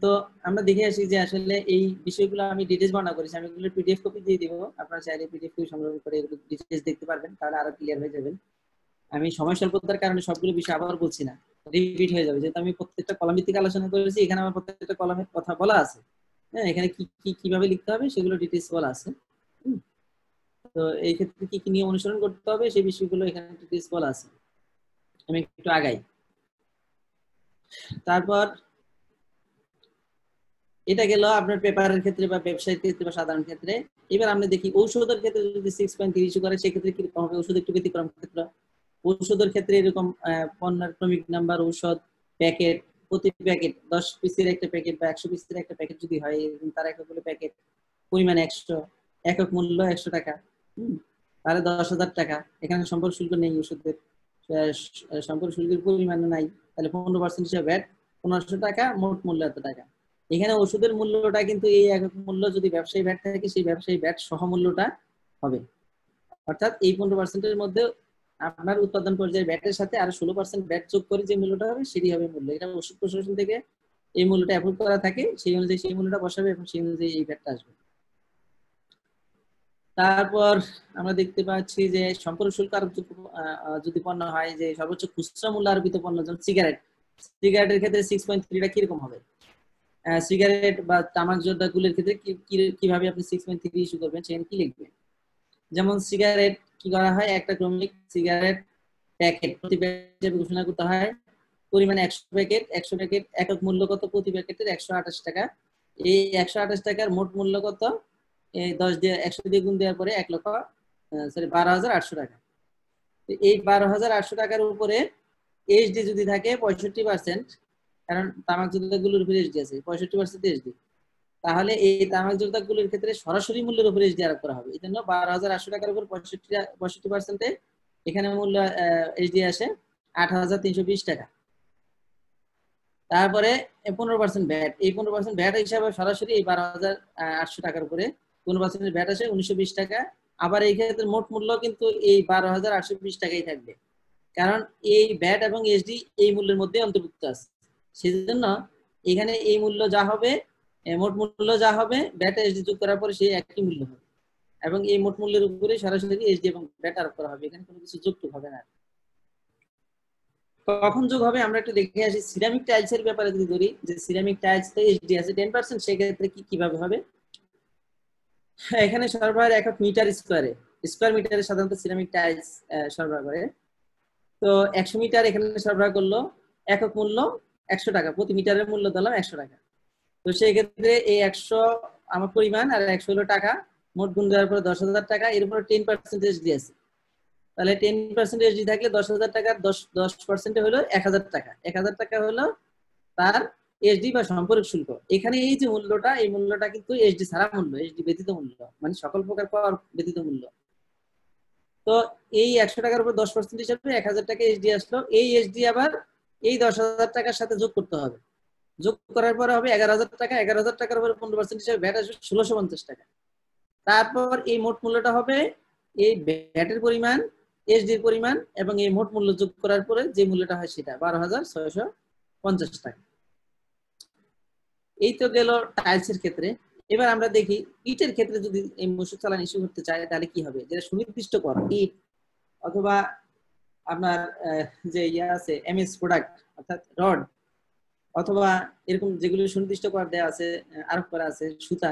তো আমরা দেখে আসি যে আসলে এই বিষয়গুলো আমি ডিটেইলস বর্ণনা করেছি, আমি এগুলো পিডিএফ কপি দিয়ে দিব, আপনারা চাইলে পিডিএফ কপি সংগ্রহ করে এগুলো ডিটেইলস দেখতে পারবেন, তাহলে আরো ক্লিয়ার হয়ে যাবেন। আমি সময় স্বল্পতার কারণে সবগুলো বিষয় আবার বলছি না, রিপিট হয়ে যাবে, যেহেতু আমি প্রত্যেকটা কলাম ভিত্তিক আলোচনা করেছি, এখানে আমার প্রত্যেকটা কলামের কথা বলা আছে। হ্যাঁ, এখানে কি কিভাবে লিখতে হবে সেগুলো ডিটেইলস বলা আছে। তো এই ক্ষেত্রে কি কি নিয়ম অনুসরণ করতে হবে সেই বিষয়গুলো এখানে ডিটেইলস বলা আছে। আমি একটু আগাই। তারপর এটা গেল আপনার পেপারের ক্ষেত্রে বা ব্যবসায়িক ক্ষেত্রে বা সাধারণ ক্ষেত্রে। এবার আমরা দেখি ঔষধের ক্ষেত্রে যদি 6.3 ইস্যু করে সেক্ষেত্রে কিরকম হবে, ওষুধ একটু ব্যতিক্রম ক্ষেত্র। ঔষধের ক্ষেত্রে এরকম পণ্যের ক্রমিক নাম্বার, ঔষধ, প্যাকেট, প্রতি প্যাকেট 10 পিসের একটা প্যাকেট বা 100 পিসের একটা প্যাকেট যদি হয়, তার একক হলো প্যাকেট, পরিমাণ 100, একক মূল্য 100 টাকা, তাহলে 10,000 টাকা। এখানে সম্পর্ক শুল্ক নেই, ওষুধের সম্পর্ক শুল্কের পরিমাণ নাই, তাহলে 15% হিসেবে ভ্যাট 1500 টাকা, মোট মূল্য এত টাকা। এখানে ওষুধের মূল্যটা কিন্তু এই একক মূল্য যদি ব্যবসায়ী ভ্যাট থাকে সেই ব্যবসায়ী ভ্যাট সহ মূল্যটা হবে, অর্থাৎ এই 15%-এর মধ্যে আপনার উৎপাদন পর্যায়ে ভ্যাটের সাথে আরো 16% ভ্যাট যোগ করে যে মূল্যটা হবে সেটি হবে মূল্য। এটা ওষুধ প্রশাসন থেকে এই মূল্যটা অ্যাপ্রুভ করা থাকে, সেই অনুযায়ী সেই মূল্যটা বসাবে এবং সেই অনুযায়ী এই ভ্যাটটা আসবে। তারপর আমরা দেখতে পাচ্ছি যে সম্পর্ক শুল্ক আরোপ যদি পণ্য হয়, যে সর্বোচ্চ খুচরা মূল্য আরোপিত পণ্য, যেমন সিগারেট, সিগারেটের ক্ষেত্রে 6.3টা কিরকম হবে, সিগারেট বা তামাকজাত গুলির ক্ষেত্রে কিভাবে আপনি 6.3 ইস্যু করবেন, সেখানে কি লিখবেন। যেমন সিগারেট কি করা হয়, একটা ক্রমিক সিগারেট প্যাকেট প্রতি প্যাকেটে ঘোষণা করতে হয় পরিমাণে 100 প্যাকেট, 100 প্যাকেট একক মূল্য কত, প্রতি প্যাকেটের 128 টাকা। এই 128 টাকার মোট মূল্য কত, এই 10 দিয়ে 100 দিয়ে গুণ দেওয়ার পরে 12,800 টাকা। এই 12,800 টাকার উপরে এইচডি যদি থাকে 65%, কারণ তামাকজাত গুলোর উপরে এইচডি আছে, 65% এইচডি, তাহলে এই তামাকজাতগুলোর ক্ষেত্রে সরাসরি মূল্যের উপর এসডি আরোপ করা হবে। এই জন্য 12,800 টাকার উপর 65% এখানে মূল্য এসডি আসে 8,320 টাকা। তারপরে 15% ভ্যাট, এই 15% ভ্যাট হিসাবে সরাসরি এই 12,800 টাকার উপরে 15% ভ্যাট আসে 1920 টাকা। আবার এই ক্ষেত্রে মোট মূল্য কিন্তু এই 12,820 টাকাই থাকবে, কারণ এই ভ্যাট এবং এসডি এই মূল্যের মধ্যে অন্তর্ভুক্ত আছে। সেজন্য এখানে এই মূল্য যা হবে, মোট মূল্য যা হবে ভ্যাট এসডি যোগ করার পরে সেই একই মূল্য হবে, এবং এই মোট মূল্যের উপরে সরাসরি এসডি এবং ভ্যাট আরোপ করা হবে। এখানে কোনো কিছু যুক্ত হবে না। কখন যোগ হবে আমরা একটু দেখে আসি। সিরামিক টাইলস এর ব্যাপারে যদি ধরি, যে সিরামিক টাইলস তে এসডি আছে 10%, সেক্ষেত্রে কিভাবে হবে? এখানে সরবরাহের একক মিটার স্কয়ার মিটারে সাধারণত সিরামিক টাইলস সরবরাহ করে। তো 100 মিটার এখানে সরবরাহ করলো, একক মূল্য 100 টাকা, প্রতি মিটারের মূল্য দিলাম 100 টাকা। তো সেই ক্ষেত্রে এই 100 আমার পরিমাণ আর 100 হলো টাকা, মোট গুণ দেওয়ার পরে 10,000 টাকা, এর উপরে 10% এসডি আছে। তাহলে 10% এসডি থাকলে 10,000 টাকার 10% হলো 1,000 টাকা। 1,000 টাকা হলো তার এসডি বা সম্পর্ক শুল্ক। এখানে এই যে মূল্যটা, এই মূল্যটা কিন্তু এসডি ছাড়া মূল্য, এসডি ব্যতীত মূল্য, মানে সকল প্রকার কর ব্যতীত মূল্য। তো এই 100 টাকার উপর 10% হিসাবে 1,000 টাকা এসডি আসলো। এই এসডি আবার এই 10,000 টাকার সাথে যোগ করতে হবে। যোগ করার পরে হবে 11,000 টাকা। 11,000 টাকার উপর 15% হিসাবে ভ্যাট আসবে 1,650 টাকা। তারপর এই মোট মূল্যটা হবে এই ভ্যাটের পরিমাণ, এসডির পরিমাণ এবং এই মোট মূল্য যোগ করার পরে যে মূল্যটা হয় সেটা 12,650 টাকা। এই তো গেল টাইলসের ক্ষেত্রে। এবার আমরা দেখি ইটের ক্ষেত্রে যদি এই মূসক চালান ইস্যু করতে চাই তাহলে কি হবে। যেটা সুনির্দিষ্ট কর ইট অথবা আপনার যে ইয়া আছে এমএস প্রোডাক্ট অর্থাৎ রড, অথবা এরকম যেগুলো সুনির্দিষ্ট কর দেওয়া আছে, আরোপ করা আছে সুতা,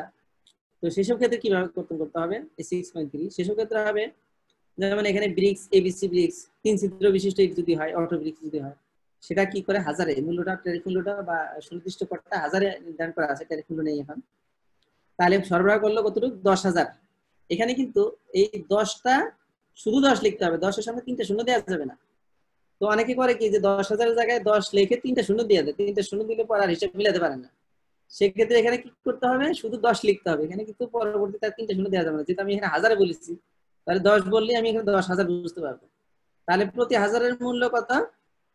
তো সেসব ক্ষেত্রে কিভাবে কর্তন করতে হবে এই 6.3। সেসব ক্ষেত্রে হবে যেমন এখানে ব্রিক্স, এবিসি ব্রিক্স, 3 ছিদ্র বিশিষ্ট ইট যদি হয়, অটো ব্রিক্স যদি হয়, সেটা কি করে হাজারে মূল্যটা, ট্যারিফ মূল্যটা বা সুনির্দিষ্ট করটা হাজারে নির্ধারণ করা আছে, ট্যারিফ মূল্য নেই এখন। তাহলে সরবরাহ করলো কতটুকু? 10,000। এখানে কিন্তু এই 10টা শুধু 10 লিখতে হবে, 10 এর সামনে 3টা শূন্য দেওয়া যাবে না। তো অনেকে করে কি যে 10,000 এর জায়গায় 10 লিখে 3টা শূন্য দিয়ে দেয়, 3টা শূন্য দিলে পরে আর হিসাব মিলাতে পারে না। সেক্ষেত্রে এখানে কি করতে হবে? শুধু 10 লিখতে হবে। এখানে কিন্তু পরবর্তীতে 3টা শূন্য দেওয়া যাবে না, যেহেতু আমি এখানে হাজারে বলেছি, তাহলে 10 বললে আমি এখানে 10,000 বুঝতে পারবো। তাহলে প্রতি হাজারের মূল্য কত?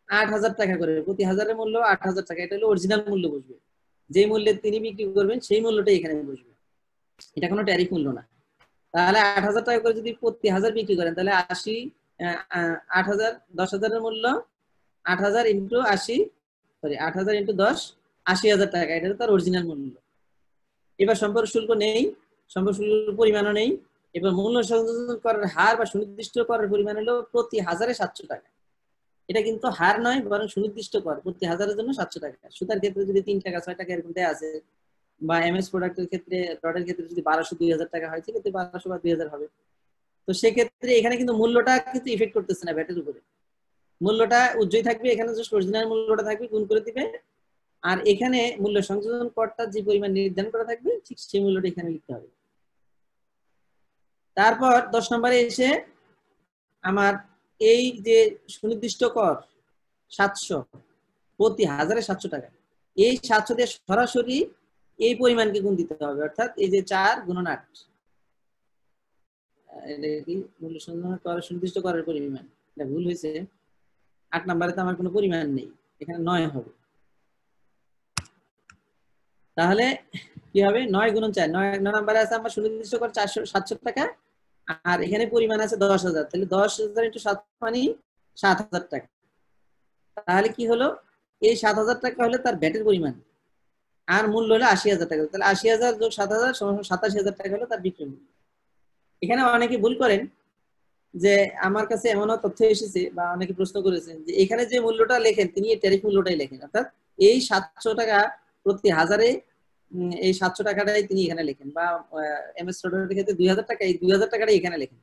8,000 টাকা করে। প্রতি হাজারের মূল্য 8,000 টাকা। এটা হলো অরিজিনাল মূল্য বসবে, যে মূল্যে তিনি বিক্রি করবেন সেই মূল্যটাই এখানে বসবে, এটা কোনো ট্যারিফ মূল্য না। তাহলে 8,000 টাকা করে যদি প্রতি হাজার বিক্রি করেন তাহলে 8,000 10,000 এর মূল্য 8,000 ইন্টু 80, সরি 8,000 ইন্টু 10, 80,000 টাকা। এটা তার অরিজিনাল মূল্য। এবার সম্পর্ক শুল্ক নেই, সম্পর্ক শুল্কের পরিমাণও নেই। এবার মূল্য সংযোজন করার হার বা সুনির্দিষ্ট করার পরিমাণ হলো প্রতি হাজারে 700 টাকা। এটা কিন্তু হার নয়, বরং সুনির্দিষ্ট কর, প্রতি হাজারের জন্য 700 টাকা। সুতার ক্ষেত্রে যদি 3 টাকা 6 টাকা এরকম দেওয়া আছে, বা এমএস প্রোডাক্টের ক্ষেত্রে, রডের ক্ষেত্রে যদি 1200 2,000 টাকা হয়, সেক্ষেত্রে 1200 বা 2,000 হবে। তো সেক্ষেত্রে এখানে কিন্তু মূল্যটা কিন্তু ইফেক্ট করতেছে না ভ্যাটের উপরে, মূল্যটা উজ্জ্বল থাকবে। এখানে জাস্ট অরিজিনাল মূল্যটা থাকবে, গুণ করে দিবে। আর এখানে মূল্য সংযোজন করটা যে পরিমাণ নির্ধারণ করা থাকবে ঠিক সেই মূল্যটা এখানে লিখতে হবে। তারপর 10 নম্বরে এসে আমার এই যে সুনির্দিষ্ট কর 700, প্রতি হাজারে 700 টাকা, এই 700 দিয়ে সরাসরি এই পরিমাণকে গুণ দিতে হবে, অর্থাৎ এই যে 4 গুণন 8, এটা কি মূল্য সংযোজন করার সুনির্দিষ্ট করার পরিমাণ। এটা ভুল হয়েছে, 8 নম্বরে তো আমার কোনো পরিমাণ নেই, এখানে 9 হবে। তাহলে কি হবে? 9 গুণন 4, 9 নম্বরে আছে আমার সুনির্দিষ্ট কর 700 টাকা, আর এখানে পরিমাণ আছে 10,000। তাহলে 10,000 ইন্টু 7 মানে 7,000 টাকা। তাহলে কি হলো? এই 7,000 টাকা হলো তার ভ্যাটের পরিমাণ, আর মূল্য হলো 80,000 টাকা। তাহলে 80,000 যোগ 7,000 সমান 87,000 টাকা হলো তার বিক্রয় মূল্য। এখানে অনেকে ভুল করেন, যে আমার কাছে এমনও তথ্য এসেছে বা অনেকে প্রশ্ন করেছেন যে এখানে যে মূল্যটা লেখেন তিনি এই ট্যারিফ মূল্যটাই লেখেন, অর্থাৎ এই 700 টাকা প্রতি হাজারে এই 700 টাকাটাই তিনি এখানে লেখেন, বা এমএস রডের ক্ষেত্রে 2,000 টাকা, এই 2,000 টাকাটাই এখানে লেখেন,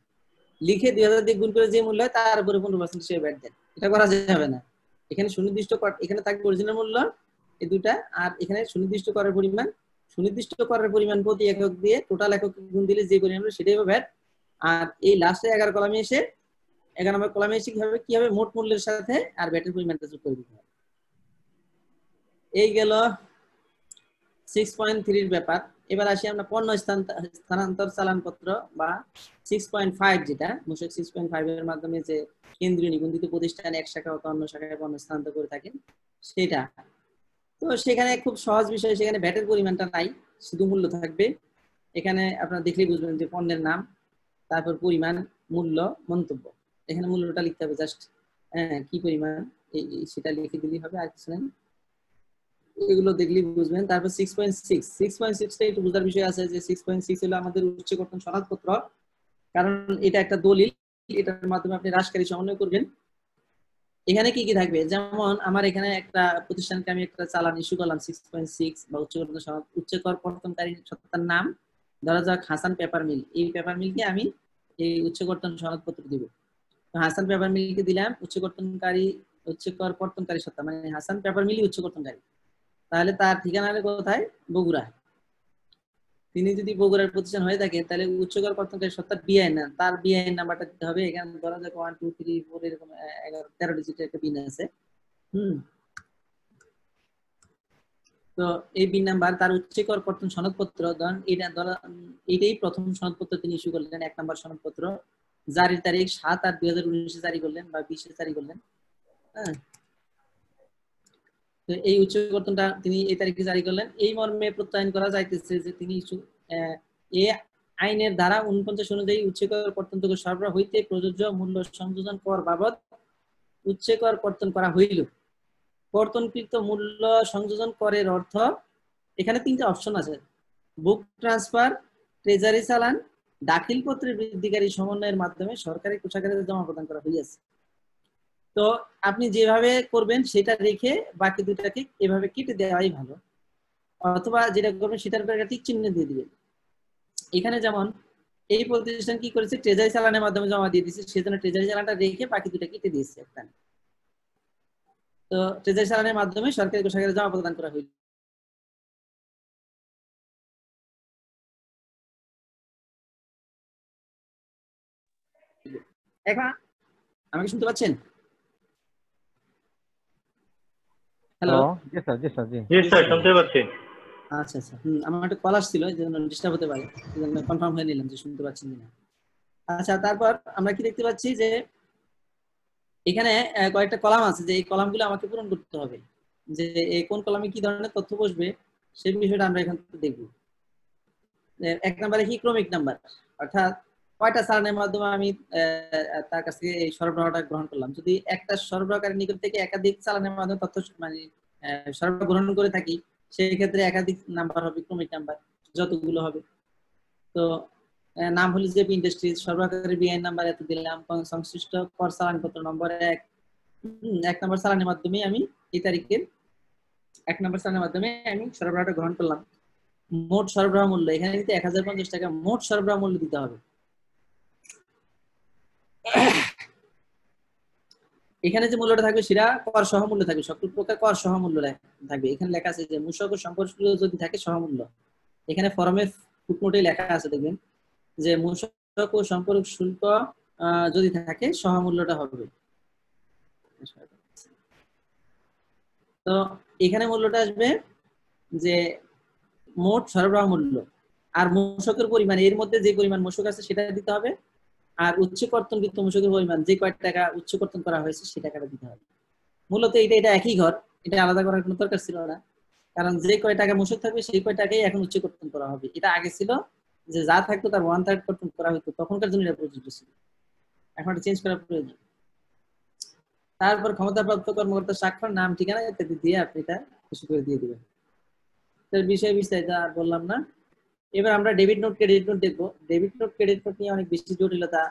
লিখে 2,000 দিয়ে গুণ করে যে মূল্য হয় তার উপরে 15% হিসেবে ব্যাট দেন। এটা করা যাবে না। এখানে সুনির্দিষ্ট কর, এখানে থাকবে অরিজিনাল মূল্য এই দুটা, আর এখানে সুনির্দিষ্ট করের পরিমাণ, সুনির্দিষ্ট করের পরিমাণ প্রতি একক দিয়ে টোটাল একক গুণ দিলে যে পরিমাণ হবে সেটাই হবে ভ্যাট। আর এই লাস্টে 11 কলামে এসে 11 নম্বর কলামে এসে কি হবে? মোট মূল্যের সাথে আর ভ্যাটের পরিমাণটা যোগ করে দিতে হবে। এই গেল 6.3 এর ব্যাপার। এবার আসি আমরা পণ্য স্থানান্তর চালানপত্র বা 6.5, যেটা মূসক 6.5 এর মাধ্যমে যে কেন্দ্রীয় নিবন্ধিত প্রতিষ্ঠান এক শাখা অথবা অন্য শাখায় পণ্য স্থানান্তর করে থাকেন সেটা। তো সেখানে খুব সহজ বিষয়, সেখানে ভ্যাটের পরিমাণটা নাই, শুধু মূল্য থাকবে। এখানে আপনারা দেখলেই বুঝবেন যে পণ্যের নাম, তারপর পরিমাণ, মূল্য, মন্তব্য। এখানে মূল্যটা লিখতে হবে জাস্ট, কি পরিমাণ সেটা লিখে দিলেই হবে, আর কিছু নেই। এগুলো দেখলেই বুঝবেন। তারপর 6.6টা একটু বোঝার বিষয় আছে যে 6.6 হলো আমাদের উচ্চ কর্তন সনদপত্র, কারণ এটা একটা দলিল, এটার মাধ্যমে আপনি হ্রাসকারী সমন্বয় করবেন। এখানে কি কি থাকবে, যেমন আমার এখানে একটা প্রতিষ্ঠানকে আমি একটা চালান ইস্যু করলাম 6.6 বা উচ্চ কর্তন সনদ, উচ্চ কর কর্তনকারী সত্তার নাম ধরা যাক হাসান পেপার মিল। এই পেপার মিলকে আমি এই উচ্চ কর্তন সনদপত্র দিব। তো হাসান পেপার মিলকে দিলাম উচ্চ কর কর্তনকারী সত্তা, মানে হাসান পেপার মিলই উচ্চ কর্তনকারী। তাহলে তার ঠিকানা কোথায়? বগুড়া। তিনি যদি বগুড়ার প্রতিষ্ঠান হয়ে থাকে তাহলে উচ্চকর কর্তনকারী সত্তার বিআইএন না, তার বিআইএন নাম্বারটা দিতে হবে। এখানে ধরা যাক 1 2 3 4 এরকম 13 ডিজিটের একটা বিন আছে। তো এই বিন নাম্বার, তার উচ্চকর কর্তন সনদপত্র, ধরেন এটাই প্রথম সনদপত্র তিনি ইস্যু করলেন, 1 নম্বর সনদপত্র, জারির তারিখ 7/8/2019 জারি করলেন বা 20 জারি করলেন। হ্যাঁ, তো এই উচ্চ কর্তনটা তিনি এই তারিখে জারি করলেন। এই মর্মে প্রত্যয়ন করা যাইতেছে যে তিনি এই আইনের ধারা 49 অনুযায়ী উচ্চকর কর্তনযোগ্য সরবরাহ হইতে প্রযোজ্য মূল্য সংযোজন কর বাবদ উচ্চকর কর্তন করা হইল। কর্তনকৃত মূল্য সংযোজন করের অর্থ, এখানে 3টা অপশন আছে: বুক ট্রান্সফার, ট্রেজারি চালান, দাখিল পত্রের বৃদ্ধিকারী সমন্বয়ের মাধ্যমে সরকারি কোষাগারে জমা প্রদান করা হইয়াছে। তো আপনি যেভাবে করবেন সেটা রেখে বাকি দুটাকে এভাবে কেটে দেওয়াই ভালো, অথবা যেটা করবেন সেটার উপর একটা টিক চিহ্ন দিয়ে দিবেন। এখানে যেমন এই প্রতিষ্ঠান কি করেছে, ট্রেজারি চালানের মাধ্যমে জমা দিয়ে দিয়েছে, সেজন্য ট্রেজারি চালানটা রেখে বাকি দুটা কেটে দিয়েছে একটা। তো ট্রেজারি চালানের মাধ্যমে সরকারি কোষাগারে জমা প্রদান করা হইল। এখন আমাকে শুনতে পাচ্ছেন? হ্যালো, জি স্যার, জি স্যার, জি স্যার শুনতে পাচ্ছি। আচ্ছা আচ্ছা, আমার একটা কল আসছিল, এই জন্য ডিস্টার্ব হতে পারে, এই জন্য কনফার্ম হয়ে নিলাম যে শুনতে পাচ্ছেন কিনা। আচ্ছা, তারপর আমরা কি দেখতে পাচ্ছি যে এখানে কয়েকটা কলাম আছে, যে এই কলামগুলো আমাকে পূরণ করতে হবে, যে এই কোন কলামে কি ধরনের তথ্য বসবে সেই বিষয়টা আমরা এখান থেকে দেখব। 1 নম্বরে কি ক্রমিক নাম্বার, অর্থাৎ কয়টা চালানের মাধ্যমে আমি তার কাছ থেকে এই সরবরাহটা গ্রহণ করলাম। যদি একটা সরবরাহকারীর নিকট থেকে একাধিক চালানের মাধ্যমে তথ্য মানে সরবরাহ গ্রহণ করে থাকি, সেই ক্ষেত্রে একাধিক নাম্বার হবে, ক্রমিক নাম্বার যতগুলো হবে। তো নাম হলো জেপি ইন্ডাস্ট্রিজ, সরবরাহকারী বিআইএন নাম্বার এত দিলাম, সংশ্লিষ্ট কর চালানপত্র নম্বর 1 নম্বর চালানের মাধ্যমে আমি এই তারিখের 1 নম্বর চালানের মাধ্যমে আমি সরবরাহটা গ্রহণ করলাম। মোট সরবরাহ মূল্য, এখানে কিন্তু 1050 টাকা মোট সরবরাহ মূল্য দিতে হবে। এখানে যে মূল্যটা থাকবে সেটা কর সহ মূল্য থাকবে, সকল প্রকার কর সহ মূল্য থাকবে। এখানে লেখা আছে যে মূসক ও সম্পর্কীয় যদি থাকে সহমূল্য। এখানে ফরমে ফুটনোটে লেখা আছে, দেখবেন যে মূসক ও সম্পর্ক শুল্ক যদি থাকে সহমূল্যটা হবে। তো এখানে মূল্যটা আসবে যে মোট সরবরাহ মূল্য আর মূসকের পরিমাণ, এর মধ্যে যে পরিমাণ মূসক আছে সেটা দিতে হবে, আর উচ্চ কর্তনকৃত মূসকের পরিমাণ যে কয় টাকা উচ্চ কর্তন করা হয়েছে সেই টাকাটা দিতে হবে। মূলত এটা একই ঘর, এটা আলাদা করার কোনো দরকার ছিল না, কারণ যে কয় টাকা মূসক থাকবে সেই কয় টাকাই এখন উচ্চ কর্তন করা হবে। এটা আগে ছিল যে যা থাকতো তার 1/3 কর্তন করা হতো, তখনকার জন্য এটা প্রযোজ্য ছিল, এখন এটা চেঞ্জ করা প্রয়োজন। তারপর ক্ষমতাপ্রাপ্ত কর্মকর্তার স্বাক্ষর, নাম, ঠিকানা ইত্যাদি দিয়ে আপনি এটা ইস্যু করে দিয়ে দিবেন। তার বিষয় বিস্তারিত আর বললাম না। এবার আমরা ডেবিট নোট ক্রেডিট নোট দেখবো। ডেবিট নোট ক্রেডিট নোট নিয়ে অনেক বেশি জটিলতা,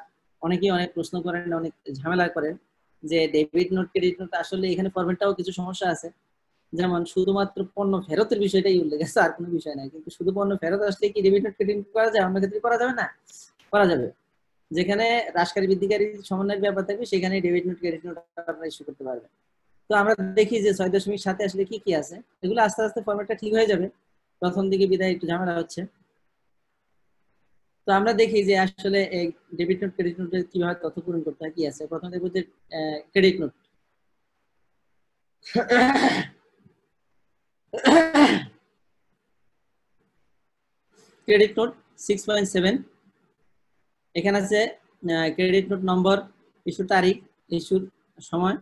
অনেকেই অনেক প্রশ্ন করেন, অনেক ঝামেলা করেন যে ডেবিট নোট ক্রেডিট নোট আসলে এখানে ফরম্যাটটাও কিছু সমস্যা আছে। যেমন শুধুমাত্র পণ্য ফেরতের বিষয়টাই উল্লেখ আছে, আর কোনো বিষয় নাই। কিন্তু শুধু পণ্য ফেরত আসলে কি ডেবিট নোট ক্রেডিট করা যায়? অন্য ক্ষেত্রে করা যাবে না? করা যাবে। যেখানে হ্রাসকারী বৃদ্ধিকারী সমন্বয়ের ব্যাপার থাকবে সেখানে ডেবিট নোট ক্রেডিট নোট আপনারা ইস্যু করতে পারবেন। তো আমরা দেখি যে 6.7 আসলে কি কি আছে, এগুলো আস্তে আস্তে ফরম্যাটটা ঠিক হয়ে যাবে, প্রথম দিকে বিদায় একটু ঝামেলা হচ্ছে। তো আমরা দেখি যে আসলে এই ডেবিট নোট ক্রেডিট নোটে কিভাবে তথ্য পূরণ করতে হয়, কি আছে। প্রথমে দেখব যে ক্রেডিট নোট। ক্রেডিট নোট 6.7 এখানে আছে ক্রেডিট নোট নম্বর, ইস্যু তারিখ, ইস্যুর সময়,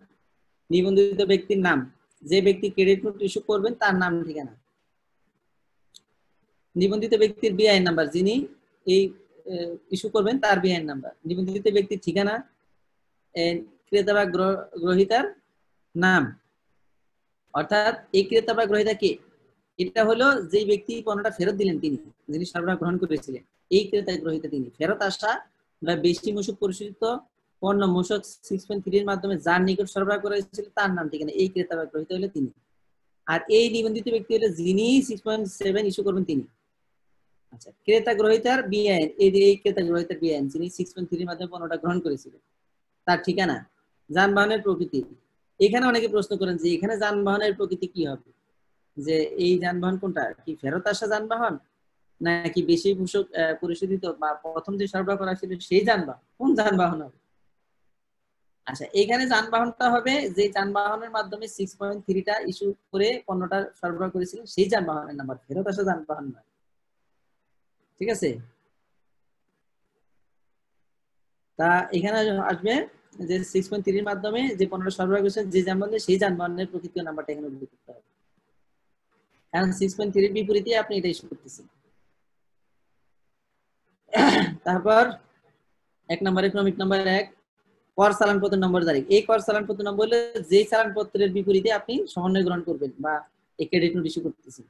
নিবন্ধিত ব্যক্তির নাম, যে ব্যক্তি ক্রেডিট নোট ইস্যু করবেন তার নাম ঠিকানা, নিবন্ধিত ব্যক্তির বিআইএন নাম্বার, যিনি এই ইস্যু করবেন তার বিআইএন নাম্বার, নিবন্ধিত ব্যক্তির ঠিকানা, ক্রেতা বা গ্রহীতার নাম, অর্থাৎ এই ক্রেতা বা গ্রহীতা কে, এটা হলো যেই ব্যক্তি পণ্যটা ফেরত দিলেন তিনি, যিনি সরবরাহ গ্রহণ করেছিলেন, এই ক্রেতা গ্রহীতা তিনি। ফেরত আসা বা বেশি মূসক পরিশোধিত পণ্য মূসক 6.3 এর মাধ্যমে যার নিকট সরবরাহ করা হয়েছিল তার নাম ঠিকানা, এই ক্রেতা বা গ্রহীতা হলো তিনি। আর এই নিবন্ধিত ব্যক্তি হলো যিনি 6.7 ইস্যু করবেন তিনি। আচ্ছা, ক্রেতা গ্রহীতার বিআইএন, এই ক্রেতা গ্রহীতার বিআইএন যিনি 6.3 এর মাধ্যমে পণ্যটা গ্রহণ করেছিলেন, তার ঠিকানা, যানবাহনের প্রকৃতি। এখানে অনেকে প্রশ্ন করেন যে এখানে যানবাহনের প্রকৃতি কি হবে, যে এই যানবাহন কোনটা, কি ফেরত আসা যানবাহন নাকি বেশি মূসক পরিশোধিত বা প্রথম যে সরবরাহ করা ছিল সেই যানবাহন, কোন যানবাহন হবে? আচ্ছা, এখানে যানবাহনটা হবে যে যানবাহনের মাধ্যমে 6.3টা ইস্যু করে পণ্যটা সরবরাহ করেছিলেন সেই যানবাহনের নাম্বার, ফেরত আসা যানবাহন নয়। ঠিক আছে, তা এখানে আসবে যে 6.3 এর মাধ্যমে যে পণ্যটা সরবরাহ করেছেন যে যানবাহনে, সেই যানবাহনের প্রকৃত নাম্বারটা এখানে উল্লেখ করতে হবে, কারণ 6.3 এর বিপরীতে আপনি এটা ইস্যু করতেছেন। তারপর 1 নম্বরে ক্রমিক নাম্বার 1 কর চালানপত্র নম্বর তারিখ। এই কর চালানপত্র নম্বর হলো যে চালানপত্রের বিপরীতে আপনি সমন্বয় গ্রহণ করবেন বা এই ক্রেডিট নোট ইস্যু করতেছেন।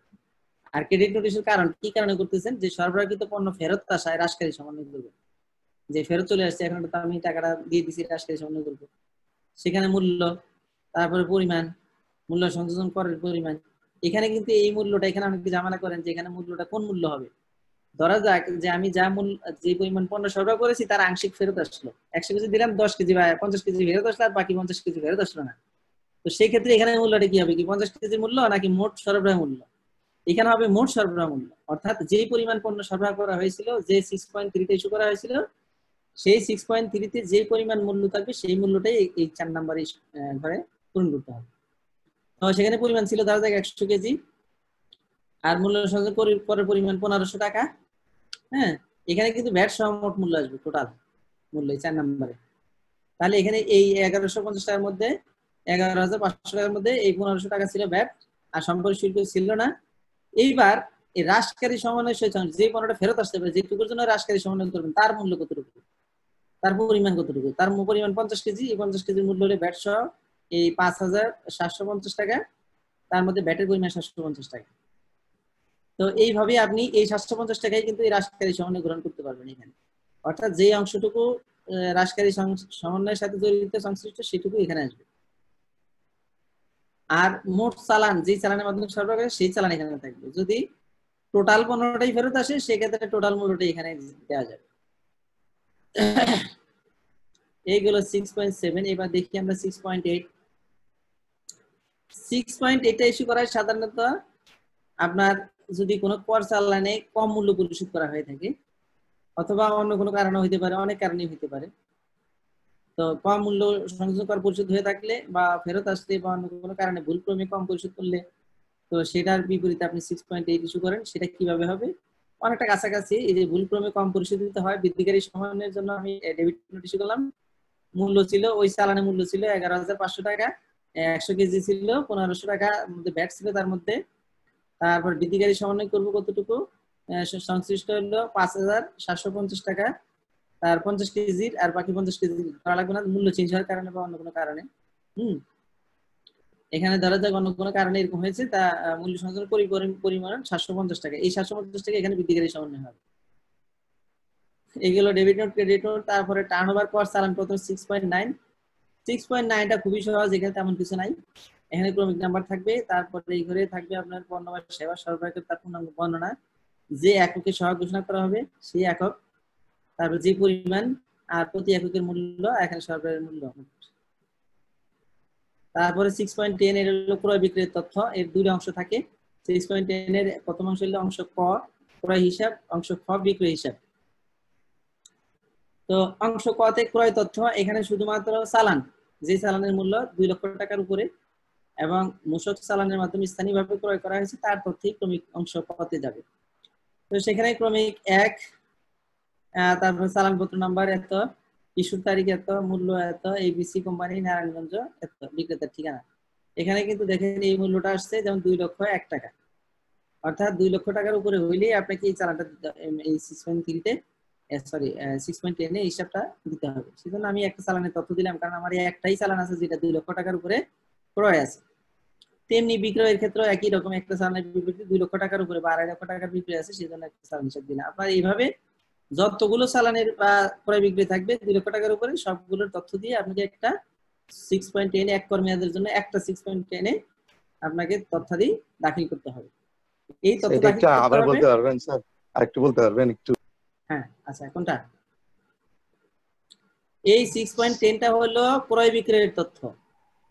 আর ক্রেডিট নোট ইস্যুর কারণ কি কারণে করতেছেন, যে সরবরাহকৃত পণ্য ফেরত আসায় হ্রাসকারী সমন্বয় করবেন, যে ফেরত চলে আসছে এখন তো আমি টাকাটা দিয়ে দিছি, হ্রাসকারী সমন্বয় করবো, সেখানে মূল্য, তারপরে পরিমাণ, মূল্য সংযোজন করের পরিমাণ। এখানে কিন্তু এই মূল্যটা, এখানে অনেকে ঝামেলা করেন যে এখানে মূল্যটা কোন মূল্য হবে। ধরা যাক যে আমি যে পরিমাণ পণ্য সরবরাহ করেছি তার আংশিক ফেরত আসলো, 100 কেজি দিলাম, 10 কেজি বা 50 কেজি ফেরত আসলো, আর বাকি 50 কেজি ফেরত আসলো না। তো সেই ক্ষেত্রে এখানে মূল্যটা কি হবে, কি 50 কেজির মূল্য নাকি মোট সরবরাহ মূল্য? এখানে হবে মোট সরবরাহ মূল্য, অর্থাৎ যেই পরিমাণ পণ্য সরবরাহ করা হয়েছিল, যে 6.3 তে ইস্যু করা হয়েছিল, সেই 6.3 তে যে পরিমাণ মূল্য থাকবে সেই মূল্যটাই এই 4 নম্বরে ঘরে পূরণ করতে হবে। তো সেখানে পরিমাণ ছিল ধরা যাক 100 কেজি, আর মূল্য সংযোজন করের পরিমাণ 1500 টাকা। হ্যাঁ, এখানে কিন্তু ভ্যাট সহ মোট মূল্য আসবে, টোটাল মূল্য 4 নম্বরে। তাহলে এখানে এই 1150 টাকার মধ্যে 11,500 টাকার মধ্যে এই 1500 টাকা ছিল ভ্যাট, আর সম্পর্ক শুল্ক ছিল না। এইবার এই হ্রাসকারী সমন্বয় সূচক, যে পণ্যটা ফেরত আসতে পারে, যেটুকুর জন্য হ্রাসকারী সমন্বয় করবেন তার মূল্য কতটুকু, তার পরিমাণ কতটুকু, তার পরিমাণ 50 কেজি, এই 50 কেজির মূল্য হলে ভ্যাট সহ এই 5,750 টাকা, তার মধ্যে ভ্যাটের পরিমাণ 750 টাকা। তো এইভাবে আপনি এই 750 টাকায় কিন্তু এই হ্রাসকারী সমন্বয় গ্রহণ করতে পারবেন এখানে, অর্থাৎ যে অংশটুকু হ্রাসকারী সমন্বয়ের সাথে জড়িত সংশ্লিষ্ট সেটুকু এখানে আসবে। আর মোট চালান, যে চালানের মাধ্যমে সরবরাহ করে সেই চালান এখানে থাকবে। যদি টোটাল পণ্যটাই ফেরত আসে সেক্ষেত্রে টোটাল মূল্যটা এখানে দেওয়া যাবে। এইগুলো 6.7। এবার দেখি আমরা 6.8। 6.8 ইস্যু করা সাধারণত আপনার যদি কোনো কর চালানে কম মূল্য পরিশোধ করা হয়ে থাকে, অথবা অন্য কোনো কারণে হইতে পারে, অনেক কারণে হইতে পারে। তো কম মূল্য সংযোজন কর পরিশোধ হয়ে থাকলে বা ফেরত আসলে বা অন্য কোনো কারণে ভুলক্রমে কম পরিশোধ করলে, তো সেটার বিপরীতে আপনি 6.8 ইস্যু করেন। সেটা কিভাবে হবে, অনেকটা কাছাকাছি। এই যে ভুলক্রমে কম পরিশোধিত হয় বৃদ্ধিকারী সমন্বয়ের জন্য আমি ডেবিট নোট ইস্যু করলাম। মূল্য ছিল, ওই চালানের মূল্য ছিল 11,500 টাকা, 100 কেজি ছিল, 1500 টাকা মধ্যে ভ্যাট ছিল তার মধ্যে। তারপর বৃদ্ধিকারী সমন্বয় করবো কতটুকু, সংশ্লিষ্ট হলো 5,750 টাকা, তার 50 কেজির, আর বাকি 50 কেজি করা লাগবে না মূল্য চেঞ্জ হওয়ার কারণে বা অন্য কোনো কারণে। এখানে ধরা যাক অন্য কোনো কারণে এরকম হয়েছে, তা মূল্য সংযোজনের পরিমাণ 750 টাকা, এই 750 টাকা এখানে বৃদ্ধিকারী সমন্বয় হবে। এগুলো ডেবিট নোট, ক্রেডিট নোট। তারপরে টার্নওভার কর চালানপত্র 6.9। 6.9টা খুবই সহজ, এখানে তেমন কিছু নাই। এখানে ক্রমিক নাম্বার থাকবে, তারপরে এই ঘরে থাকবে আপনার পণ্য বা সেবা সরবরাহের তার পূর্ণাঙ্গ বর্ণনা, যে এককে সহায়ক ঘোষণা করা হবে সেই একক, তারপর যে পরিমাণ আর প্রতি এককের মূল্য, এখানে সরবরাহের মূল্য। তারপরে 6.10 এর হলো ক্রয় বিক্রয়ের তথ্য। এর দুটো অংশ থাকে। 6.10 এর প্রথম অংশ হলো অংশ ক ক্রয় হিসাব, অংশ খ বিক্রয় হিসাব। তো অংশ ক তে ক্রয় তথ্য, এখানে শুধুমাত্র চালান, যে চালানের মূল্য 2 লক্ষ টাকার উপরে এবং মূসক চালানের মাধ্যমে স্থানীয়ভাবে ক্রয় করা হয়েছে তার তথ্যই ক্রমিক অংশ ক তে যাবে। তো সেখানে ক্রমিক 1, তারপর চালানপত্র নাম্বার এত, ইস্যুর তারিখ এত, মূল্য এত, এবিসি কোম্পানি নারায়ণগঞ্জ এত, বিক্রেতার ঠিকানা। এখানে কিন্তু দেখেন এই মূল্যটা আসছে যেমন 2,01,000 টাকা, অর্থাৎ 2 লক্ষ টাকার উপরে হইলেই আপনাকে এই চালানটা এই 6.3 তে সরি 6.10 এ হিসাবটা দিতে হবে। সেজন্য আমি একটা চালানের তথ্য দিলাম, কারণ আমার এই একটাই চালান আছে যেটা 2 লক্ষ টাকার উপরে ক্রয় আছে। তেমনি বিক্রয়ের ক্ষেত্রে একই রকম একটা চালানের বিপরীতে 2 লক্ষ টাকার উপরে বা 2.5 লক্ষ টাকার বিক্রয় আছে, সেজন্য একটা চালান হিসাব দিলাম। আপনার এইভাবে যতগুলো চালানের বা ক্রয় বিক্রয় থাকবে 2 লক্ষ টাকার উপরে সবগুলোর তথ্য দিয়ে আপনাকে একটা 6.10 এক কর্মীদের জন্য একটা 6.10 এ আপনাকে তথ্যাদি দাখিল করতে হবে। এই তথ্য এটা দাখিল একটু করতে আবার হবে। বলতে পারবেন স্যার? আরেকটু বলতে পারবেন একটু? হ্যাঁ, আচ্ছা কোনটা? এই 6.10টা হলো ক্রয় বিক্রয়ের তথ্য,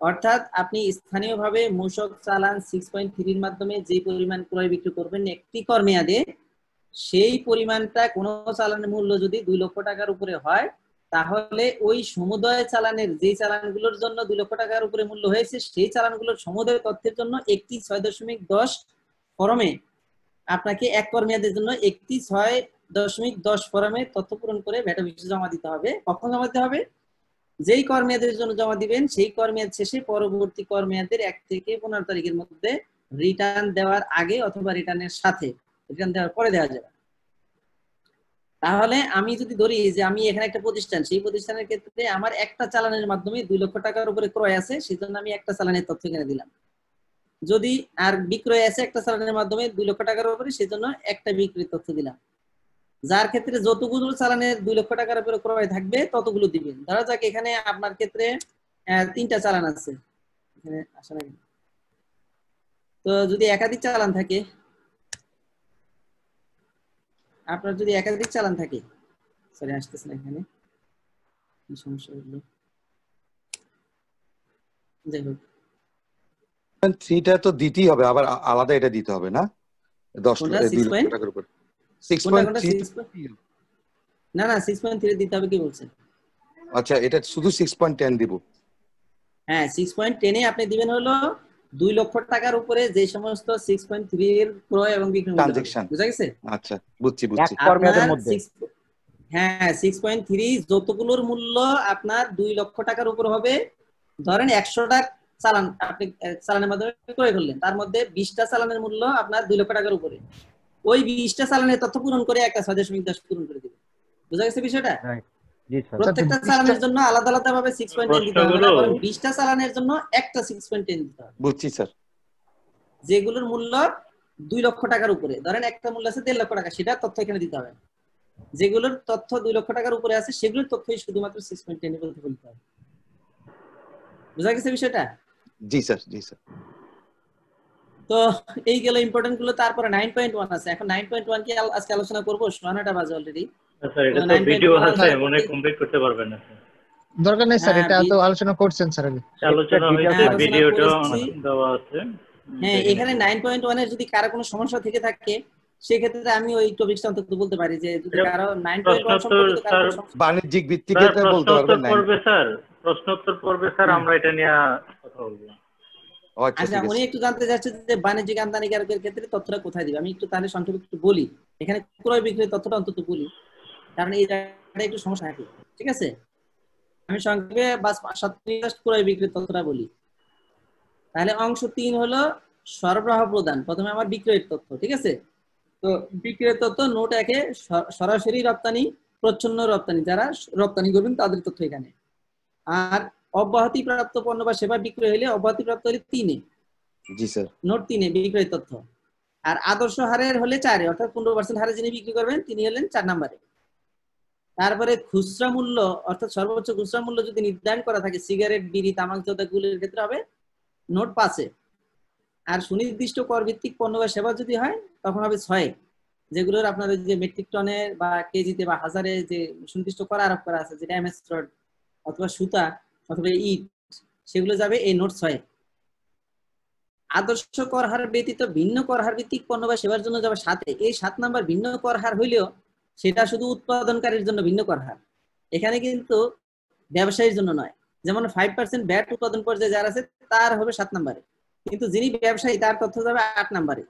অর্থাৎ আপনি স্থানীয়ভাবে মূসক চালান 6.3 এর মাধ্যমে যে পরিমাণ ক্রয় বিক্রি করবেন একটি কর মেয়াদে, সেই পরিমাণটা কোনো চালানের মূল্য যদি 2 লক্ষ টাকার উপরে হয়, তাহলে ওই সমুদয় চালানের যে চালানগুলোর জন্য 2 লক্ষ টাকার উপরে মূল্য হয়েছে সেই চালানগুলোর সমুদয় তথ্যের জন্য একটি 6.10 ফরমে আপনাকে এক কর মেয়াদের জন্য একটি 6.10 ফরমে তথ্য পূরণ করে ভ্যাট অফিসে জমা দিতে হবে। কখন জমা দিতে হবে? যেই কর মেয়াদের জন্য জমা দিবেন সেই কর মেয়াদ শেষে পরবর্তী কর মেয়াদের 1 থেকে 15 তারিখের মধ্যে রিটার্ন দেওয়ার আগে অথবা রিটার্নের সাথে, রিটার্ন দেওয়ার পরে দেওয়া যাবে। তাহলে আমি যদি ধরি যে আমি এখানে একটা প্রতিষ্ঠান, সেই প্রতিষ্ঠানের ক্ষেত্রে আমার একটা চালানের মাধ্যমে 2 লক্ষ টাকার উপরে ক্রয় আছে, সেজন্য আমি একটা চালানের তথ্য এখানে দিলাম। যদি আর বিক্রয় আছে একটা চালানের মাধ্যমে 2 লক্ষ টাকার উপরে, সেজন্য একটা বিক্রির তথ্য দিলাম। যার ক্ষেত্রে যতগুলো চালানের 2 লক্ষ টাকার উপরে ক্রয় থাকবে ততগুলো দিবেন। ধরা যাক এখানে আপনার ক্ষেত্রে 3টা চালান আছে, এখানে আসা না, তো যদি একাধিক চালান থাকে, আপনার যদি একাধিক চালান থাকে, সরি আসতেছে না, এখানে কি সমস্যা হলো, যাই হোক 3টা তো দিতেই হবে, আবার আলাদা এটা দিতে হবে না? 2 লক্ষ টাকার উপর 6.3। না না 6.3 দিতে হবে, কি বলছেন? আচ্ছা, এটা শুধু 6.10 দিব? হ্যাঁ, 6.10 এ আপনি দিবেন হলো 2 লক্ষ টাকার উপরে যে সমস্ত 6.3 এর ক্রয় এবং বিক্রয় ট্রানজাকশন। বুঝা গেছে? আচ্ছা, বুঝছি। হ্যাঁ, 6.3 যতগুলোর মূল্য আপনার 2 লক্ষ টাকার উপর হবে, ধরেন 100টা চালান আপনি চালানের মাধ্যমে ক্রয় করলেন, তার মধ্যে 20টা চালানের মূল্য আপনার 2 লক্ষ টাকার উপরে, ওই 20টা চালানের তথ্য পূরণ করে একটা 6.10 পূরণ করে দিবেন। বুঝা গেছে বিষয়টা? প্রত্যেকটা চালানের জন্য আলাদা আলাদা ভাবে 6.10 দিতে হবে না, বরং 20টা চালানের জন্য একটা 6.10 দিতে হবে। বুঝছি স্যার। যেগুলোর মূল্য 2 লক্ষ টাকার উপরে, ধরেন একটা মূল্য আছে 1.5 লক্ষ টাকা, সেটা তথ্য এখানে দিতে হবে। যেগুলোর তথ্য 2 লক্ষ টাকার উপরে আছে সেগুলোর তথ্যই শুধুমাত্র 6.10 এর মধ্যে বলতে হবে। বুঝা গেছে বিষয়টা? জি স্যার। তো এই গেল ইম্পর্টেন্ট গুলো। তারপরে 9.1 আছে। এখন 9.1 কি আজকে আলোচনা করব? 9টা বাজে অলরেডি। স্যার এটা তো ভিডিও আছে, মনে কমপ্লিট করতে পারবেন না স্যার? দরকার নেই স্যার, এটা তো আলোচনা করছেন স্যার আগে। আলোচনা হয়েছে, ভিডিওটা দেওয়া আছে। হ্যাঁ, এখানে 9.1 এর যদি কারো কোনো সমস্যা থেকে থাকে সেক্ষেত্রে আমি ওই টপিকটা অন্তত বলতে পারি যে যদি কারো 9.1 সম্পর্কিত কারো বাণিজ্যিক ভিত্তিতে বলতে পারবেন। প্রশ্নোত্তর পর্বে স্যার আমরা এটা নিয়ে কথা বলবো। আচ্ছা, উনি একটু জানতে চাচ্ছেন যে বাণিজ্যিক আমদানিকারকের ক্ষেত্রে তথ্যটা কোথায় দিবে। আমি একটু তাহলে সংক্ষেপে একটু বলি, এখানে ক্রয় বিক্রয় তথ্যটা অন্তত বলি, কারণ এই জায়গাটা একটু সমস্যা থাকে। ঠিক আছে, আমি সংক্ষেপে বাস 7 ক্রয় বিক্রয় তথ্যটা বলি। তাহলে অংশ 3 হলো সরবরাহ প্রদান। প্রথমে আমার বিক্রয়ের তথ্য, ঠিক আছে। তো বিক্রয়ের তথ্য নোট 1 এ সরাসরি রপ্তানি, প্রচ্ছন্ন রপ্তানি, যারা রপ্তানি করবেন তাদের তথ্য এখানে। আর অব্যাহতি প্রাপ্ত পণ্য বা সেবা বিক্রয় হলে অব্যাহতি প্রাপ্ত হলে 3 এ, জি স্যার, নোট 3 এ বিক্রয় তথ্য। আর আদর্শ হারের হলে 4 এ, অর্থাৎ 15% হারে যিনি বিক্রি করবেন তিনি হলেন 4 নম্বরে। তারপরে খুচরা মূল্য, অর্থাৎ সর্বোচ্চ খুচরা মূল্য যদি নির্ধারণ করা থাকে সিগারেট, বিড়ি, তামাকজাত গুলির ক্ষেত্রে হবে নোট 5 এ। আর সুনির্দিষ্ট কর ভিত্তিক পণ্য বা সেবা যদি হয় তখন হবে 6 এ, যেগুলোর আপনার যে মেট্রিক টনে বা কেজিতে বা হাজারে যে সুনির্দিষ্ট কর আরোপ করা আছে, যেটা এমএস রড অথবা সুতা অথবা ইট, সেগুলো যাবে এই নোট 6 এ। আদর্শ কর হার ব্যতীত ভিন্ন কর হার ভিত্তিক পণ্য বা সেবার জন্য যাবে 7 এ। এই 7 নাম্বার ভিন্ন কর হার হইলেও সেটা শুধু উৎপাদনকারীর জন্য ভিন্ন কর হার, এখানে কিন্তু ব্যবসায়ীর জন্য নয়। যেমন 5% ব্যাট উৎপাদন পর্যায়ে যার আছে তার হবে 7 নম্বরে, কিন্তু যিনি ব্যবসায়ী তার তথ্য যাবে 8 নম্বরে।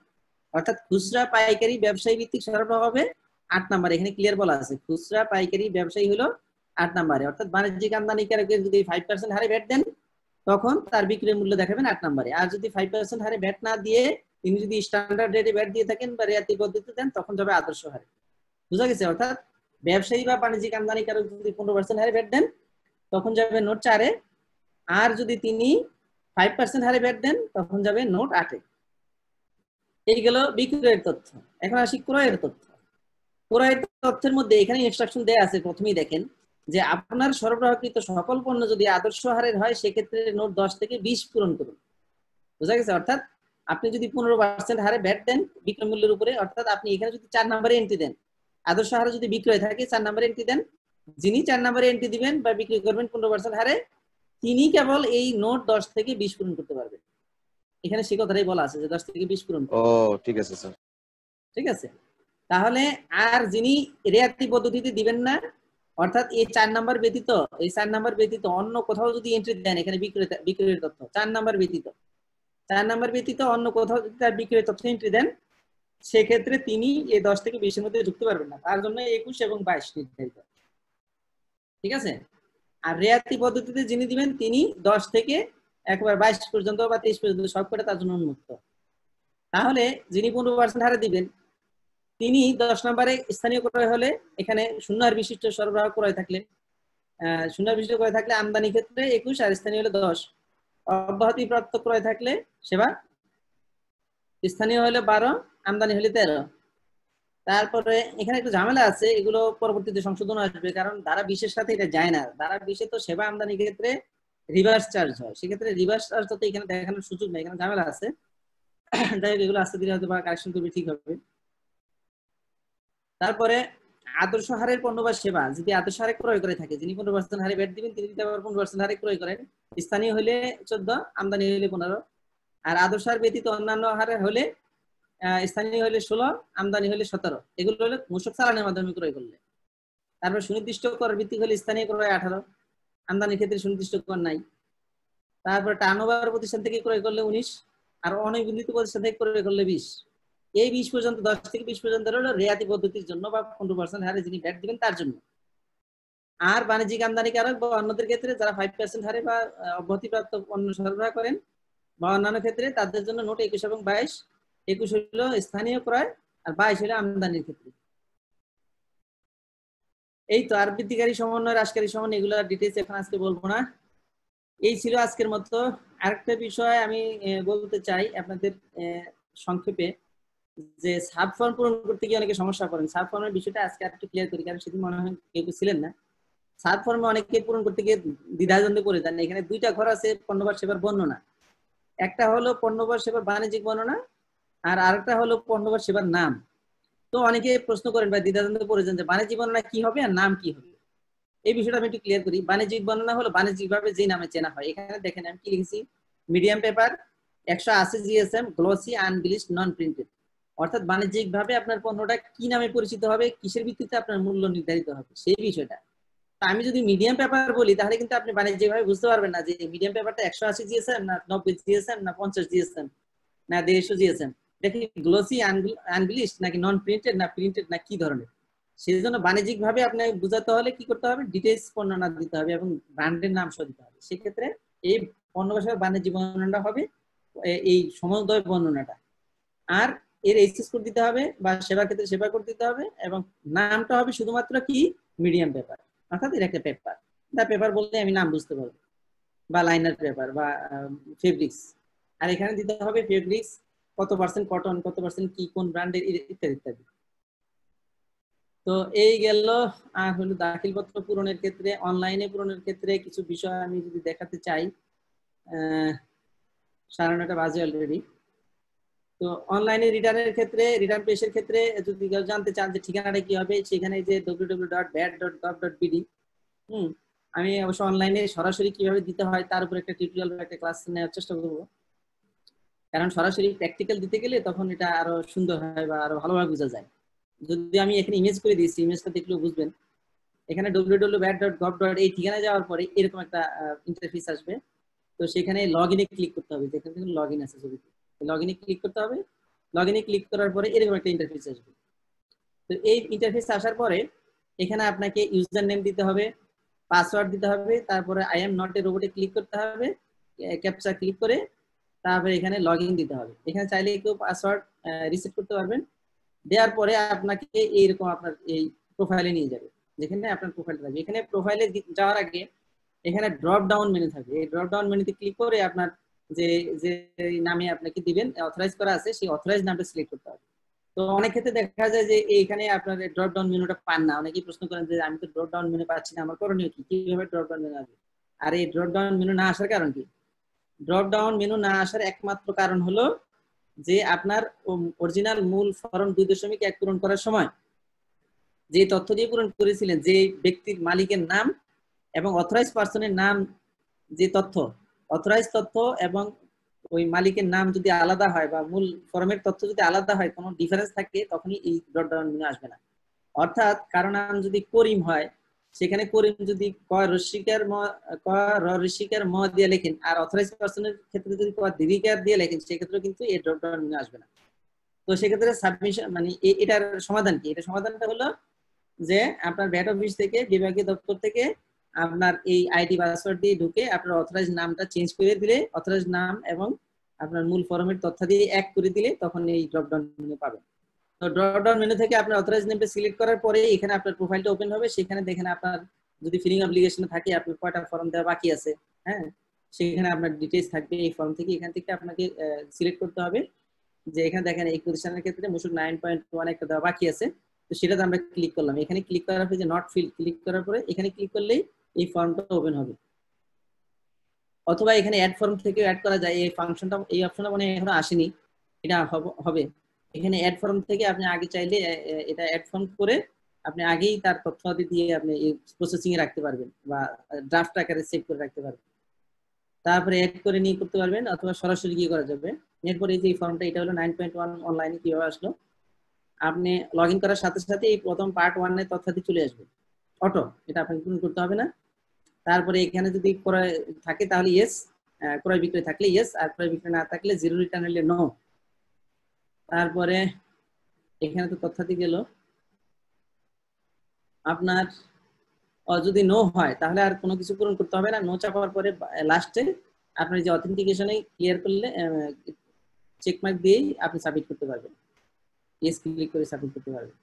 অর্থাৎ খুচরা পাইকারি ব্যবসায়ী ভিত্তিক সরবরাহ হবে 8 নম্বরে, এখানে ক্লিয়ার বলা আছে খুচরা পাইকারি ব্যবসায়ী হলো 8 নম্বরে। অর্থাৎ বাণিজ্যিক আমদানিকারকের যদি 5% হারে ভ্যাট দেন তখন তার বিক্রয় মূল্য দেখাবেন 8 নম্বরে। আর যদি 5% হারে ভ্যাট না দিয়ে তিনি যদি স্ট্যান্ডার্ড রেটে ভ্যাট দিয়ে থাকেন বা রিয়াতি পদ্ধতিতে দেন তখন যাবে আদর্শ হারে। বুঝা গেছে? অর্থাৎ ব্যবসায়ী বা বাণিজ্যিক আমদানিকারক যদি 15% হারে ভ্যাট দেন তখন যাবে নোট 4-এ, আর যদি তিনি 5% হারে ভ্যাট দেন তখন যাবে নোট 8-এ। এই গেল বিক্রয়ের তথ্য। এখন আসি ক্রয়ের তথ্য। ক্রয়ের তথ্যের মধ্যে এখানে ইনস্ট্রাকশন দেয়া আছে, প্রথমেই দেখেন যে আপনার সরবরাহকৃত সকল পণ্য যদি আদর্শ হারের হয় সেক্ষেত্রে নোট 10 থেকে 20 পূরণ করুন। বুঝা গেছে? অর্থাৎ আপনি যদি 15% হারে ভ্যাট দেন বিক্রয় মূল্যের উপরে, অর্থাৎ আপনি এখানে যদি 4 নম্বরে এন্ট্রি দেন, আদর্শ হারে যদি বিক্রয় থাকে 4 নম্বরে এন্ট্রি দেন, যিনি 4 নম্বরে এন্ট্রি দিবেন বা বিক্রি করবেন 15% হারে তিনি কেবল এই নোট 10 থেকে 20 পূরণ করতে পারবেন। এখানে সে কথাটাই বলা আছে যে 10 থেকে 20 পূরণ। ও ঠিক আছে স্যার। ঠিক আছে, তাহলে আর যিনি রেয়াতি পদ্ধতিতে দিবেন না, অর্থাৎ এই 4 নাম্বার ব্যতীত, এই 4 নাম্বার ব্যতীত অন্য কোথাও যদি এন্ট্রি দেন, এখানে বিক্রয়ের তথ্য 4 নাম্বার ব্যতীত, 4 নাম্বার ব্যতীত অন্য কোথাও যদি তার বিক্রয়ের তথ্য এন্ট্রি দেন সেক্ষেত্রে তিনি এই 10 থেকে 20 এর মধ্যে ঢুকতে পারবেন না, তার জন্য 21 এবং 22 নির্ধারিত। ঠিক আছে, আর রেয়াতি পদ্ধতিতে যিনি দিবেন তিনি 10 থেকে একবার 22 পর্যন্ত বা 23 পর্যন্ত সবকটা তার জন্য উন্মুক্ত। তাহলে যিনি 15% হারে দিবেন তিনি 10 নম্বরে স্থানীয় ক্রয় হলে এখানে শূন্য হার বিশিষ্ট সরবরাহ ক্রয় থাকলে, শূন্য হার বিশিষ্ট ক্রয় থাকলে আমদানি ক্ষেত্রে 21 আর স্থানীয় হলে 10, অব্যাহতি প্রাপ্ত ক্রয় থাকলে সেবা স্থানীয় হলে 12, আমদানি হলে 13। তারপরে এখানে একটু ঝামেলা আছে, এগুলো পরবর্তীতে সংশোধন আসবে, কারণ ধারা 20-এর সাথে এটা যায় না। ধারা 20-এ তো সেবা আমদানি ক্ষেত্রে রিভার্স চার্জ হয়, সেক্ষেত্রে রিভার্স চার্জ তো এখানে দেখানোর সুযোগ নেই, এখানে ঝামেলা আছে। যাই হোক, এগুলো আস্তে ধীরে হয়তো বা কারেকশন করবে, ঠিক হবে। তারপরে আদর্শ হারের পণ্য বা সেবা যদি আদর্শ হারে ক্রয় করে থাকে, যিনি 15% হারে ভ্যাট দিবেন তিনি যদি আবার 15% হারে ক্রয় করেন, স্থানীয় হলে 14, আমদানি হলে 15, আর আদর্শ হার ব্যতীত অন্যান্য হারে হলে স্থানীয় হলে 16, আমদানি হলে 17। এগুলো হলে মূসক চালানের মাধ্যমে ক্রয় করলে। তারপর সুনির্দিষ্ট কর ভিত্তিক হলে স্থানীয় ক্রয় 18, আমদানির ক্ষেত্রে সুনির্দিষ্ট কর নাই। তারপর টার্নওভার প্রতিষ্ঠান থেকে ক্রয় করলে 19, আর অনিবন্ধিত প্রতিষ্ঠান থেকে ক্রয় করলে 20। এই 20 পর্যন্ত, 10 থেকে 20 পর্যন্ত হলো রেয়াতি পদ্ধতির জন্য বা 15% হারে যিনি ভ্যাট দিবেন তার জন্য। আর বাণিজ্যিক আমদানিকারক বা অন্যদের ক্ষেত্রে যারা 5% হারে বা অব্যাহতিপ্রাপ্ত পণ্য সরবরাহ করেন বা অন্যান্য ক্ষেত্রে তাদের জন্য নোট 21 এবং 22। 21 হলো স্থানীয় ক্রয় আর 22 হলো আমদানির ক্ষেত্রে। এই তো, আর বৃদ্ধিকারী সমন্বয়, হ্রাসকারী সমন্বয়, এগুলো ডিটেইলস এখন আজকে বলবো না। এই ছিল আজকের মতো। আরেকটা বিষয় আমি বলতে চাই আপনাদের সংক্ষেপে, যে সাব ফর্ম পূরণ করতে গিয়ে অনেকে সমস্যা করেন। সাব ফর্মের বিষয়টা আজকে একটু ক্লিয়ার করি, কারণ সেদিন মনে হয় কেউ ছিলেন না। সাব ফর্মে অনেকে পূরণ করতে গিয়ে দ্বিধাদ্বন্দ্বে পড়ে যান। এখানে দুইটা ঘর আছে পণ্য বা সেবার বর্ণনা, একটা হলো পণ্য বা সেবার বাণিজ্যিক বর্ণনা, আর আরেকটা হলো পণ্য বা সেবার নাম। তো অনেকে প্রশ্ন করেন বা দ্বিধাদ্বন্দ্বে পড়ে যান যে বাণিজ্যিক বর্ণনা কি হবে আর নাম কি হবে। এই বিষয়টা আমি একটু ক্লিয়ার করি। বাণিজ্যিক বর্ণনা হলো বাণিজ্যিকভাবে যে নামে চেনা হয়। এখানে দেখেন আমি কি লিখেছি, মিডিয়াম পেপার 180 GSM, গ্লসি, আনবিলিশড, নন প্রিন্টেড। অর্থাৎ বাণিজ্যিকভাবে আপনার পণ্যটা কি নামে পরিচিত হবে, কিসের ভিত্তিতে আপনার মূল্য নির্ধারিত হবে, সেই বিষয়টা। আমি যদি মিডিয়াম পেপার বলি তাহলে কিন্তু আপনি বাণিজ্যিকভাবে বুঝতে পারবেন না যে মিডিয়াম পেপারটা 180 GSM না 90 GSM না 50 GSM না 150 GSM, দেখি গ্লসি, আনবিলিশড নাকি নন প্রিন্টেড না প্রিন্টেড না কি ধরনের। সেই জন্য বাণিজ্যিকভাবে আপনাকে বোঝাতে হলে কি করতে হবে, ডিটেইলস বর্ণনা দিতে হবে এবং ব্র্যান্ডের নাম সহ দিতে হবে। সেক্ষেত্রে এই পণ্য বা সেবার বাণিজ্যিক বর্ণনাটা হবে এই সমুদয় বর্ণনাটা। আর এর এইচএস কোড দিতে হবে বা সেবার ক্ষেত্রে সেবা কোড দিতে হবে, এবং নামটা হবে শুধুমাত্র কি মিডিয়াম পেপার, অর্থাৎ এর একটা পেপার। দা পেপার বলতে আমি নাম বুঝতে পারবো, বা লাইনার পেপার বা ফেব্রিক্স। আর এখানে দিতে হবে ফেব্রিক্স কত পার্সেন্ট কটন, কত পার্সেন্ট কি, কোন ব্র্যান্ডের, ইত্যাদি ইত্যাদি। তো এই গেল। আর হলো দাখিলপত্র পূরণের ক্ষেত্রে, অনলাইনে পূরণের ক্ষেত্রে কিছু বিষয় আমি যদি দেখাতে চাই। 9:30 বাজে অলরেডি। তো অনলাইনে রিটার্নের ক্ষেত্রে, রিটার্ন পেশের ক্ষেত্রে যদি কেউ জানতে চান যে ঠিকানাটা কি হবে, সেখানে যে www.vat.gov.bd, আমি অবশ্য অনলাইনে সরাসরি কিভাবে দিতে হয় তার উপর একটা টিউটোরিয়াল বা একটা ক্লাস নেওয়ার চেষ্টা করবো, কারণ সরাসরি প্র্যাকটিক্যাল দিতে গেলে তখন এটা আরো সুন্দর হয় বা আরো ভালোভাবে বোঝা যায়। যদি আমি এখানে ইমেজ করে দিয়েছি, ইমেজটা দেখলেও বুঝবেন। এখানে www.vat.gov.bd এই ঠিকানায় যাওয়ার পরে এরকম একটা ইন্টারফেস আসবে। তো সেখানে লগ ইনে ক্লিক করতে হবে, যেখানে লগ ইন আছে ছবিতে, লগ ইনে ক্লিক করতে হবে। লগইনে ক্লিক করার পরে এরকম একটা ইন্টারফেস আসবে। তো এই ইন্টারফেস আসার পরে এখানে আপনাকে ইউজার নেম দিতে হবে, পাসওয়ার্ড দিতে হবে, তারপরে আই এম নট এ রোবটে ক্লিক করতে হবে, ক্যাপচা ক্লিক করে তারপরে এখানে লগইন দিতে হবে। এখানে চাইলে কেউ পাসওয়ার্ড রিসেট করতে পারবেন। দেওয়ার পরে আপনাকে এইরকম আপনার এই প্রোফাইলে নিয়ে যাবে, যেখানে আপনার প্রোফাইলটা থাকবে। এখানে প্রোফাইলে যাওয়ার আগে এখানে ড্রপ ডাউন মেনু থাকবে। এই ড্রপ ডাউন মেনুতে ক্লিক করে আপনার যে যে নামে আপনাকে দিবেন অথরাইজ করা আছে সেই অথরাইজ নামটা সিলেক্ট করতে হবে। তো অনেক ক্ষেত্রে দেখা যায় যে এইখানে আপনার ড্রপ ডাউন মেনুটা পান না। অনেকেই প্রশ্ন করেন যে আমি তো ড্রপ ডাউন মেনু পাচ্ছি না, আমার করণীয় কি, কিভাবে ড্রপ ডাউন মেনু আসবে? আর এই ড্রপ ডাউন মেনু না আসার কারণ কি? ড্রপ ডাউন মেনু না আসার একমাত্র কারণ হলো যে আপনার অরিজিনাল মূল ফর্ম 2.1 পূরণ করার সময় যে তথ্য দিয়ে পূরণ করেছিলেন, যে ব্যক্তির মালিকের নাম এবং অথরাইজ পার্সনের নাম, যে তথ্য অথরাইজ তথ্য এবং ওই মালিকের নাম যদি আলাদা হয় বা মূল ফর্মের তথ্য যদি আলাদা হয়, কোনো ডিফারেন্স থাকে, তখনই এই ড্রপ ডাউন মেনু আসবে না। অর্থাৎ কারো নাম যদি করিম হয়, সেখানে করিম যদি ক ঋষিকার ম দিয়ে লেখেন, আর অথরাইজ পার্সনের ক্ষেত্রে যদি ক দীর্ঘিকার দিয়ে লেখেন, সেক্ষেত্রে কিন্তু এই ড্রপ ডাউন মেনু আসবে না। তো সেক্ষেত্রে সাবমিশন মানে এটার সমাধান কি? এটা সমাধানটা হলো যে আপনার ভ্যাট অফিস থেকে, বিভাগীয় দপ্তর থেকে আপনার এই আইডি পাসওয়ার্ড দিয়ে ঢুকে আপনার অথরাইজ নামটা চেঞ্জ করে দিলে, অথরাইজ নাম এবং আপনার মূল ফর্মের তথ্য দিয়ে এক করে দিলে তখন এই ড্রপ ডাউন মেনু পাবেন। তো ড্রপ ডাউন মেনু থেকে আপনার অথরাইজ নেমটা সিলেক্ট করার পরে এখানে আপনার প্রোফাইলটা ওপেন হবে। সেখানে দেখেন আপনার যদি ফিলিং অব্লিগেশন থাকে, আপনার কয়টা ফর্ম দেওয়া বাকি আছে, হ্যাঁ, সেখানে আপনার ডিটেইলস থাকবে এই ফর্ম থেকে। এখান থেকে আপনাকে সিলেক্ট করতে হবে যে এখানে দেখেন এই প্রতিষ্ঠানের ক্ষেত্রে মূসক 9.1 একটা দেওয়া বাকি আছে। তো সেটাতে আমরা ক্লিক করলাম। এখানে ক্লিক করার পরে যে নট ফিল্ড ক্লিক করার পরে এখানে ক্লিক করলেই এই ফর্মটা ওপেন হবে। অথবা এখানে অ্যাড ফর্ম থেকেও অ্যাড করা যায়। এই ফাংশনটা, এই অপশনটা মানে এখনো আসেনি, এটা হবে। এখানে অ্যাড ফর্ম থেকে আপনি আগে চাইলে এটা অ্যাড ফর্ম করে আপনি আগেই তার তথ্যাদি দিয়ে আপনি প্রসেসিং এ রাখতে পারবেন বা ড্রাফট আকারে সেভ করে রাখতে পারবেন। তারপরে অ্যাড করে নিয়ে করতে পারবেন অথবা সরাসরি গিয়ে করা যাবে। এরপরে এই যে ফর্মটা, এটা হলো 9.1 অনলাইনে কিভাবে আসলো। আপনি লগ ইন করার সাথে সাথে এই প্রথম পার্ট 1 এর তথ্যাদি চলে আসবে অটো, এটা আপনাকে পূরণ করতে হবে না। তারপরে এখানে যদি ক্রয় থাকে তাহলে ইয়েস, ক্রয় বিক্রয় থাকলে ইয়েস, আর ক্রয় বিক্রয় না থাকলে জিরো রিটার্ন হলে নো। তারপরে এখানে তো তথ্যাদি গেল। আপনার যদি নো হয় তাহলে আর কোনো কিছু পূরণ করতে হবে না। নো চাপার পরে লাস্টে আপনার যে অথেন্টিকেশনে ক্লিয়ার করলে চেক মার্ক দিয়েই আপনি সাবমিট করতে পারবেন, ইয়েস ক্লিক করে সাবমিট করতে পারবেন।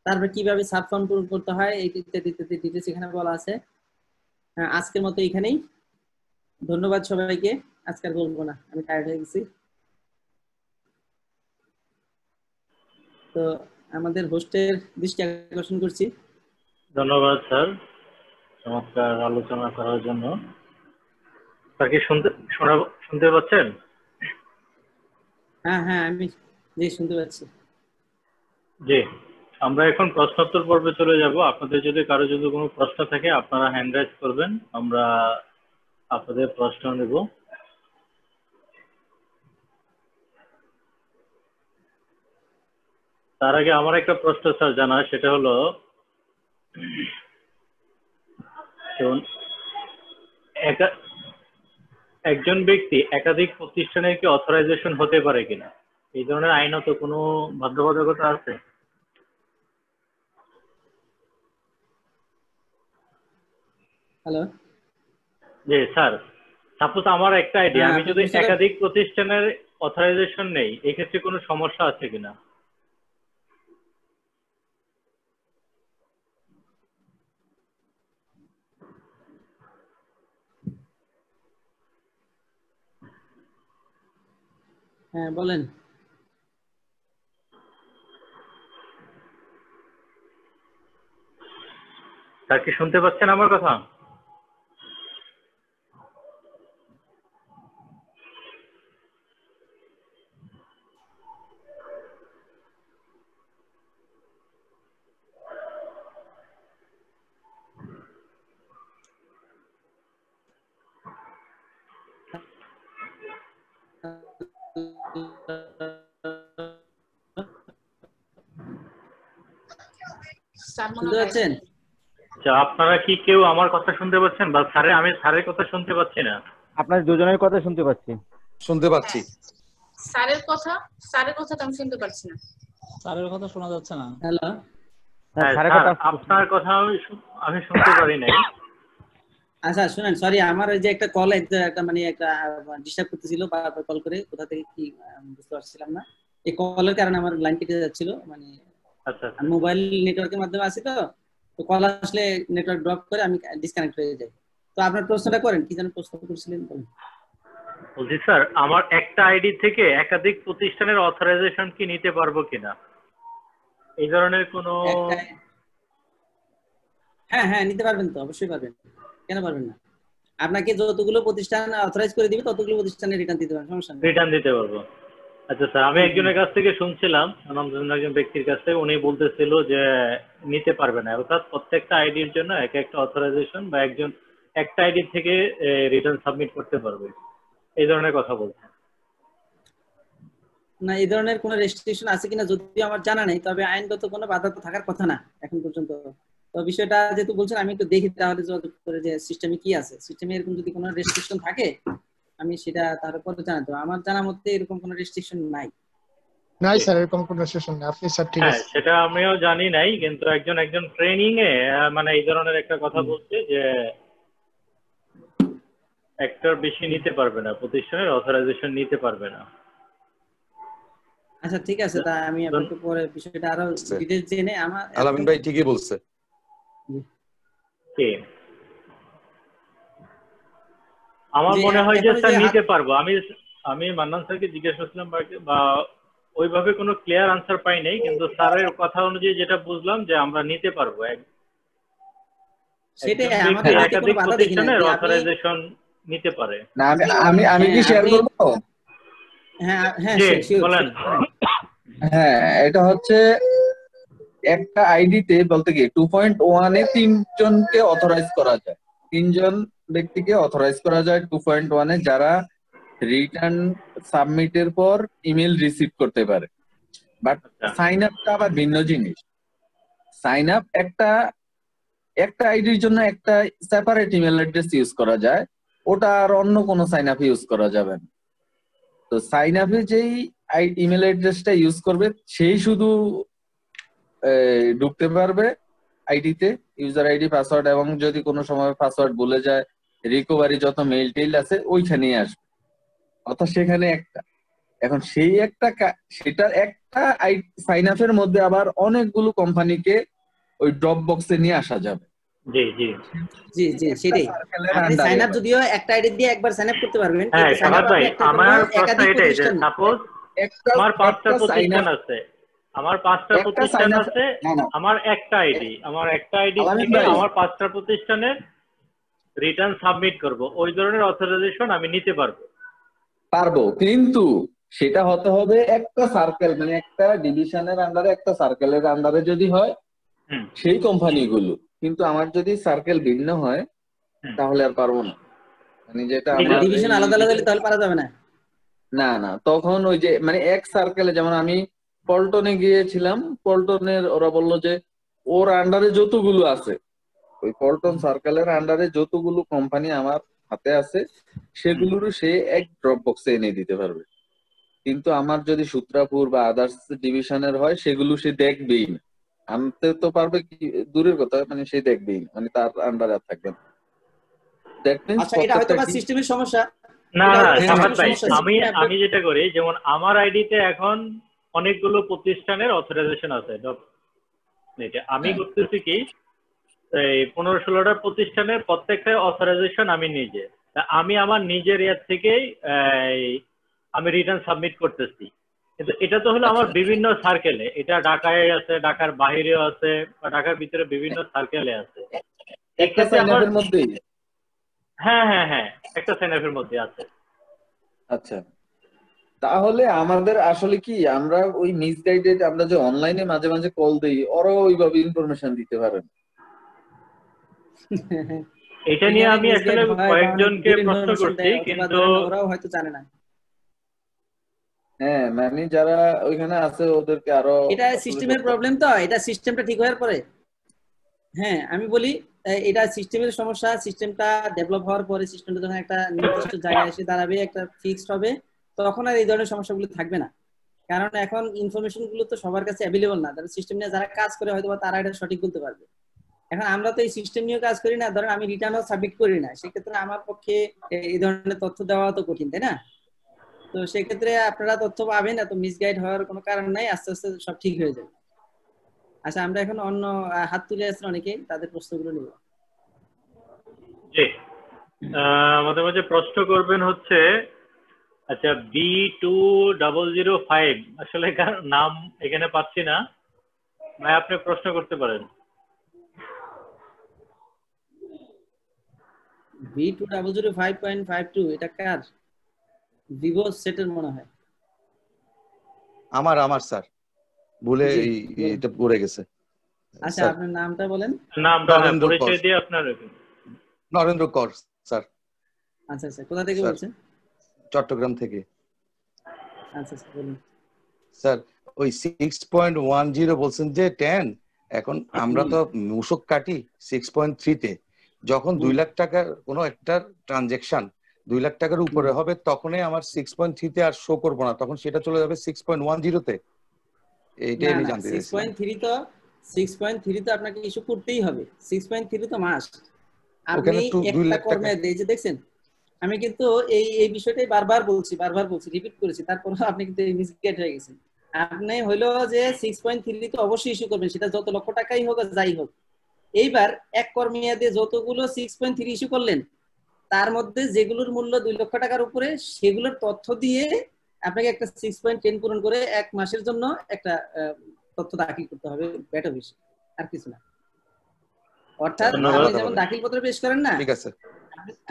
তারপর কিভাবে সাব ফর্ম পূরণ করতে হয় এই ইত্যাদি ইত্যাদি ডিটেইলস এখানে বলা আছে। আজকের মতো এখানেই, ধন্যবাদ সবাইকে। আজকে বলবো না, আমি টায়ার্ড হয়ে গেছি। তো আমাদের হোস্টের দৃষ্টি আকর্ষণ করছি। ধন্যবাদ স্যার চমৎকার আলোচনা করার জন্য। স্যার কি শুনতে পাচ্ছেন? হ্যাঁ হ্যাঁ, আমি জি শুনতে পাচ্ছি। জি, আমরা এখন প্রশ্নোত্তর পর্বে চলে যাব। আপনাদের যদি কারো যদি কোনো প্রশ্ন থাকে আপনারা হ্যান্ড রাইজ করবেন, আমরা আপনাদের প্রশ্ন নেব। তার আগে আমার একটা প্রশ্ন স্যার জানা, সেটা হলো একজন ব্যক্তি একাধিক প্রতিষ্ঠানের কি অথরাইজেশন হতে পারে কিনা, এই ধরনের আইনত কোনো বাধ্যবাধকতা আছে? হ্যালো, জি স্যার, সাপোজ আমার একটা আইডি, আমি যদি একাধিক প্রতিষ্ঠানের অথরাইজেশন নেই, এক্ষেত্রে কোনো সমস্যা আছে কিনা? হ্যাঁ বলেন। স্যার কি শুনতে পাচ্ছেন আমার কথা? শুনতে পাচ্ছেন? আচ্ছা, আপনারা কি কেউ আমার কথা শুনতে পাচ্ছেন? বা স্যারের, আমি স্যারের কথা শুনতে পাচ্ছি না। আপনার দুজনের কথা শুনতে পাচ্ছি। শুনতে পাচ্ছি। স্যারের কথা তো আমি শুনতে পাচ্ছি না। স্যারের কথা শোনা যাচ্ছে না। হ্যালো আপনার কথা আমি শুনতে পারি নাই। আচ্ছা শুনেন, সরি আমার ওই যে একটা কল একটা মানে একটা ডিস্টার্ব করতেছিল, বারবার কল করে কোথা থেকে কি বুঝতে পারছিলাম না। এই কলের কারণে আমার লাইন কেটে যাচ্ছিল, মানে আমি মোবাইল নেটওয়ার্কের মাধ্যমে আছি, তো কল আসলে নেটওয়ার্ক ড্রপ করে আমি ডিসকানেক্ট হয়ে যাই। তো আপনার প্রশ্নটা করেন, কি যেন প্রশ্ন করছিলেন বলেন। বলছি স্যার, আমার একটা আইডি থেকে একাধিক প্রতিষ্ঠানের অথরাইজেশন কি নিতে পারবো কিনা, এই ধরনের কোনো? হ্যাঁ নিতে পারবেন তো, অবশ্যই পারবেন, কেন পারবেন না। আপনাকে যতগুলো প্রতিষ্ঠান অথরাইজ করে দিবে ততগুলো প্রতিষ্ঠানে রিটার্ন দিতে পারবেন, সমস্যা নেই। রিটার্ন দিতে পারবো। আচ্ছা স্যার, আমি একজনের কাছ থেকে শুনছিলাম, একজন ব্যক্তির কাছ থেকে, উনি বলতেছিল যে নিতে পারবে না, অর্থাৎ প্রত্যেকটা আইডির জন্য এক একটা অথরাইজেশন বা একজন একটা আইডি থেকে রিটার্ন সাবমিট করতে পারবে, এই ধরনের কথা বলছেন। না, এই ধরনের কোনো রেস্ট্রিকশন আছে কিনা যদিও আমার জানা নেই, তবে আইনগত কোনো বাধা তো থাকার কথা না এখন পর্যন্ত। তো বিষয়টা যেহেতু বলছেন, আমি একটু দেখি তাহলে করে যে সিস্টেমে কি আছে, সিস্টেমে এরকম যদি কোনো রেস্ট্রিকশন থাকে আমি সেটা তার পরে জানাতে পারবো। আমার জানার মধ্যে এরকম কোনো রেস্ট্রিকশন নাই। নাই স্যার, এরকম কোনো রেস্ট্রিকশন নেই। আপনি স্যার ঠিক আছে, সেটা আমিও জানি নাই, কিন্তু একজন ট্রেনিং এ মানে এই ধরনের একটা কথা বলছে যে একটার বেশি নিতে পারবে না, প্রতিষ্ঠানের অথরাইজেশন নিতে পারবে না। আচ্ছা ঠিক আছে, তা আমি আপনাকে পরে বিষয়টা আরো ডিটেইলস জেনে আমার আলামিন ভাই ঠিকই বলছে। আমার মনে হয় যে স্যার নিতে পারবো। আমি মান্নান স্যারকে জিজ্ঞেস করছিলাম বা ওইভাবে কোনো ক্লিয়ার আনসার পাই নাই, কিন্তু স্যারের কথা অনুযায়ী যেটা বুঝলাম যে আমরা নিতে পারবো। সেটাই আমাদের একাধিক প্রতিষ্ঠানের অথরাইজেশন নিতে পারে। না আমি কি শেয়ার করব? হ্যাঁ বলেন। হ্যাঁ, এটা হচ্ছে একটা আইডিতে বলতে কি 2.1 এ 3 জনকে অথরাইজ করা যায়, 3 জন ব্যক্তিকে অথরাইজ করা যায় 2.1 এ, যারা রিটার্ন সাবমিটের পর ইমেল রিসিভ করতে পারে। বাট সাইন আপটা আবার ভিন্ন জিনিস। সাইন আপ একটা আইডির জন্য একটা সেপারেট ইমেল অ্যাড্রেস ইউজ করা যায়, ওটা আর অন্য কোনো সাইন আপ ইউজ করা যাবে না। তো সাইন আপে যেই ইমেল অ্যাড্রেসটা ইউজ করবে সেই শুধু ঢুকতে পারবে আইডিতে, ইউজার আইডি পাসওয়ার্ড, এবং যদি কোনো সময় পাসওয়ার্ড ভুলে যায় রিকভারি যত মেইল টেইল আছে ওইখানেই আসবে, অর্থাৎ সেখানে একটা। এখন সেটার একটা সাইন আপের মধ্যে আবার অনেকগুলো কোম্পানিকে ওই ড্রপ বক্সে নিয়ে আসা যাবে। জি সেটাই। আপনি সাইন আপ যদিও একটা আইডি দিয়ে একবার সাইন আপ করতে পারবেন, কিন্তু সাইন আপ আমার প্রশ্ন এটাই যে সাপোজ আমার 5টা প্রতিষ্ঠান আছে, আমার একটা আইডি থেকে আমার 5টা প্রতিষ্ঠানের রিটার্ন সাবমিট করব, ওই ধরনের অথরাইজেশন আমি নিতে পারবো, কিন্তু সেটা হতে হবে একটা সার্কেল, মানে একটা ডিভিশনের আন্ডারে, একটা সার্কেলের আন্ডারে যদি হয় সেই কোম্পানিগুলো। কিন্তু আমার যদি সার্কেল ভিন্ন হয় তাহলে আর পারবো না, মানে যেটা আমার ডিভিশন আলাদা আলাদা হলে তাহলে পারা যাবে না। না তখন ওই যে মানে এক সার্কেলে, যেমন আমি পল্টনে গিয়েছিলাম, পল্টনের ওরা বললো যে ওর আন্ডারে যতগুলো আছে, ওই পল্টন সার্কেলের আন্ডারে যতগুলো কোম্পানি আমার হাতে আছে সেগুলোর সে এক ড্রপ বক্সে এনে দিতে পারবে। কিন্তু আমার যদি সূত্রাপুর বা আদার্স ডিভিশনের হয় সেগুলো সে দেখবেই না, আনতে তো পারবে কি দূরের কথা, মানে সে দেখবেই না, মানে তার আন্ডারে আর থাকবে না। আচ্ছা, এটা হয়তো বা সিস্টেমের সমস্যা। না ভাই, আমি যেটা করি, যেমন আমার আইডিতে এখন অনেকগুলো প্রতিষ্ঠানের অথরাইজেশন আছে, আমি করতেছি কি এই 15-16টা প্রতিষ্ঠানের প্রত্যেকটা অথরাইজেশন আমি নিজে, আমি আমার নিজের ইয়ার থেকেই আমি রিটার্ন সাবমিট করতেছি। কিন্তু এটা তো হলো আমার বিভিন্ন সার্কেলে, এটা ঢাকায় আছে, ঢাকার বাইরেও আছে, বা ঢাকার ভিতরে বিভিন্ন সার্কেলে আছে। একটা সাইনআপের মধ্যে, হ্যাঁ একটা সাইনআপের মধ্যে আছে। আচ্ছা, তাহলে আমাদের আসলে কি আমরা ওই মিসগাইডেড, আমরা যে অনলাইনে মাঝে মাঝে কল দেই, ওরাও ওইভাবে ইনফরমেশন দিতে পারেন। এটা নিয়ে আমি আসলে কয়েকজনকে প্রশ্ন করছি, কিন্তু ওরাও হয়তো জানে না। হ্যাঁ, মানে যারা ওইখানে আছে ওদেরকে আরো, এটা সিস্টেমের প্রবলেম, তো এটা সিস্টেমটা ঠিক হওয়ার পরে, হ্যাঁ আমি বলি এটা সিস্টেমের সমস্যা। সিস্টেমটা ডেভেলপ হওয়ার পরে, সিস্টেমটা যখন একটা নির্দিষ্ট জায়গায় এসে দাঁড়াবে, একটা ফিক্সড হবে, তখন আর এই ধরনের সমস্যাগুলো থাকবে না, কারণ এখন ইনফরমেশন গুলো তো সবার কাছে অ্যাভেলেবল না। তারা সিস্টেম নিয়ে যারা কাজ করে হয়তো তারা এটা সঠিক বলতে পারবে। এখন আমরা তো এই সিস্টেম নিয়ে কাজ করি না, ধরেন আমি রিটার্নও সাবমিট করি না, সেক্ষেত্রে আমার পক্ষে এই ধরনের তথ্য দেওয়া তো কঠিন, তাই না? তো সেক্ষেত্রে আপনারা তথ্য পাবেন, এত মিসগাইড হওয়ার কোনো কারণ নাই, আস্তে আস্তে সব ঠিক হয়ে যাবে। আচ্ছা, আমরা এখন অন্য হাত তুলে আসছেন অনেকে, তাদের প্রশ্নগুলো নিব। জি, আমাদের মাঝে প্রশ্ন করবেন হচ্ছে, আচ্ছা B2005, আসলে নাম এখানে পাচ্ছি না ভাই, আপনি প্রশ্ন করতে পারেন। B2005.52 এটা কার? ভিভো সেটের মনে হয়। আমার স্যার ভুলে এটা পড়ে গেছে। আচ্ছা, আপনার নামটা বলেন। নামটা পরিচয় দিয়ে আপনার। নরেন্দ্র কর স্যার। আচ্ছা আচ্ছা, কোথা থেকে বলছেন? চট্টগ্রাম থেকে। আচ্ছা আচ্ছা, বলুন স্যার। ওই 6.10 বলছেন যে 10, এখন আমরা তো মূসক কাটি 6.3 তে। যখন 2 লাখ টাকার কোনো একটা ট্রানজাকশন 2 লাখ টাকার উপরে হবে, তখনই আমার 6.3 তে আর শো করবো না, তখন সেটা চলে যাবে 6.10 তে। এইটাই আমি জানতে চাইছি। 6.3 তো আপনাকে ইস্যু করতেই হবে। 6.3 তো মাস্ট। আপনি একটা কর্মে এই যে দেখছেন, আমি কিন্তু এই বিষয়টাই বারবার বলছি, রিপিট করেছি, তারপর আপনি কিন্তু মিসগাইড হয়ে গেছেন। আপনি হইলো যে 6.3 তো অবশ্যই ইস্যু করবেন, সেটা যত লক্ষ টাকাই হোক আর যাই হোক। এইবার এক কর্মীয়াদে যতগুলো 6.3 ইস্যু করলেন, তার মধ্যে যেগুলোর মূল্য 2 লক্ষ টাকার উপরে, সেগুলোর তথ্য দিয়ে আপনাকে একটা 6.10 পূরণ করে 1 মাসের জন্য একটা তথ্য দাখিল করতে হবে ব্যাট অফিসে, আর কিছু না। অর্থাৎ আপনি যেমন দাখিলপত্র পেশ করেন না, ঠিক আছে,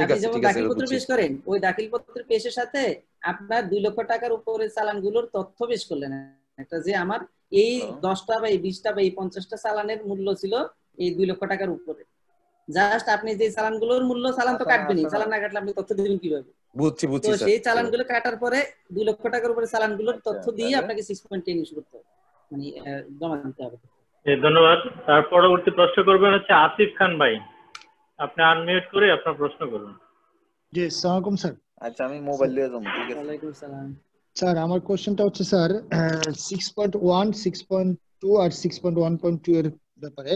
আপনি যেমন দাখিলপত্র পেশ করেন, ওই দাখিলপত্র পেশের সাথে আপনার 2 লক্ষ টাকার উপরে চালানগুলোর তথ্য পেশ করলেন একটা, যে আমার এই 10টা বা এই 20টা বা এই 50টা চালানের মূল্য ছিল এই 2 লক্ষ টাকার উপরে। জাস্ট আপনি যে চালানগুলোর মূল্য, চালান তো কাটবেনই, চালান না কাটলে আপনি তথ্য দিবেন কিভাবে? বুঝছি তো সেই চালানগুলো কাটার পরে 2 লক্ষ টাকার উপরে চালানগুলোর তথ্য দিয়ে আপনাকে 6.10 ইস্যু করতে হবে, মানে জমা দিতে হবে। ধন্যবাদ। তার পরবর্তী প্রশ্ন করবেন হচ্ছে আসিফ খান ভাই, আপনি আনমিউট করে আপনার প্রশ্ন করুন। জি, আসসালামু আলাইকুম স্যার। আচ্ছা, আমি মোবাইল দিয়ে যাবো। ঠিক আছে, ওয়ালাইকুম সালাম স্যার। আমার কোশ্চেনটা হচ্ছে স্যার 6.1, 6.2 আর 6.1.2 এর ব্যাপারে।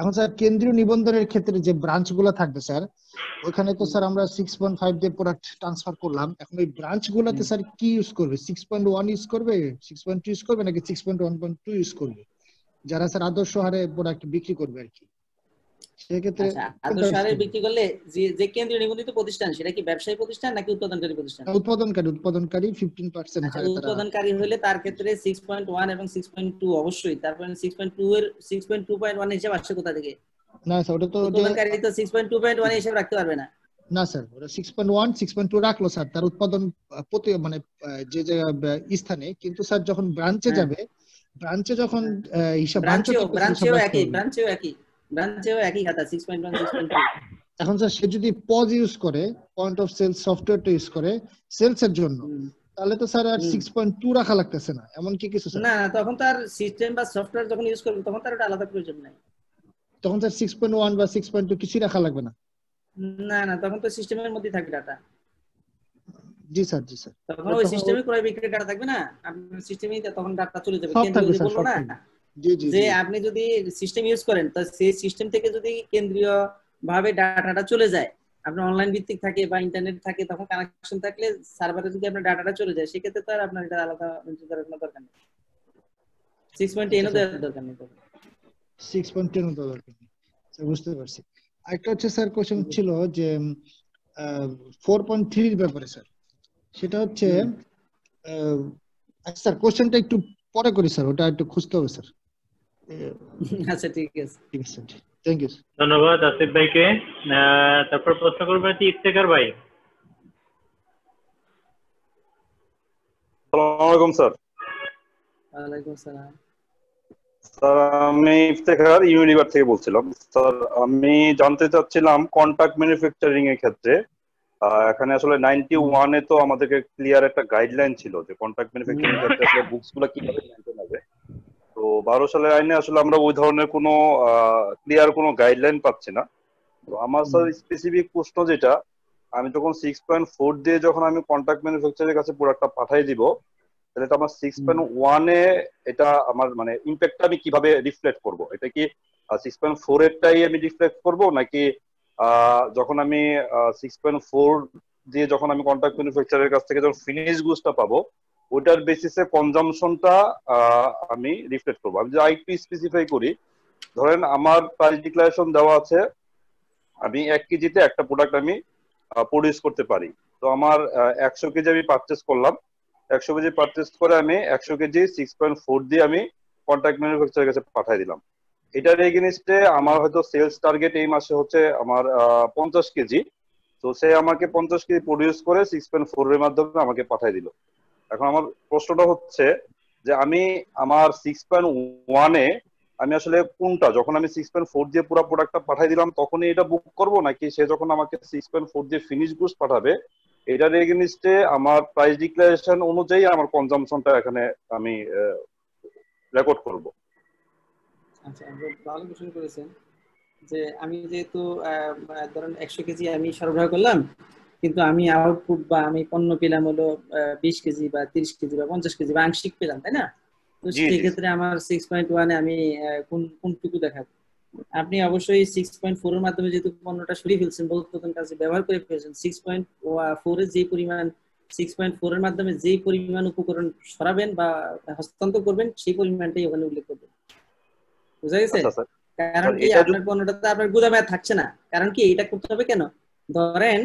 এখন স্যার কেন্দ্রীয় নিবন্ধনের ক্ষেত্রে যে ব্রাঞ্চ গুলা থাকবে স্যার, ওইখানে তো স্যার আমরা 6.5 দিয়ে প্রোডাক্ট ট্রান্সফার করলাম। এখন ওই ব্রাঞ্চ গুলাতে স্যার কি ইউজ করবে? 6.1 ইউজ করবে, 6.2 ইউজ করবে নাকি 6.1.2 ইউজ করবে, যারা স্যার আদর্শ হারে প্রোডাক্ট বিক্রি করবে আর কি? সেক্ষেত্রে আদর্শ হারে বিক্রি করলে যে কেন্দ্রীয় নিবন্ধিত প্রতিষ্ঠান, সেটা কি ব্যবসায়ী প্রতিষ্ঠান নাকি উৎপাদনকারী প্রতিষ্ঠান? উৎপাদনকারী 15% হারে। উৎপাদনকারী হলে তার ক্ষেত্রে 6.1 এবং 6.2 অবশ্যই। তারপরে 6.2 এর 6.2.1 হিসাব আসছে কোথা থেকে? না স্যার, ওটা তো উৎপাদনকারী তো 6.2.1 হিসাব রাখতে পারবে না। না স্যার, ওটা 6.1, 6.2 রাখলো স্যার তার উৎপাদন প্রতি মানে যে স্থানে, কিন্তু স্যার যখন ব্রাঞ্চে যাবে, ব্রাঞ্চে যখন হিসাব ব্রাঞ্চেও একই খাতা 6.1, 6.2। এখন স্যার সে যদি পজ ইউজ করে, পয়েন্ট অফ সেল সফটওয়্যারটা ইউজ করে সেলস এর জন্য, তাহলে তো স্যার আর 6.2 রাখা লাগতেছে না, এমন কি কিছু স্যার? না, তখন তার সিস্টেম বা সফটওয়্যার যখন ইউজ করবে তখন তার ওটা আলাদা প্রয়োজন নাই। তখন স্যার 6.1 বা 6.2 কিছু রাখা লাগবে না? না, তখন তো সিস্টেমের মধ্যে থাকবে ডাটা। জি স্যার। তখন ওই সিস্টেমে ক্রয় বিক্রয় ডাটা থাকবে না, আপনার সিস্টেমেই তখন ডাটা চলে যাবে। কেন্দ্রীয় বলবো না যে আপনি যদি সিস্টেম ইউজ করেন, তো সেই সিস্টেম থেকে যদি কেন্দ্রীয় ভাবে ডাটাটা চলে যায়, আপনার অনলাইন ভিত্তিক থাকে বা ইন্টারনেট থাকে, তখন কানেকশন থাকলে সার্ভারে যদি আপনার ডাটাটা চলে যায়, সেক্ষেত্রে তো আর আপনার এটা আলাদা এন্ট্রি করার কোনো দরকার নেই। 6.10 এর দরকার নেই, 6.10 এর দরকার নেই স্যার, বুঝতে পারছি। আরেকটা হচ্ছে স্যার কোশ্চেন ছিল যে 4.3 এর ব্যাপারে স্যার, সেটা হচ্ছে আচ্ছা স্যার কোশ্চেনটা একটু পরে করি স্যার, ওটা একটু খুঁজতে হবে স্যার। আচ্ছা, ঠিক আছে থ্যাংক ইউ। ধন্যবাদ আসিফ ভাইকে। তারপর প্রশ্ন করবেন ইফতেখার ভাই। আসসালামু আলাইকুম স্যার। ওয়ালাইকুম সালাম স্যার, আমি ইফতেখার ইউনিভার থেকে বলছিলাম। স্যার, আমি জানতে চাচ্ছিলাম কন্ট্রাক্ট ম্যানুফ্যাকচারিং এর ক্ষেত্রে এখানে আসলে 91 এ তো আমাদেরকে ক্লিয়ার একটা গাইডলাইন ছিল যে কন্ট্রাক্ট ম্যানুফ্যাকচারিং এর ক্ষেত্রে আসলে বুকস গুলো কিভাবে মেইনটেইন হবে। তো 12 সালের আইনে আসলে আমরা ওই ধরনের কোনো ক্লিয়ার কোনো গাইডলাইন পাচ্ছি না। তো আমার স্যার স্পেসিফিক প্রশ্ন যেটা, আমি যখন 6.4 দিয়ে যখন আমি কন্ট্রাক্ট ম্যানুফ্যাকচারের কাছে প্রোডাক্টটা পাঠিয়ে দিব, তাহলে তো আমার 6.1 এ এটা আমার মানে ইম্প্যাক্টটা আমি কিভাবে রিফ্লেক্ট করব? এটা কি 6.4 এরটাই আমি রিফ্লেক্ট করব, নাকি যখন আমি 6.4 দিয়ে যখন আমি কন্ট্রাক্ট ম্যানুফ্যাকচারের কাছ থেকে যখন ফিনিশ গুডসটা পাবো ওইটার বেসিসে কনজাম্পশনটা আমি রিফ্লেক্ট করবো? আমি যদি আরেকটু স্পেসিফাই করি, ধরেন আমার প্রাইস ডিক্লারেশন দেওয়া আছে আমি 1 কেজিতে একটা প্রোডাক্ট আমি প্রডিউস করতে পারি। তো আমার 100 কেজি আমি পারচেস করলাম, 100 কেজি পারচেস করে আমি 100 কেজি 6.4 দিয়ে আমি কন্ট্রাক্ট ম্যানুফ্যাকচারের কাছে পাঠিয়ে দিলাম। এটার এগেইনস্টে আমার হয়তো সেলস টার্গেট এই মাসে হচ্ছে আমার 50 কেজি। তো সে আমাকে 50 কেজি প্রডিউস করে 6.4 এর মাধ্যমে আমাকে পাঠিয়ে দিল। এখন আমার প্রশ্নটা হচ্ছে যে আমি আমার 6.1 এ আমি আসলে কোনটা, যখন আমি 6.4 দিয়ে পুরো প্রোডাক্টটা পাঠিয়ে দিলাম তখনই এটা বুক করব, নাকি সে যখন আমাকে 6.4 দিয়ে ফিনিশ গুডস পাঠাবে এটার এগেইনস্টে আমার প্রাইস ডিক্লারেশন অনুযায়ী আমার কনজাম্পশনটা এখানে আমি রেকর্ড করব? আচ্ছা, ভালো কোশ্চেন করেছেন। যে আমি যেহেতু ধরেন 100 কেজি আমি সরবরাহ করলাম, কিন্তু আমি আউটপুট বা আমি পণ্য পেলাম হলো 20 কেজি বা 30 কেজি বা 50 কেজি বা আংশিক পেলাম, তাই না? তো সেই ক্ষেত্রে আমার 6.1 এ আমি কোনটুকু দেখাবো? আপনি অবশ্যই 6.4 এর মাধ্যমে যেহেতু পণ্যটা সরিয়ে ফেলছেন, বহুতন কাছে ব্যবহার করে ফেলছেন, 6.4 এর যে পরিমাণ 6.4 এর মাধ্যমে যেই পরিমাণ উপকরণ সরাবেন বা হস্তান্তর করবেন সেই পরিমাণটাই ওখানে উল্লেখ করবেন। বুঝা গেছে? কারণ কি আপনার পণ্যটা তো আপনার গুদামে থাকছে না। কারণ কি এটা করতে হবে কেন? ধরেন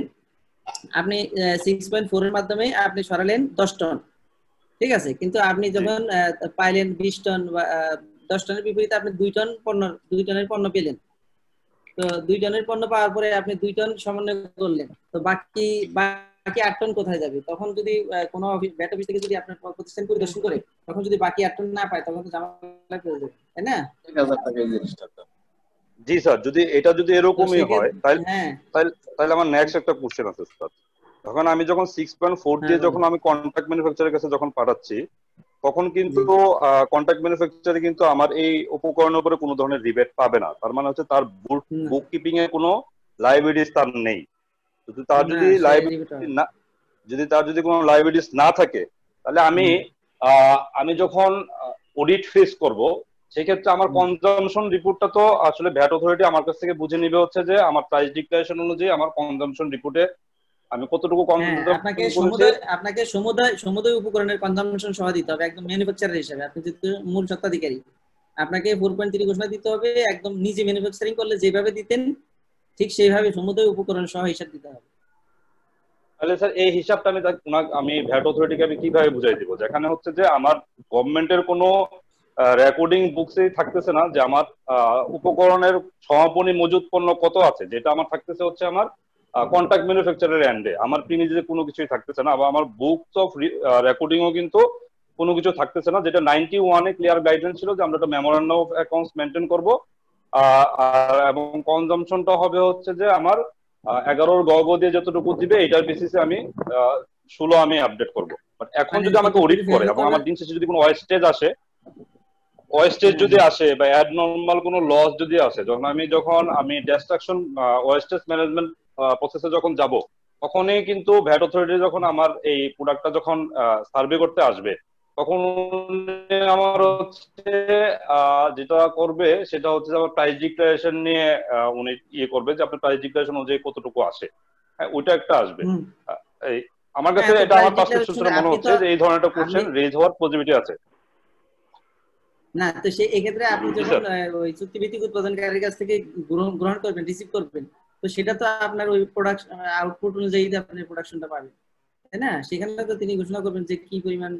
আপনি 6.4 এর মাধ্যমে আপনি সরালেন 10 টন, ঠিক আছে, কিন্তু আপনি যখন পাইলেন 20 টন বা 10 টনের বিপরীতে আপনি 2 টনের পণ্য পেলেন। তো 2 টনের পণ্য পাওয়ার পরে আপনি 2 টন সমন্বয় করলেন, তো বাকি 8 টন কোথায় যাবে? তখন যদি কোনো ব্যাট অফিস থেকে যদি আপনার প্রতিষ্ঠান পরিদর্শন করে তখন যদি বাকি 8 টন না পায় তখন তো ঝামেলা করে যাবে, তাই না? 1000 টাকা এই জিনিসটা। জি স্যার, যদি এটা যদি এরকমই হয় তাহলে আমার নেক্সট একটা কোশ্চেন আছে স্যার। তখন আমি যখন 6.4 দিয়ে যখন আমি কন্ট্রাক্ট ম্যানুফ্যাকচারের কাছে যখন পাঠাচ্ছি তখন কিন্তু কন্ট্রাক্ট ম্যানুফ্যাকচারে কিন্তু আমার এই উপকরণের উপরে কোনো ধরনের রিবেট পাবে না। তার মানে হচ্ছে তার বুক কিপিং এ কোনো লাইবিলিটিস তার নেই। তার যদি কোনো লাইবিলিটিস না থাকে তাহলে আমি যখন অডিট ফেস করব সেক্ষেত্রে আমার কনজাম্পশন রিপোর্টটা তো আসলে ভ্যাট অথরিটি আমার কাছ থেকে বুঝে নিবে হচ্ছে যে আমার প্রাইস ডিক্লারেশন অনুযায়ী আমার কনজাম্পশন রিপোর্টে আমি কতটুকু আপনাকে সমুদয় উপকরণের কনজাম্পশন সহ দিতে হবে একদম ম্যানুফ্যাকচারার হিসেবে। আপনি যেহেতু মূল স্বত্বাধিকারী আপনাকে 4.3 ঘোষণা দিতে হবে, একদম নিজে ম্যানুফ্যাকচারিং করলে যেভাবে দিতেন ঠিক সেইভাবে সমুদয় উপকরণ সহ হিসাব দিতে হবে। তাহলে স্যার এই হিসাবটা আমি ভ্যাট অথরিটিকে আমি কিভাবে বুঝাই দিব? যেখানে হচ্ছে যে আমার গভর্নমেন্টের কোনো রেকর্ডিং বুকসে থাকতেছে না যে আমার উপকরণের সমাপনী মজুদ পণ্য কত আছে, যেটা আমার থাকতেছে হচ্ছে আমার কন্ট্রাক্ট ম্যানুফ্যাকচারের এন্ডে, আমার প্রিমিজে কোনো কিছুই থাকতেছে না, আবার আমার বুকস অফ রেকর্ডিংও কিন্তু কোনো কিছু থাকতেছে না, যেটা 91 এ ক্লিয়ার গাইডলাইন ছিল যে আমরা একটা মেমোরান্ডাম অফ অ্যাকাউন্টস মেনটেন করব এবং কনজাম্পশনটা হবে হচ্ছে যে আমার 11 গর্ভ দিয়ে যতটুকু দিবে এটার বেসিসে আমি 16 আমি আপডেট করব। বাট এখন যদি আমাকে অডিট করে এবং আমার দিন শেষে যদি কোনো ওয়েস্টেজ যদি আসে বা অ্যাবনরমাল কোনো লস যদি আসে, যখন আমি ডিস্ট্রাকশন ওয়েস্টেজ ম্যানেজমেন্ট প্রসেসে যখন যাব তখনই কিন্তু ভ্যাট অথরিটি যখন আমার এই প্রোডাক্টটা যখন সার্ভে করতে আসবে তখন আমার হচ্ছে যেটা করবে সেটা হচ্ছে আমার প্রাইস ডিক্লারেশন নিয়ে উনি করবে যে আপনার প্রাইস ডিক্লারেশন অনুযায়ী কতটুকু আসে, হ্যাঁ ওইটা একটা আসবে। আমার কাছে এটা আমার পার্সপেকশন থেকে মনে হচ্ছে যে এই ধরনের একটা কোশ্চেন রেজ হওয়ার পসিবিলিটি আছে। না, তো সেই এক্ষেত্রে আপনি যখন ওই চুক্তিভিত্তিক উৎপাদনকারীর কাছ থেকে গ্রহণ করবেন, রিসিভ করবেন, তো সেটা তো আপনার ওই প্রোডাকশন আউটপুট অনুযায়ী আপনি প্রোডাকশনটা পাবেন, তাই না? সেখানে তো তিনি ঘোষণা করবেন যে কি পরিমাণ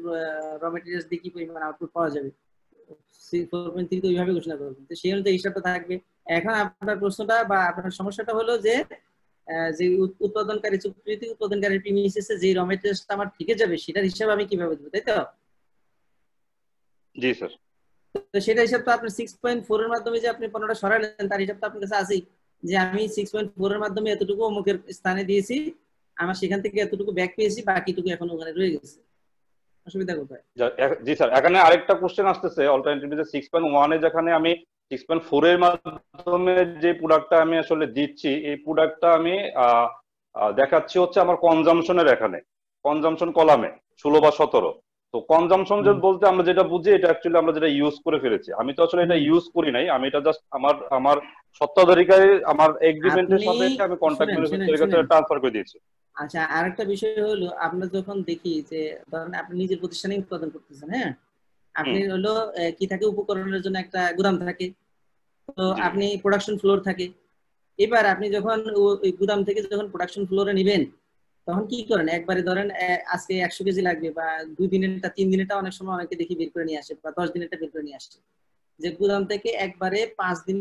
র মেটেরিয়ালস দিয়ে কি পরিমাণ আউটপুট পাওয়া যাবে, 4.3 তো ওইভাবে ঘোষণা করবেন, তো সেই অনুযায়ী হিসাবটা থাকবে। এখন আপনার প্রশ্নটা বা আপনার সমস্যাটা হলো যে উৎপাদনকারী চুক্তিভিত্তিক উৎপাদনকারীর প্রিমিসিসে যে র মেটেরিয়ালসটা আমার থেকে যাবে সেটার হিসাব আমি কিভাবে দেব, তাই তো? জি স্যার। তো সেটা হিসাব তো আপনি 6.4 এর মাধ্যমে যে আপনি পণ্যটা সরালেন তার হিসাব তো আপনার কাছে আছেই, যে আমি 6.4 এর মাধ্যমে এতটুকু অমুকের স্থানে দিয়েছি, আমার সেখান থেকে এতটুকু ব্যাক পেয়েছি, বাকিটুকু এখন ওখানে রয়ে গেছে। অসুবিধা কোথায়? জি স্যার, এখানে আরেকটা কোশ্চেন আসতেছে অল্টারনেটিভলি যে 6.1 এ যেখানে আমি 6.4 এর মাধ্যমে যে প্রোডাক্টটা আমি আসলে দিচ্ছি এই প্রোডাক্টটা আমি দেখাচ্ছি হচ্ছে আমার কনজাম্পশনের, এখানে কনজাম্পশন কলামে 16 বা 17। তো কনজাম্পশন বলতে আমরা যেটা বুঝি এটা অ্যাকচুয়ালি আমরা যেটা ইউজ করে ফেলেছি। আমি তো আসলে এটা ইউজ করি নাই, আমি এটা জাস্ট আমার সত্ত্বাধিকারী আমার এগ্রিমেন্টের সাথে আমি কন্ট্রাক্ট ম্যানুফ্যাকচারের কাছে ট্রান্সফার করে দিয়েছি। আচ্ছা, আরেকটা বিষয় হলো আমরা যখন দেখি যে ধরেন আপনি নিজের প্রতিষ্ঠানে উৎপাদন করতেছেন, হ্যাঁ, আপনি হলো কি থাকে, উপকরণের জন্য একটা গুদাম থাকে, তো আপনি প্রোডাকশন ফ্লোর থাকে। এবার আপনি যখন ওই গুদাম থেকে যখন প্রোডাকশন ফ্লোরে নেবেন তখন কি করেন, একবারে ধরেন আজকে 100 কেজি লাগবে বা 2 দিনেরটা 3 দিনেরটা অনেক সময় অনেকে দেখি বের করে নিয়ে আসে বা 10 দিনেরটা বের করে নিয়ে আসে, যে গুদাম থেকে একবারে 5 দিন